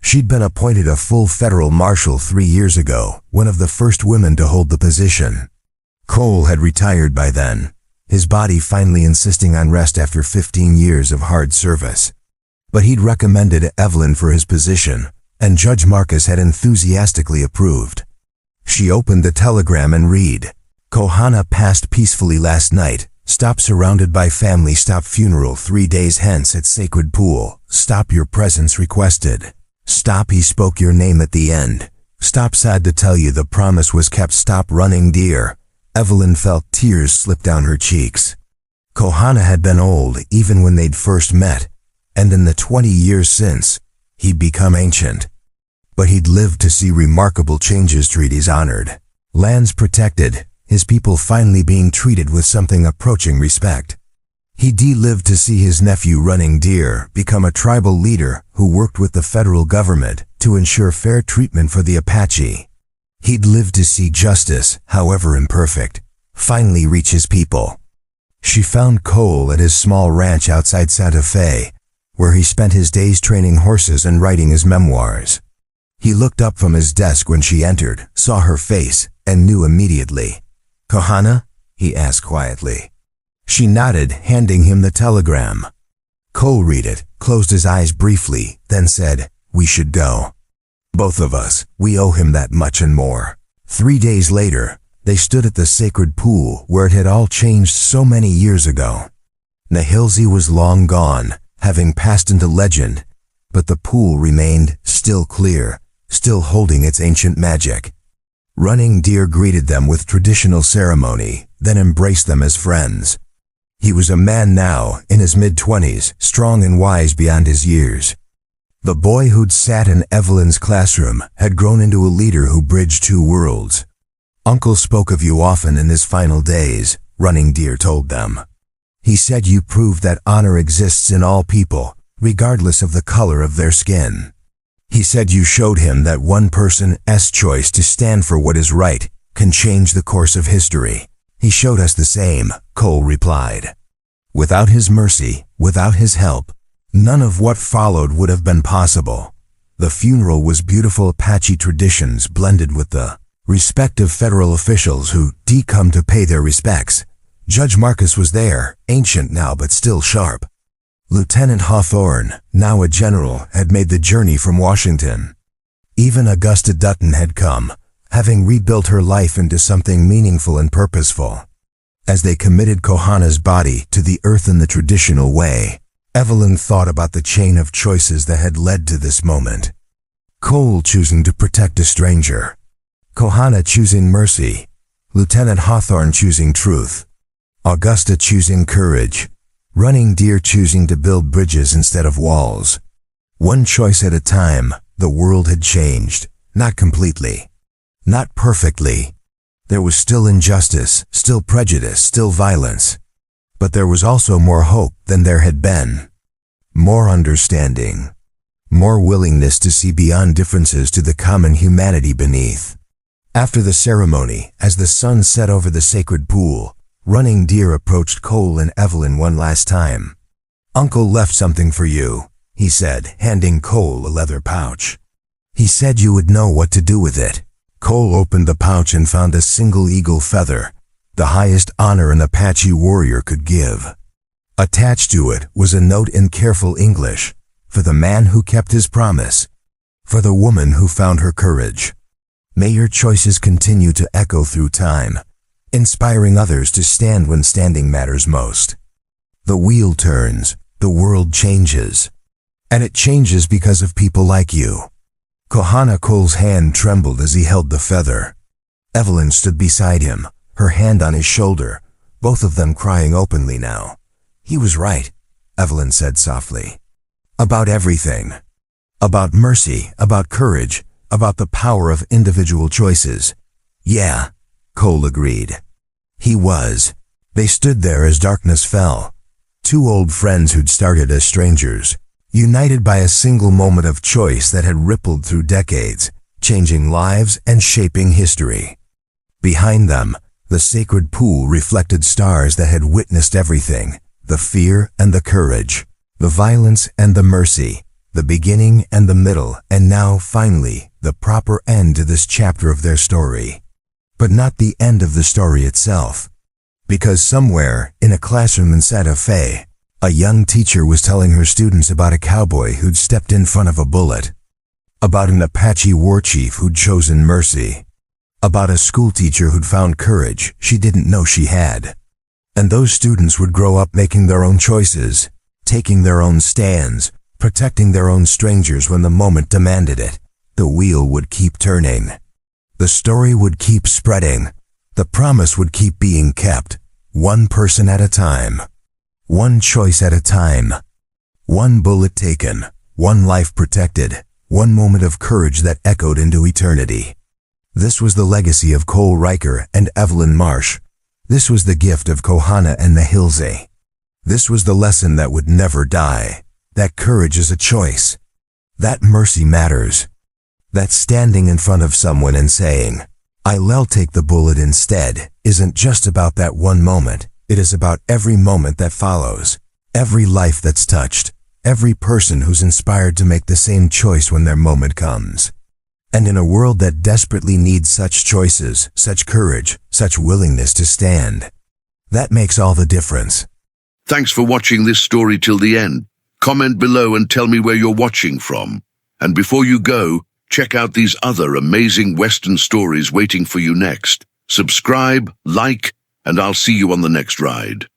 She'd been appointed a full federal marshal 3 years ago, one of the first women to hold the position. Cole had retired by then, his body finally insisting on rest after 15 years of hard service. But he'd recommended Evelyn for his position, and Judge Marcus had enthusiastically approved. She opened the telegram and read, "Kohana passed peacefully last night. Stop surrounded by family. Stop funeral 3 days hence at Sacred Pool. Stop your presence requested. Stop, he spoke your name at the end. Stop, sad to tell you the promise was kept. Stop running deer." Evelyn felt tears slip down her cheeks. Kohana had been old even when they'd first met, and in the 20 years since, he'd become ancient. But he'd lived to see remarkable changes, treaties honored, lands protected, his people finally being treated with something approaching respect. He'd lived to see his nephew running deer become a tribal leader who worked with the federal government to ensure fair treatment for the Apache. He'd lived to see justice, however imperfect, finally reach his people. She found Cole at his small ranch outside Santa Fe, where he spent his days training horses and writing his memoirs. He looked up from his desk when she entered, saw her face, and knew immediately. "Kohana?" he asked quietly. She nodded, handing him the telegram. Cole read it, closed his eyes briefly, then said, "We should go. Both of us, we owe him that much and more." 3 days later, they stood at the Sacred Pool where it had all changed so many years ago. Nahilzi was long gone, having passed into legend, but the pool remained still clear, still holding its ancient magic. Running Deer greeted them with traditional ceremony, then embraced them as friends. He was a man now, in his mid-20s, strong and wise beyond his years. The boy who'd sat in Evelyn's classroom had grown into a leader who bridged two worlds. "Uncle spoke of you often in his final days," Running Deer told them. "He said you proved that honor exists in all people, regardless of the color of their skin. He said you showed him that one person's choice to stand for what is right can change the course of history." "He showed us the same," Cole replied. "Without his mercy, without his help, none of what followed would have been possible." The funeral was beautiful Apache traditions blended with the respect of federal officials who'd come to pay their respects. Judge Marcus was there, ancient now but still sharp. Lieutenant Hawthorne, now a general, had made the journey from Washington. Even Augusta Dutton had come, having rebuilt her life into something meaningful and purposeful. As they committed Kohana's body to the earth in the traditional way, Evelyn thought about the chain of choices that had led to this moment. Cole choosing to protect a stranger, Kohana choosing mercy, Lieutenant Hawthorne choosing truth, Augusta choosing courage, Running Deer choosing to build bridges instead of walls. One choice at a time, the world had changed, not completely, not perfectly. There was still injustice, still prejudice, still violence. But there was also more hope than there had been. More understanding. More willingness to see beyond differences to the common humanity beneath. After the ceremony, as the sun set over the Sacred Pool, Running Deer approached Cole and Evelyn one last time. "Uncle left something for you," he said, handing Cole a leather pouch. "He said you would know what to do with it." Cole opened the pouch and found a single eagle feather, the highest honor an Apache warrior could give. Attached to it was a note in careful English. for the man who kept his promise, for the woman who found her courage. May your choices continue to echo through time, inspiring others to stand when standing matters most. The wheel turns, the world changes. And it changes because of people like you. Kohana Cole's hand trembled as he held the feather. Evelyn stood beside him, her hand on his shoulder, both of them crying openly now. He was right, Evelyn said softly. About everything. About mercy, about courage, about the power of individual choices. Yeah, Cole agreed. He was. They stood there as darkness fell. Two old friends who'd started as strangers, united by a single moment of choice that had rippled through decades, changing lives and shaping history. Behind them, the sacred pool reflected stars that had witnessed everything, the fear and the courage, the violence and the mercy, the beginning and the middle, and now, finally, the proper end to this chapter of their story. But not the end of the story itself. Because somewhere, in a classroom in Santa Fe, a young teacher was telling her students about a cowboy who'd stepped in front of a bullet, about an Apache war chief who'd chosen mercy, about a schoolteacher who'd found courage she didn't know she had. And those students would grow up making their own choices, taking their own stands, protecting their own strangers when the moment demanded it. The wheel would keep turning. The story would keep spreading. The promise would keep being kept, one person at a time. One choice at a time. One bullet taken, one life protected, one moment of courage that echoed into eternity. This was the legacy of Cole Riker and Evelyn Marsh. This was the gift of Kohana and Nahilze. This was the lesson that would never die. That courage is a choice. That mercy matters. That standing in front of someone and saying, "I'll take the bullet instead," isn't just about that one moment. It is about every moment that follows, every life that's touched, every person who's inspired to make the same choice when their moment comes. And in a world that desperately needs such choices, such courage, such willingness to stand, that makes all the difference. Thanks for watching this story till the end. Comment below and tell me where you're watching from. And before you go, check out these other amazing Western stories waiting for you next. Subscribe, like, and I'll see you on the next ride.